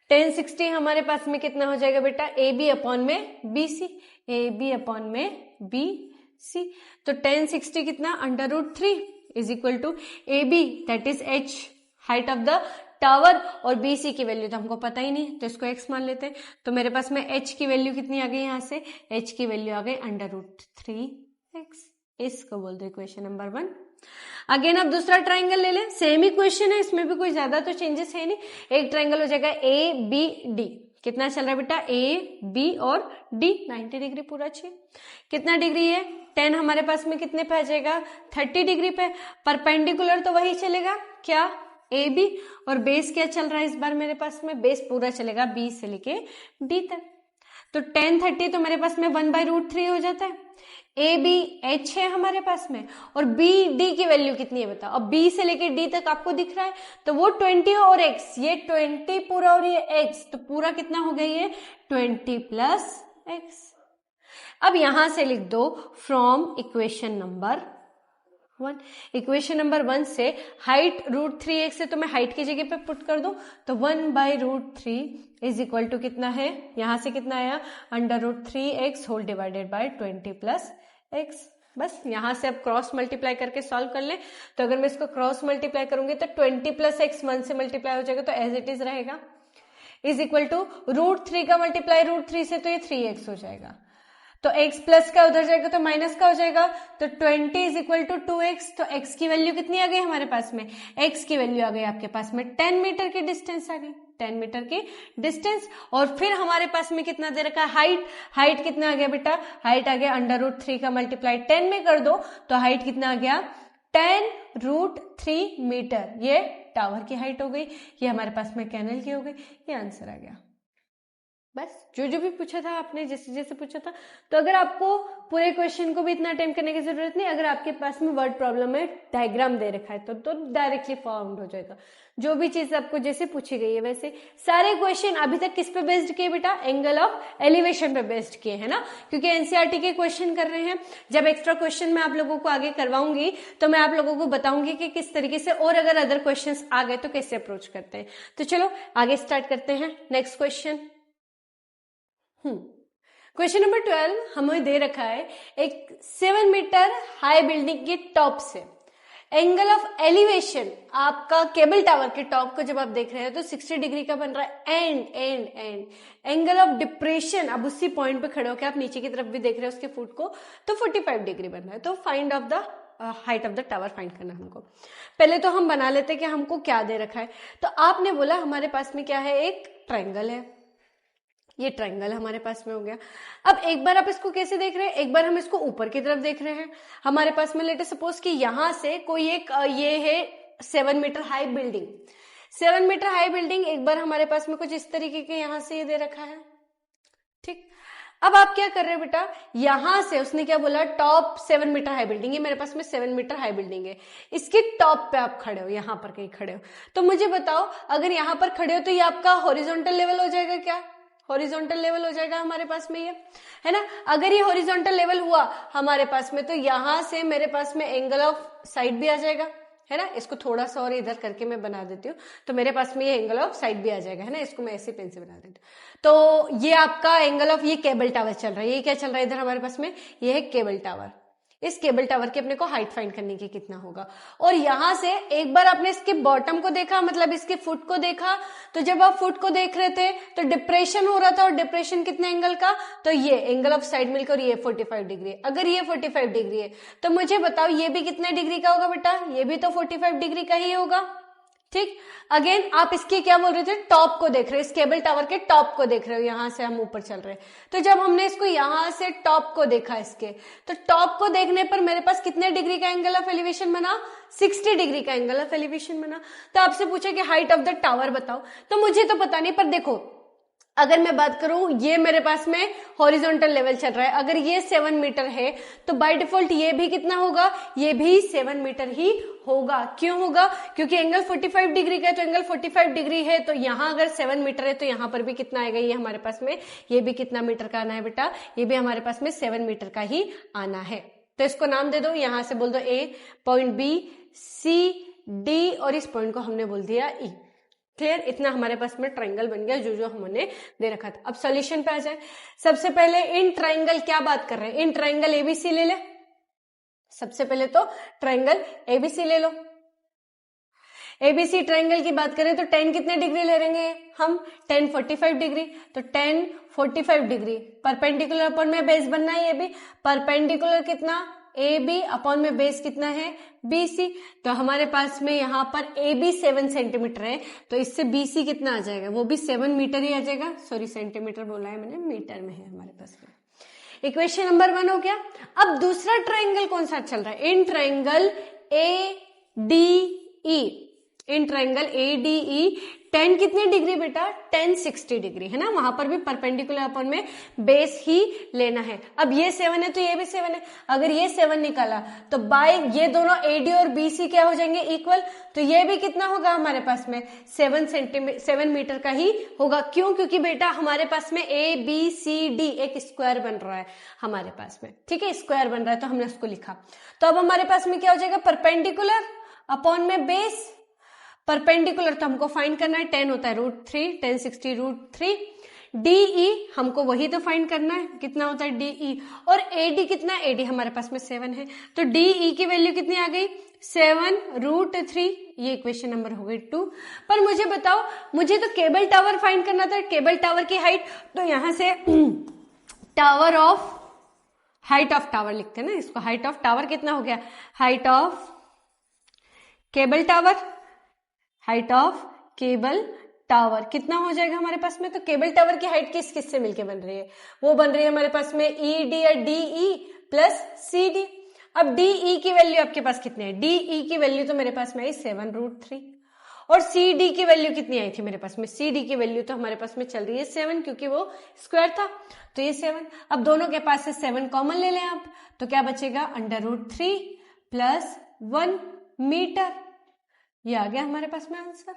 tan 60 हमारे पास में कितना हो जाएगा बेटा, AB अपॉन में BC, AB अपॉन में BC। तो tan 60 कितना, √3 is equal to AB that is H height of the tower, और BC की वैल्यू तो हमको पता ही नहीं, तो इसको x मान लेते हैं। तो मेरे पास में H की वैल्यू कितनी आ गई, यहाँ से H की वैल्यू आ गई √3x। इसको बोल दो इक्वेशन नंबर 1। अगेन अब दूसरा ट्राइंगल ले लें, सेम इक्वेशन है, इसमें भी कोई ज्यादा तो चेंजेस है नहीं। एक ट्राइंगल हो जाएगा ABD, कितना चल रहा है बेटा, AB और D 90 डिग्री पूरा चाहिए। कितना डिग्री है, 10 हमारे पास में कितने पे आ जाएगा, 30 डिग्री पे। परपेंडिकुलर तो वही चलेगा क्या, AB, और बेस क्या चल रहा है इस बार मेरे पास में, बेस पूरा चलेगा B से लेके D तक। तो tan 30 तो मेरे पास में 1/√3 हो जाता है। AB H है हमारे पास में, और BD की वैल्यू कितनी है बताओ। अब B से लेके D तक आपको दिख रहा है, तो वो 20 और x, ये 20 पूरा और ये x, तो पूरा कितना हो गया ये 20 प्लस x। अब यहां से लिख दो from equation number 1। Equation number 1 से हाइट √3x है, तो मैं हाइट की जगह पे पुट कर दूं, तो 1/√3 इज इक्वल टू कितना है, यहां से कितना आया, √3x whole divided by 20 plus x। बस यहां से अब क्रॉस मल्टीप्लाई करके सॉल्व कर लें। तो अगर मैं इसको क्रॉस मल्टीप्लाई करूंगी तो 20 प्लस x 1 से मल्टीप्लाई हो जाएगा, तो एज इट इज रहेगा, इज इक्वल टू √3 का मल्टीप्लाई √3 से, तो ये 3x हो जाएगा। तो x प्लस का उधर जाएगा तो माइनस का हो जाएगा, तो 20 इज इक्वल टू 2x। तो x की वैल्यू कितनी आ गई हमारे पास में, x की वैल्यू आ गई आपके पास में 10 मीटर की डिस्टेंस आ गई, 10 मीटर की डिस्टेंस। और फिर हमारे पास में कितना दे रखा है, हाइट कितना आ गया बेटा, हाइट आ गया √3 का मल्टीप्लाई 10 में कर दो, तो हाइट कितना आ गया 10√3 मीटर। ये टावर की हाइट हो गई, ये हमारे पास में कैनल की हो गई, ये आंसर आ गया। बस जो भी पूछा था आपने, जैसे जैसे पूछा था। तो अगर आपको पूरे क्वेश्चन को भी इतना अटेम्प्ट करने की जरूरत नहीं, अगर आपके पास में वर्ड प्रॉब्लम में डायग्राम दे रखा है तो डायरेक्टली फाउंड हो जाएगा। जो भी चीज आपको जैसे पूछी गई है वैसे सारे क्वेश्चन अभी तक किस पे बेस्ड किए बेटा, एंगल ऑफ एलिवेशन पे बेस्ड किए है ना, क्योंकि एनसीईआरटी के क्वेश्चन कर रहे हैं। जब एक्स्ट्रा क्वेश्चन मैं आप लोगों को आगे करवाऊंगी तो मैं आप लोगों को बताऊंगी कि किस तरीके से, और अगर अदर क्वेश्चन आ गए तो कैसे अप्रोच करते हैं। तो चलो आगे स्टार्ट करते हैं। नेक्स्ट क्वेश्चन, क्वेश्चन नंबर 12 हमें दे रखा है, एक 7 मीटर हाई बिल्डिंग के टॉप से एंगल ऑफ एलिवेशन आपका केबल टावर के टॉप को जब आप देख रहे हैं तो 60 डिग्री का बन रहा है। एंड एंगल ऑफ डिप्रेशन, अब उसी पॉइंट पे खड़े होकर आप नीचे की तरफ भी देख रहे हैं उसके फुट को, तो 45 डिग्री बन रहा है। तो find of the height of the tower find करना हमको। पहले तो हम बना लेते हैं कि हमको क्या दे रखा है। तो आपने बोला हमारे पास में क्या है, एक ट्राइंगल है, ये ट्राइंगल हमारे पास में हो गया। अब एक बार आप इसको कैसे देख रहे हैं, एक बार हम इसको ऊपर की तरफ देख रहे हैं। हमारे पास में लेट अस सपोज कि यहां से कोई एक ये है 7 metre high building, 7 metre high building. एक बार हमारे पास में कुछ इस तरीके के यहां से ये दे रखा है, ठीक। अब आप क्या कर रहे हैं बेटा, यहां से उसने क्या बोला, टॉप 7 मीटर हाई बिल्डिंग है, मेरे पास में 7 मीटर हाई बिल्डिंग है, इसके टॉप पे आप खड़े हो, यहां पर कहीं खड़े हो। तो मुझे बताओ, अगर यहां पर खड़े हो तो ये आपका हॉरिजॉन्टल लेवल हो जाएगा क्या, हॉरिजॉन्टल लेवल हो जाएगा हमारे पास में, ये है ना। अगर ये हॉरिजॉन्टल लेवल हुआ हमारे पास में, तो यहां से मेरे पास में एंगल ऑफ साइड भी आ जाएगा, है ना। इसको थोड़ा सा और इधर करके मैं बना देती हूँ, तो मेरे पास में ये एंगल ऑफ साइड भी आ जाएगा, है ना। इसको मैं ऐसे पेन से बना देती हूँ। तो ये आपका एंगल ऑफ, ये केबल टावर चल रहा है। ये क्या चल रहा है इधर हमारे पास में, ये है केबल टावर। इस केबल टावर की अपने को हाइट फाइंड करने की कितना होगा। और यहां से एक बार आपने इसके बॉटम को देखा, मतलब इसके फुट को देखा, तो जब आप फुट को देख रहे थे तो डिप्रेशन हो रहा था, और डिप्रेशन कितने एंगल का, तो ये एंगल ऑफ साइड मिलकर ये 45 डिग्री। अगर ये 45 डिग्री है तो मुझे बताओ ये भी कितने डिग्री का होगा बेटा, ये भी तो 45 डिग्री का ही होगा। ठीक, अगेन आप इसकी क्या बोल रहे थे, टॉप को देख रहे हो, इस केबल टावर के टॉप को देख रहे हो, यहां से हम ऊपर चल रहे हैं। तो जब हमने इसको यहां से टॉप को देखा इसके, तो टॉप को देखने पर मेरे पास कितने डिग्री का एंगल ऑफ एलिवेशन बना, 60 डिग्री का एंगल ऑफ एलिवेशन बना। तो आपसे पूछा कि हाइट ऑफ द टावर बताओ, तो मुझे तो पता नहीं, पर देखो अगर मैं बात करूं, ये मेरे पास में हॉरिजॉन्टल लेवल चल रहा है, अगर ये 7 मीटर है तो बाय डिफॉल्ट ये भी कितना होगा, ये भी 7 मीटर ही होगा। क्यों होगा, क्योंकि एंगल 45 डिग्री का है, तो एंगल 45 डिग्री है, तो यहां अगर 7 मीटर है तो यहां पर भी कितना आएगा, ये हमारे पास में, ये भी कितना मीटर का आना है बेटा, ये भी हमारे पास में 7 मीटर का ही आना है। तो इसको नाम दे दो, यहां से बोल दो ए, पॉइंट बी, सी, डी, और इस पॉइंट को हमने बोल दिया ई। क्लियर, इतना हमारे पास में ट्रायंगल बन गया जो हमने दे रखा था। अब सॉल्यूशन पे आ जाए। सबसे पहले इन ट्रायंगल क्या बात कर रहे हैं, इन ट्रायंगल एबीसी ले ले। सबसे पहले तो ट्रायंगल एबीसी ले लो। एबीसी ट्रायंगल की बात करें तो 10 कितने डिग्री ले लेंगे हम, 10 45 डिग्री। तो 10 45 डिग्री परपेंडिकुलर अपॉन में बेस बनना है, ये भी परपेंडिकुलर कितना, ए बी अपॉन में बेस कितना है, बी सी। तो हमारे पास में यहाँ पर ए बी 7 सेंटीमीटर है, तो इससे बी सी कितना आ जाएगा, वो भी 7 मीटर ही आ जाएगा। सॉरी सेंटीमीटर बोला है मैंने, मीटर में है हमारे पास में। इक्वेशन नंबर 1 हो गया। अब दूसरा ट्राइंगल कौन सा चल रहा है, इन triangle A D E, in triangle A D E 10 कितने डिग्री बेटा, 10 60 डिग्री, है ना। वहां पर भी परपेंडिकुलर अपॉन में बेस ही लेना है। अब ये 7 है तो ये भी 7 है, अगर ये 7 निकाला तो बाय ये दोनों एडी और बीसी क्या हो जाएंगे, इक्वल। तो ये भी कितना होगा हमारे पास में, 7 मीटर का ही होगा। क्यों, क्योंकि बेटा हमारे पास में ए बी सी डी एक स्क्वायर बन रहा है हमारे पास में, ठीक है, स्क्वायर बन रहा है, तो हमने उसको लिखा। तो अब हमारे पास में क्या हो जाएगा, परपेंडिकुलर अपॉन में बेस। परपेंडिकुलर तो हमको फाइंड करना है, 10 होता है √3, 10 60 √3। डीई हमको वही तो फाइंड करना है, कितना होता है डीई। और एडी कितना, एडी हमारे पास में 7 है, तो डीई की वैल्यू कितनी आ गई, 7 √3। ये इक्वेशन नंबर हो गई 2। पर मुझे बताओ, मुझे तो केबल टावर फाइंड करना था, केबल टावर की हाइट, तो यहां से tower of, height of tower लिखते हैं ना इसको, हाइट ऑफ टावर कितना हो गया, height of cable tower, height of cable tower कितना हो जाएगा हमारे पास में। तो केबल टावर की हाइट किस किस से मिलके बन रही है, वो बन रही है हमारे पास में ई डी या डीई प्लस सी डी। अब डीई की वैल्यू आपके पास कितनी है, डीई की वैल्यू तो मेरे पास में आई 7 √3, और सी डी की वैल्यू कितनी आई थी मेरे पास में, सी डी की वैल्यू तो हमारे पास में चल रही है 7, क्योंकि वो स्क्वायर था, तो ये 7। अब दोनों के पास से 7 कॉमन ले लें आप, तो क्या बचेगा, √3 प्लस 1 मीटर। ये आ गया हमारे पास में आंसर।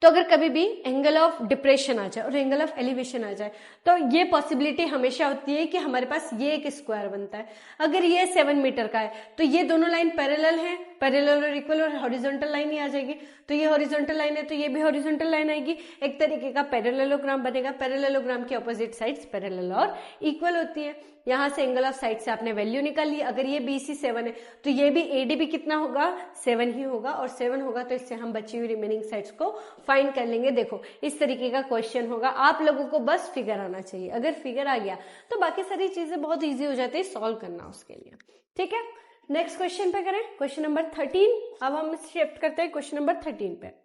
तो अगर कभी भी एंगल ऑफ डिप्रेशन आ जाए और एंगल ऑफ एलिवेशन आ जाए, तो ये पॉसिबिलिटी हमेशा होती है कि हमारे पास ये एक स्क्वायर बनता है। अगर ये 7 मीटर का है तो ये दोनों लाइन पैरेलल है, पैरेलल और इक्वल, और हॉरिजॉन्टल लाइन ही आ जाएगी। तो ये हॉरिजॉन्टल लाइन है तो ये भी हॉरिजॉन्टल लाइन आएगी, एक तरीके का पैरेललोग्राम बनेगा। पैरेललोग्राम की ऑपोजिट साइड्स पैरेलल और इक्वल होती है। यहां से एंगल ऑफ साइड से आपने वैल्यू निकाल ली। अगर ये BC 7 है तो ये भी AD भी कितना होगा, 7 ही होगा, और 7 होगा तो इससे हम बची हुई रिमेनिंग साइड्स को फाइंड कर लेंगे। देखो इस तरीके का क्वेश्चन होगा, आप लोगों को बस फिगर आना चाहिए। अगर फिगर आ गया तो बाकी सारी चीजें बहुत ईजी हो जाती है सॉल्व करना उसके लिए, ठीक है। नेक्स्ट क्वेश्चन पे करें, क्वेश्चन नंबर 13। अब हम शिफ्ट करते हैं क्वेश्चन नंबर 13 पे।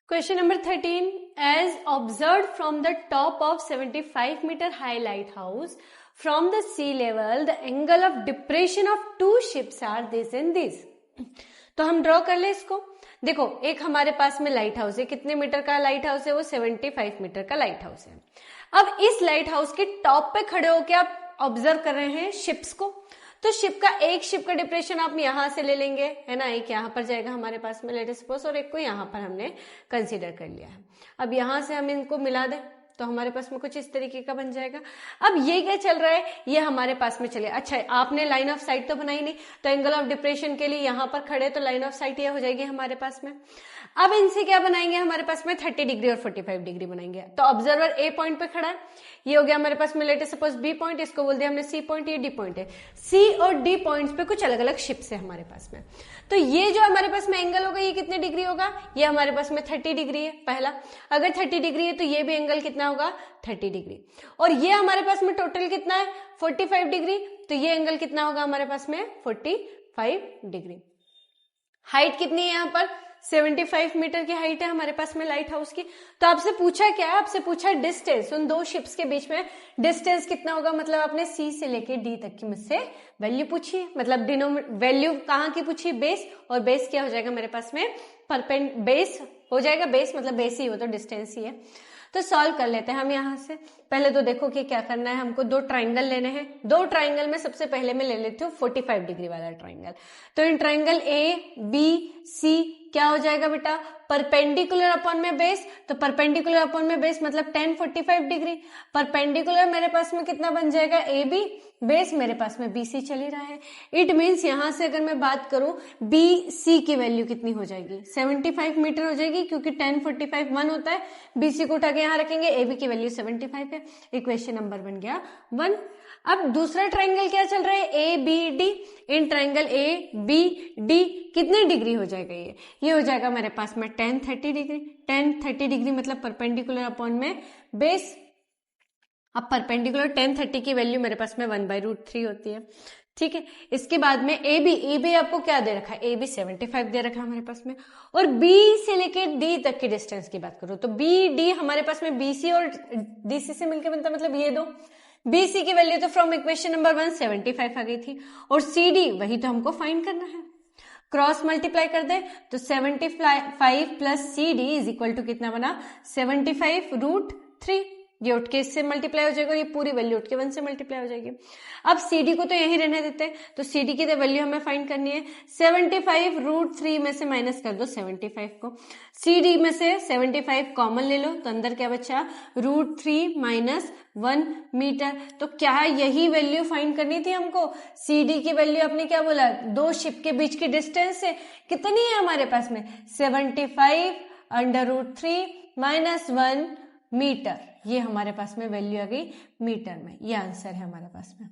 Question number 13, as observed from the top of 75 meter high lighthouse from the sea level, the angle of depression of two ships are this and this. तो हम draw कर ले इसको। देखो एक हमारे पास में लाइट हाउस है, कितने मीटर का लाइट हाउस है, वो 75 मीटर का लाइट हाउस है। अब इस लाइट हाउस के टॉप पे खड़े होकर आप ऑब्जर्व कर रहे हैं शिप्स को। तो शिप का, एक शिप का डिप्रेशन आप यहां से ले लेंगे, है ना, एक यहां पर जाएगा हमारे पास में लेट सपोज, और एक को यहां पर हमने कंसीडर कर लिया है। अब यहां से हम इनको मिला दें तो हमारे पास में कुछ इस तरीके का बन जाएगा। अब ये क्या चल रहा है, ये हमारे पास में चले। अच्छा, आपने लाइन ऑफ साइट तो बनाई नहीं, तो एंगल ऑफ डिप्रेशन के लिए यहाँ पर खड़े तो लाइन ऑफ साइट ये हो जाएगी हमारे पास में। अब इनसे क्या बनाएंगे हमारे पास में 30 डिग्री और 45 डिग्री बनाएंगे। तो ऑब्जर्वर ए पॉइंट पे खड़ा है, ये हो गया हमारे पास में लेटेस्ट सपोज बी पॉइंट, इसको बोल दिया हमने सी पॉइंट, ये डी पॉइंट है। सी और डी पॉइंट्स पे कुछ अलग अलग शिप्स है हमारे पास में। तो ये जो हमारे पास में एंगल होगा ये कितने डिग्री होगा, ये हमारे पास में 30 डिग्री है पहला। अगर 30 डिग्री है तो ये भी एंगल कितना होगा 30 डिग्री। और ये हमारे पास में टोटल कितना है 45 डिग्री, तो ये एंगल कितना होगा हमारे पास में 45 डिग्री। हाइट कितनी है यहाँ पर 75 मीटर की हाइट है हमारे पास में लाइट हाउस की। तो आपसे पूछा क्या है, आपसे पूछा डिस्टेंस, उन दो शिप्स के बीच में डिस्टेंस कितना होगा। मतलब आपने सी से लेके डी तक की मुझसे वैल्यू पूछी है, मतलब वैल्यू कहाँ की पूछी, बेस। और बेस क्या हो जाएगा मेरे पास में बेस हो जाएगा, बेस मतलब बेस ही हो तो डिस्टेंस ही है। तो सॉल्व कर लेते हैं हम यहाँ से। पहले तो देखो कि क्या करना है, हमको दो ट्राइंगल लेने हैं। दो ट्राइंगल में सबसे पहले मैं ले लेती हूँ 45 डिग्री वाला ट्राइंगल। तो इन ट्राइंगल ए बी सी क्या हो जाएगा बेटा, परपेंडिकुलर अपॉन में बेस। तो परपेंडिकुलर अपॉन में बेस मतलब 10 45 डिग्री। परपेंडिकुलर मेरे पास में कितना बन जाएगा ए बी, बेस मेरे पास में बी सी चल ही रहा है। इट मीन्स यहां से अगर मैं बात करूं बी सी की वैल्यू कितनी हो जाएगी 75 मीटर हो जाएगी, क्योंकि 10 45 1 होता है। बी सी को उठा के यहां रखेंगे, ए बी की वैल्यू 75 है। इक्वेशन नंबर बन गया 1। अब दूसरा ट्राइंगल क्या चल रहा है A B D. In triangle A B D कितने डिग्री हो जाएगा, ये हो जाएगा मेरे पास में 10 30 डिग्री। 10 30 डिग्री मतलब परपेंडिकुलर अपॉन में बेस। अब परपेंडिकुलर 10 30 की वैल्यू मेरे पास में 1/√3 होती है, ठीक है। इसके बाद में ए बी आपको क्या दे रखा है, ए बी 75 दे रखा है हमारे पास में। और बी से लेके डी तक की डिस्टेंस की बात करूं तो बी डी हमारे पास में बी सी और डी सी से मिलकर बनता, मतलब ये दो। बी सी की वैल्यू तो फ्रॉम इक्वेशन नंबर 1 75 आ गई थी, और सी डी वही तो हमको फाइंड करना है। क्रॉस मल्टीप्लाई कर दे तो 75 plus C D is equal to कितना बना 75√3। ये उठ के इससे मल्टीप्लाई हो जाएगा और ये पूरी वैल्यू उठ के 1 से मल्टीप्लाई हो जाएगी। अब CD को तो यही रहने देते हैं, तो CD की वैल्यू हमें फाइंड करनी है। 75√3 में से माइनस कर दो 75 को। CD में से 75 कॉमन ले लो तो अंदर क्या बचा √3 माइनस 1 मीटर। तो क्या यही वैल्यू फाइंड करनी थी हमको। CD की वैल्यू आपने क्या बोला, दो शिप के बीच की डिस्टेंस है कितनी है हमारे पास में 75√3 माइनस 1 मीटर। ये हमारे पास में वैल्यू आ गई मीटर में, ये आंसर है हमारे पास में।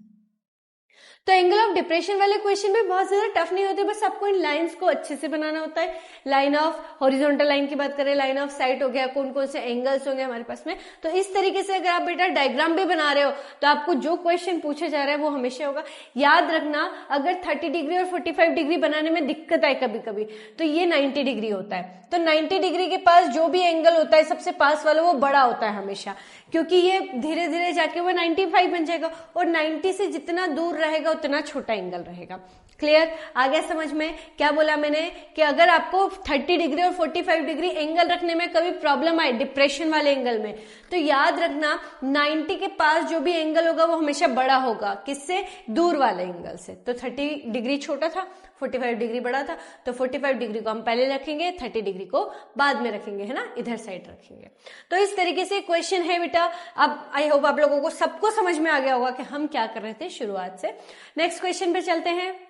तो एंगल ऑफ डिप्रेशन वाले क्वेश्चन में बहुत ज्यादा टफ नहीं होते, बस आपको इन लाइंस को अच्छे से बनाना होता है। लाइन ऑफ हॉरिजॉन्टल लाइन की बात करें, लाइन ऑफ साइट हो गया, कौन कौन से एंगल्स होंगे हमारे पास में। तो इस तरीके से अगर आप बेटा डायग्राम भी बना रहे हो तो आपको जो क्वेश्चन पूछा जा रहा है वो हमेशा होगा। याद रखना अगर 30 डिग्री और 45 डिग्री बनाने में दिक्कत आए कभी कभी तो ये 90 डिग्री होता है। तो 90 डिग्री के पास जो भी एंगल होता है सबसे पास वाला वो बड़ा होता है हमेशा, क्योंकि ये धीरे धीरे जाके वो 95 बन जाएगा और 90 से जितना दूर रहेगा उतना छोटा एंगल रहेगा। क्लियर आ गया समझ में। क्या बोला मैंने कि अगर आपको 30 डिग्री और 45 डिग्री एंगल रखने में कभी प्रॉब्लम आए डिप्रेशन वाले एंगल में, तो याद रखना 90 के पास जो भी एंगल होगा वो हमेशा बड़ा होगा, किससे, दूर वाले एंगल से। तो 30 डिग्री छोटा था, 45 डिग्री बड़ा था, तो 45 डिग्री को हम पहले रखेंगे, 30 डिग्री को बाद में रखेंगे, है ना, इधर साइड रखेंगे। तो इस तरीके से क्वेश्चन है बेटा। अब आई होप आप लोगों को सबको समझ में आ गया होगा कि हम क्या कर रहे थे शुरुआत से। नेक्स्ट क्वेश्चन पे चलते हैं।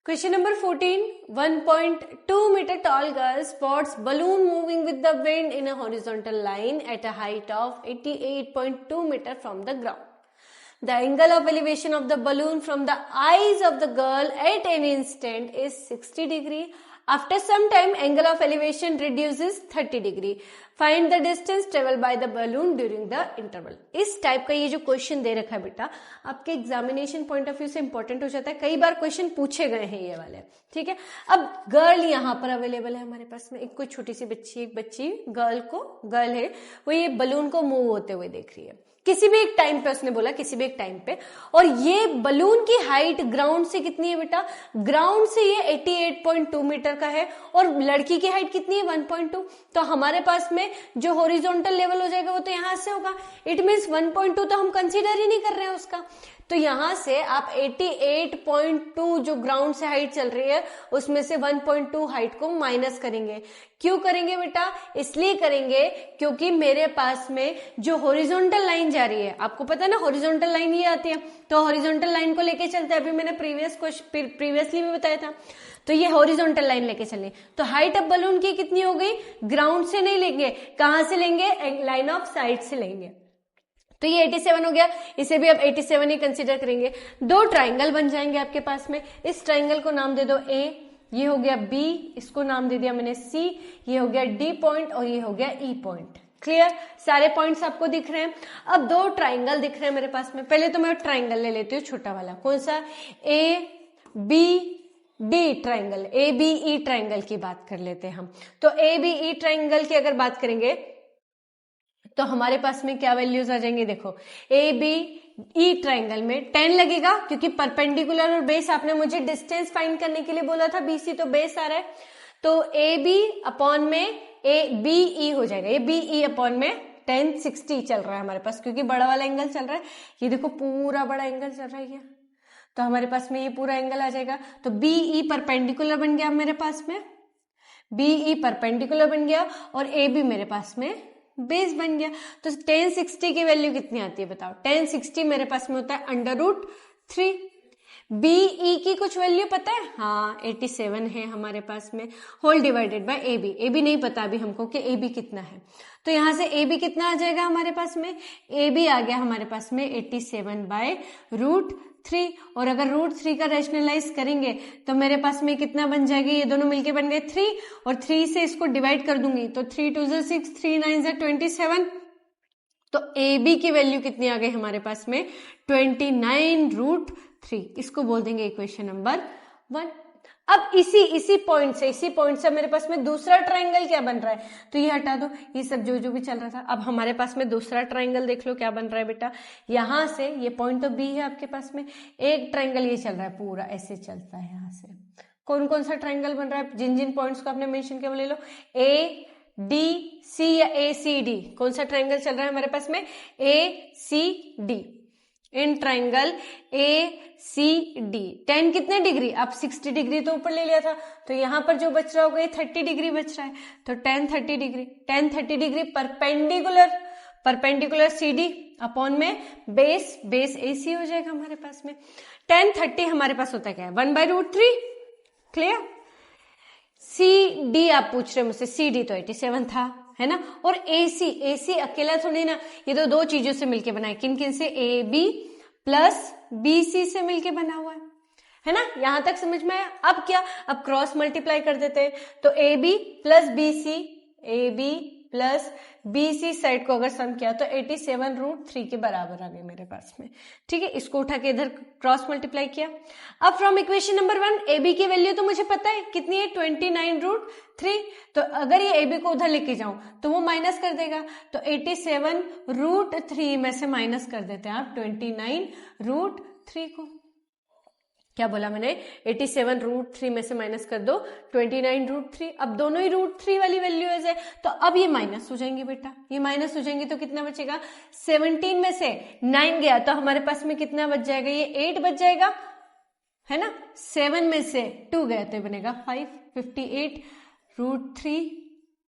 Question number 14. 1.2 meter tall girl spots balloon moving with the wind in a horizontal line at a height of 88.2 meter from the ground. The angle of elevation of the balloon from the eyes of the girl at an instant is 60 degree. After some time, angle of elevation reduces 30 degree. Find the distance traveled by the balloon during the interval. इस type का ये जो question दे रखा है बेटा आपके examination point of view से इंपॉर्टेंट हो जाता है। कई बार क्वेश्चन पूछे गए हैं ये वाले, ठीक है। अब गर्ल यहाँ पर अवेलेबल है हमारे पास में, एक कोई छोटी सी बच्ची, एक बच्ची गर्ल है, वो ये बलून को मूव होते हुए देख रही है किसी भी एक टाइम पे, उसने बोला किसी भी एक टाइम पे। और ये बलून की हाइट ग्राउंड से कितनी है बेटा, ग्राउंड से ये 88.2 मीटर का है और लड़की की हाइट कितनी है 1.2। तो हमारे पास में जो हॉरिजॉन्टल लेवल हो जाएगा वो तो यहां से होगा। इट मीन्स 1.2 तो हम कंसीडर ही नहीं कर रहे हैं उसका। तो यहां से आप 88.2 जो ग्राउंड से हाइट चल रही है उसमें से 1.2 हाइट को माइनस करेंगे। क्यों करेंगे बेटा? इसलिए करेंगे क्योंकि मेरे पास में जो हॉरिजॉन्टल लाइन जा रही है, आपको पता है ना हॉरिजॉन्टल लाइन ये आती है, तो हॉरिजॉन्टल लाइन को लेके चलते हैं। अभी मैंने प्रीवियसली भी बताया था, तो ये हॉरिजॉन्टल लाइन लेके चले। तो हाइट ऑफ बलून की कितनी हो गई? ग्राउंड से नहीं लेंगे, कहां से लेंगे? लाइन ऑफ साइट से लेंगे। तो ये 87 हो गया, इसे भी अब 87 ही कंसीडर करेंगे। दो ट्राइंगल बन जाएंगे आपके पास में। इस ट्राइंगल को नाम दे दो ए, ये हो गया बी, इसको नाम दे दिया मैंने सी, ये हो गया डी पॉइंट और ये हो गया ई पॉइंट। क्लियर? सारे पॉइंट्स आपको दिख रहे हैं। अब दो ट्राइंगल दिख रहे हैं मेरे पास में। पहले तो मैं ट्राइंगल ले लेती हूँ छोटा वाला, कौन सा? A B D triangle, A B E triangle की बात कर लेते हैं हम। तो ए बी ई ट्राइंगल की अगर बात करेंगे तो हमारे पास में क्या वैल्यूज आ जाएंगे? देखो, ए बी ई ट्राइंगल में 10 लगेगा क्योंकि परपेंडिकुलर और बेस आपने मुझे डिस्टेंस फाइंड करने के लिए बोला था, बीसी तो बेस आ रहा है, तो ए बी अपॉन में ए बी ई हो जाएगा। ए बी ई अपॉन में 1060 चल रहा है हमारे पास, क्योंकि बड़ा वाला एंगल चल रहा है। ये देखो पूरा बड़ा एंगल चल रहा है, तो हमारे पास में ये पूरा एंगल आ जाएगा। तो बी ई परपेंडिकुलर बन गया मेरे पास में, बी ई परपेंडिकुलर बन गया और ए बी मेरे पास में बेस बन गया। तो 1060 की वैल्यू कितनी आती है बताओ? 1060 मेरे पास में होता है √3। बीई की कुछ वैल्यू पता है? हाँ, 87 है हमारे पास में, whole divided by A B. A B नहीं पता अभी हमको कि ए बी कितना है, तो यहां से ए बी कितना आ जाएगा हमारे पास में? ए बी आ गया हमारे पास में 87/√3। और अगर √3 का रैशनलाइज करेंगे तो मेरे पास में कितना बन जाएगा? ये दोनों मिलके बन गए 3, और 3 से इसको डिवाइड कर दूंगी तो 3 2 6, 3 9 27। तो ए बी की वैल्यू कितनी आ गई हमारे पास में? 29√3। इसको बोल देंगे इक्वेशन नंबर 1। अब इसी पॉइंट से मेरे पास में दूसरा ट्राइंगल क्या बन रहा है? तो ये हटा दो, ये सब जो भी चल रहा था। अब हमारे पास में दूसरा ट्राइंगल देख लो क्या बन रहा है बेटा। यहां से ये पॉइंट तो बी है आपके पास में, एक ट्राइंगल ये चल रहा है पूरा ऐसे चलता है। यहां से कौन कौन सा ट्राइंगल बन रहा है? जिन जिन पॉइंट्स को आपने मेंशन किया ले लो। ए डी सी या ए सी डी, कौन सा ट्राइंगल चल रहा है हमारे पास में? A C D. In triangle A C D 10 कितने डिग्री? आप 60 डिग्री तो ऊपर ले लिया था, तो यहां पर जो बच रहा होगा ये 30 डिग्री बच रहा है। तो 10 30 degree, 10 30 degree perpendicular C D upon में बेस ए सी हो जाएगा हमारे पास में। 10 30 हमारे पास होता क्या है? 1/√3। क्लियर? सी डी आप पूछ रहे मुझसे, सी डी तो 87 था, है ना। और ए सी अकेला थोड़ी ना, ये तो दो चीजों से मिलके बना है। किन किन से? A B plus B C से मिलके बना हुआ है ना। यहां तक समझ में आया? अब क्या? अब क्रॉस मल्टीप्लाई कर देते हैं। तो A B plus B C, A B plus B C side को अगर सम किया तो 87√3 के बराबर आ गए मेरे पास में। ठीक है, इसको उठा के इधर क्रॉस मल्टीप्लाई किया। अब from equation number 1 A B की वैल्यू तो मुझे पता है कितनी है? 29√3। तो अगर ये ए बी को उधर लेके जाऊं तो वो माइनस कर देगा, तो 87√3 में से माइनस कर देते हैं आप 29√3 को। क्या बोला मैंने? 87√3 में से माइनस कर दो 29√3। अब दोनों ही √3 वाली वैल्यूज है, तो अब ये माइनस हो जाएंगे बेटा। ये माइनस हो जाएंगे तो कितना बचेगा? 17 में से 9 गया तो हमारे पास में कितना बच जाएगा? ये 8 बच जाएगा, है ना। 7 में से 2 गया तो बनेगा 5, 58√3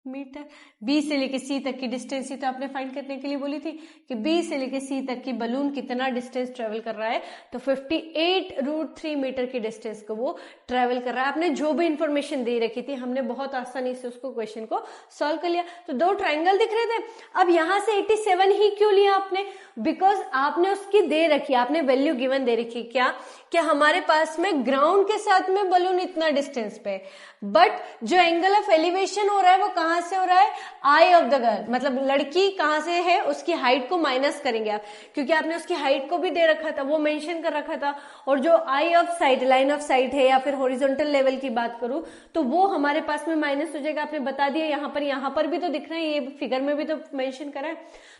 मीटर। बी से लेके सी तक की डिस्टेंस ही तो आपने फाइंड करने के लिए बोली थी कि बी से लेके सी तक की बलून कितना डिस्टेंस ट्रेवल कर रहा है, तो 58√3 मीटर की डिस्टेंस को वो ट्रेवल कर रहा है। आपने जो भी इंफॉर्मेशन दे रखी थी हमने बहुत आसानी से उसको क्वेश्चन को सॉल्व कर लिया। तो दो ट्राइंगल दिख रहे थे। अब यहां से 87 ही क्यों लिया आपने? बिकॉज आपने उसकी दे रखी, आपने वैल्यू गिवन दे रखी क्या कि हमारे पास में ग्राउंड के साथ में बलून इतना डिस्टेंस पे, बट जो एंगल ऑफ एलिवेशन हो रहा है वो कहां से हो रहा है? आई ऑफ द गर्ल, मतलब लड़की कहां से है उसकी हाइट को माइनस करेंगे आप, क्योंकि आपने उसकी हाइट को भी दे रखा था, वो मेंशन कर रखा था। और जो eye of sight, line of sight है या फिर हॉरिजॉन्टल लेवल की बात करूं तो वो हमारे पास में माइनस हो जाएगा। आपने बता दिया यहां पर भी तो दिख रहा है, ये फिगर में भी तो मेंशन करा है।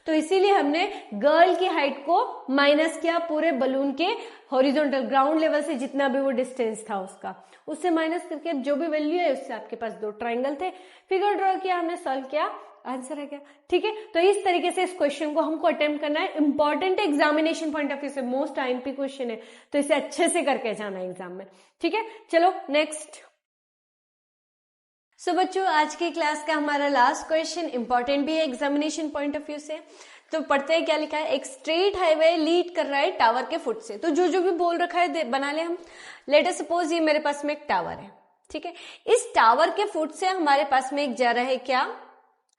तो इसीलिए हमने गर्ल की हाइट को माइनस किया, पूरे बलून के हॉरिजॉन्टल ग्राउंड लेवल से जितना भी वो डिस्टेंस था उसका, उससे माइनस करके अब जो भी वैल्यू है उससे आपके पास दो ट्राइंगल थे, फिगर ड्रॉ किया हमने, सॉल्व किया, आंसर है क्या? ठीक है, तो इस तरीके से इस क्वेश्चन को हमको अटेम्प्ट करना है। इंपॉर्टेंट है एग्जामिनेशन पॉइंट ऑफ व्यू से, मोस्ट आईएमपी क्वेश्चन है, तो इसे अच्छे से करके जाना है एग्जाम में। ठीक है, चलो नेक्स्ट। सो बच्चों, आज की क्लास का हमारा लास्ट क्वेश्चन इंपॉर्टेंट भी है एग्जामिनेशन पॉइंट ऑफ व्यू से। तो पढ़ते हैं क्या लिखा है। एक स्ट्रेट हाईवे लीड कर रहा है टावर के फुट से। तो जो जो भी बोल रखा है बना ले हम। लेट अस सपोज ये मेरे पास में एक टावर है, ठीक है। इस टावर के फुट से हमारे पास में एक जा रहा है क्या,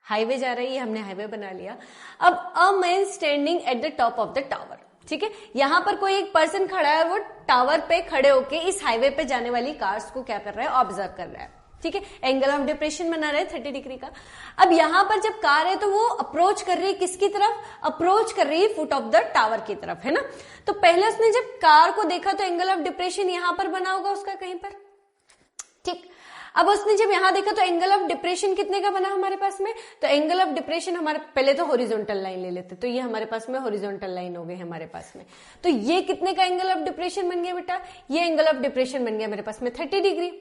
हाईवे जा रही है, हमने हाईवे बना लिया। अब a man standing at the top of the tower, ठीक है। यहां पर कोई एक पर्सन खड़ा है, वो टावर पे खड़े होके इस हाईवे पे जाने वाली कार्स को क्या कर रहा है, ऑब्जर्व कर रहा है, ठीक है। एंगल ऑफ डिप्रेशन बना रहा है 30 डिग्री का। अब यहां पर जब कार है तो वो अप्रोच कर रही है किसकी तरफ, अप्रोच कर रही है फुट ऑफ द टावर की तरफ, है ना। तो पहले उसने जब कार को देखा तो एंगल ऑफ डिप्रेशन यहां पर बना होगा उसका कहीं पर, ठीक। अब उसने जब यहां देखा तो एंगल ऑफ डिप्रेशन कितने का बना हमारे पास में, तो एंगल ऑफ डिप्रेशन हमारे पहले तो हॉरिजॉन्टल लाइन ले लेते, तो ये हमारे पास में हॉरिजॉन्टल लाइन हो गई हमारे पास में। तो ये कितने का एंगल ऑफ डिप्रेशन बन गया बेटा, ये एंगल ऑफ डिप्रेशन बन गया मेरे पास में 30 डिग्री।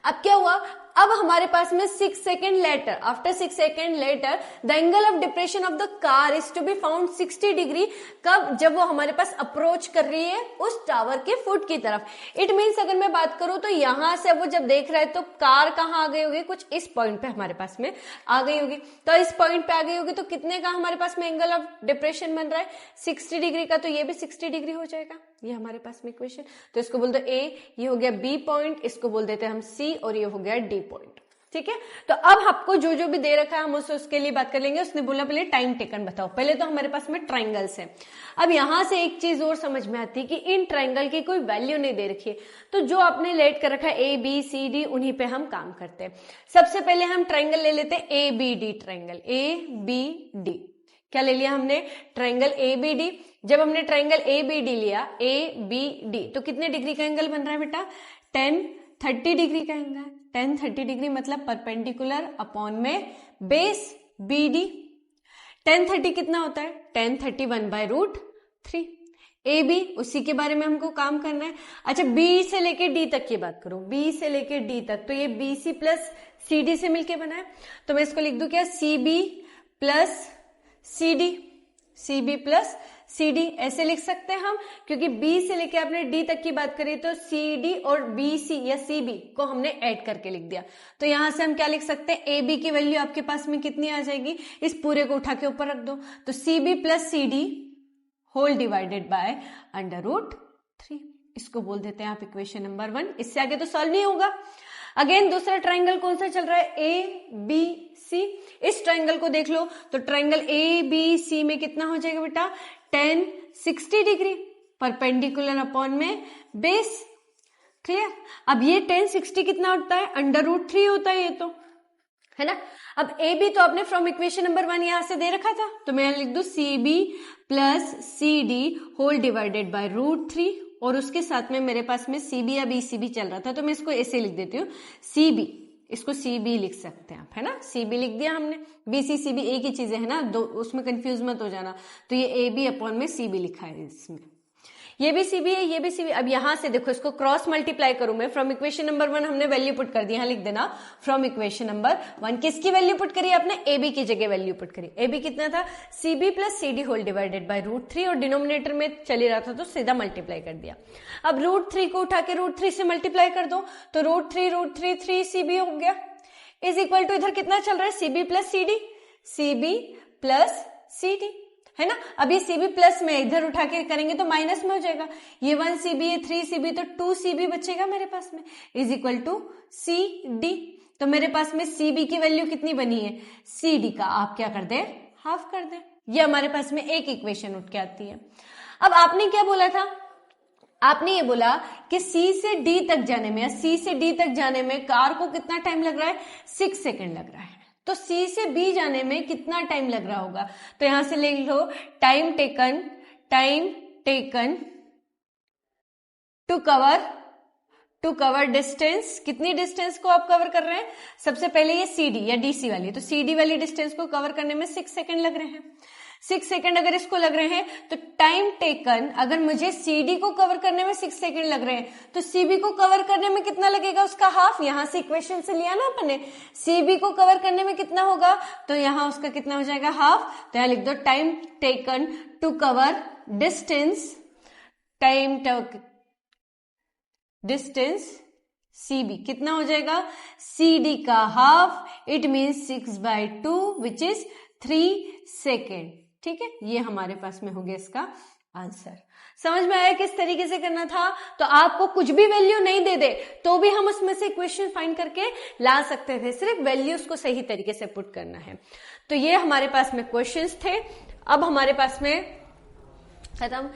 अब क्या हुआ, अब हमारे पास में 6 second later, after 6 second later the angle of depression of the car is to be found 60 degree. कब, जब वो हमारे पास अप्रोच कर रही है उस टावर के फुट की तरफ। इट मीन्स अगर मैं बात करूं तो यहां से वो जब देख रहा है तो कार कहां आ गई होगी, कुछ इस पॉइंट पे हमारे पास में आ गई होगी। तो इस पॉइंट पे आ गई होगी तो कितने का हमारे पास में एंगल ऑफ डिप्रेशन बन रहा है, 60 डिग्री का। तो ये भी 60 डिग्री हो जाएगा, ये हमारे पास में इक्वेशन। तो इसको बोल दो ए, ये हो गया बी पॉइंट, इसको बोल देते हैं हम सी, और ये हो गया डी पॉइंट, ठीक है। तो अब आपको जो जो भी दे रखा है हम उसके लिए बात कर लेंगे। उसने बोला पहले टाइम टेकन बताओ। पहले तो हमारे पास में ट्राइंगल्स है। अब यहां से एक चीज और समझ में आती है कि इन ट्राइंगल की कोई वैल्यू नहीं दे रखी है, तो जो आपने लेट कर रखा है ए बी सी डी, उन्हीं पे हम काम करते हैं। सबसे पहले हम ट्राइंगल ले लेते हैं A B D triangle, A B D. क्या ले लिया हमने, ट्राइंगल ए बी डी। जब हमने ट्राइंगल ए बी डी लिया, ए बी डी, तो कितने डिग्री का एंगल बन रहा है बेटा, 10-30 डिग्री का एंगल। 10-30 डिग्री मतलब परपेंडिकुलर अपॉन में बेस बी डी। 10-30 कितना होता है, 10-30 1/√3। ए बी, उसी के बारे में हमको काम करना है। अच्छा, बी से लेके डी तक की बात करूं, बी से लेके डी तक, तो ये B C plus C D से मिलके बना है। तो मैं इसको लिख दूं क्या, C B plus C D, C B plus C D ऐसे लिख सकते हैं हम, क्योंकि बी से लेके आपने डी तक की बात करी तो सी डी और बी सी या सी बी को हमने ऐड करके लिख दिया। तो यहां से हम क्या लिख सकते हैं, ए बी की वैल्यू आपके पास में कितनी आ जाएगी, इस पूरे को उठा के ऊपर रख दो, तो C B plus C D whole divided by √3। इसको बोल देते हैं आप इक्वेशन नंबर 1। इससे आगे तो सॉल्व नहीं होगा। अगेन दूसरा ट्राइंगल कौन सा चल रहा है, ए बी सी। इस ट्राइंगल को देख लो, तो ट्राइंगल ए बी सी में कितना हो जाएगा बेटा, 10-60 डिग्री परपेंडिकुलर अपॉन में बेस। क्लियर। अब ये 10-60 कितना होता है, √3 होता है ये तो, है ना। अब ए बी तो आपने फ्रॉम इक्वेशन नंबर 1 यहां से दे रखा था, तो मैं लिख दू C B plus C D whole divided by √3, और उसके साथ में मेरे पास में सी बी या बी सी बी चल रहा था, तो मैं इसको ऐसे लिख देती हूँ, सी बी, इसको सी बी लिख सकते हैं आप, है ना। सी बी लिख दिया हमने, बी सी सी बी एक ही चीजें है ना, दो, उसमें कंफ्यूज मत हो जाना। तो ये ए बी अपॉन में सी बी लिखा है इसमें, ये भी सी बी है, ये भी सी बी। अब यहां से देखो, इसको क्रॉस मल्टीप्लाई करूं मैं, फ्रॉम इक्वेशन नंबर 1 हमने वैल्यू पुट कर दी, यहां लिख देना फ्रॉम इक्वेशन नंबर 1। किसकी वैल्यू पुट करी आपने, ए बी की जगह वैल्यू पुट करी। ए बी कितना था, C B plus C D whole divided by √3, और डिनोमिनेटर में चली रहा था तो सीधा मल्टीप्लाई कर दिया। अब √3 को उठा के √3 से मल्टीप्लाई कर दो, तो √3 3 सी बी हो गया, इज इक्वल टू इधर कितना चल रहा है, C B plus C D, C B plus C D, है ना। अब ये सीबी प्लस में इधर उठा के करेंगे तो माइनस में हो जाएगा, ये 1 सीबी है 3 सीबी, तो 2 सीबी बचेगा मेरे पास में, is equal to C D. तो मेरे पास में सीबी की वैल्यू कितनी बनी है, सी डी का आप क्या कर दे, हाफ कर दे। ये हमारे पास में एक इक्वेशन उठ के आती है। अब आपने क्या बोला था, आपने ये बोला कि सी से डी तक जाने में, या सी से डी तक जाने में कार को कितना टाइम लग रहा है, 6 सेकेंड लग रहा है। तो सी से बी जाने में कितना टाइम लग रहा होगा, तो यहां से लिख लो time taken to cover distance. कितनी डिस्टेंस को आप कवर कर रहे हैं, सबसे पहले ये सी डी या डीसी वाली, तो सी डी वाली डिस्टेंस को कवर करने में 6 सेकेंड लग रहे हैं। 6 सेकंड अगर इसको लग रहे हैं तो टाइम टेकन, अगर मुझे CD को कवर करने में 6 सेकंड लग रहे हैं तो CB को कवर करने में कितना लगेगा, उसका हाफ। यहां से इक्वेशन से लिया ना अपने, CB को कवर करने में कितना होगा, तो यहां उसका कितना हो जाएगा, हाफ। तो यहां लिख दो time taken to cover distance, time distance CB कितना हो जाएगा, CD का half, it means 6/2 which is 3 second. ठीक है, ये हमारे पास में हो गया इसका आंसर। समझ में आया किस तरीके से करना था। तो आपको कुछ भी वैल्यू नहीं दे दे तो भी हम उसमें से इक्वेशन फाइंड करके ला सकते थे, सिर्फ वैल्यूज को सही तरीके से पुट करना है। तो ये हमारे पास में क्वेश्चंस थे। अब हमारे पास में खत्म।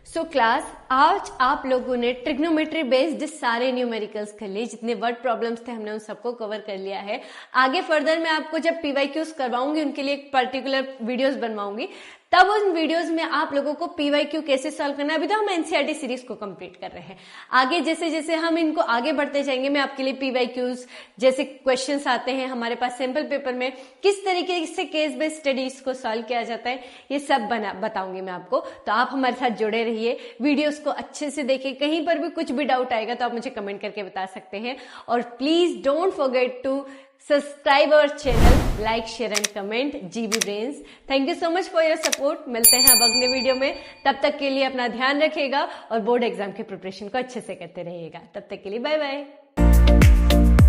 सो क्लास, आज आप लोगों ने ट्रिग्नोमेट्री बेस्ड सारे न्यूमेरिकल्स कर लिए, जितने वर्ड प्रॉब्लम्स थे हमने उन सबको कवर कर लिया है। आगे फर्दर मैं आपको जब PYQs करवाऊंगी उनके लिए एक पर्टिकुलर वीडियोस बनवाऊंगी, तब उन वीडियोस में आप लोगों को PYQ कैसे सॉल्व करना है। अभी तो हम NCERT सीरीज को कंप्लीट कर रहे हैं, आगे जैसे जैसे हम इनको आगे बढ़ते जाएंगे मैं आपके लिए PYQs जैसे क्वेश्चंस आते हैं हमारे पास सैंपल पेपर में, किस तरीके से केस बेस्ड स्टडीज को सॉल्व किया जाता है, ये सब बताऊंगी मैं आपको। तो आप हमारे साथ जुड़े रहिए, वीडियोस को अच्छे से देखिए। कहीं पर भी कुछ भी डाउट आएगा तो आप मुझे कमेंट करके बता सकते हैं। और please don't forget to subscribe our channel, like share and comment. GB brains, thank you so much for your support. मिलते हैं अब अगले वीडियो में, तब तक के लिए अपना ध्यान रखिएगा और बोर्ड एग्जाम की प्रिपरेशन को अच्छे से करते रहिएगा। तब तक के लिए बाय बाय।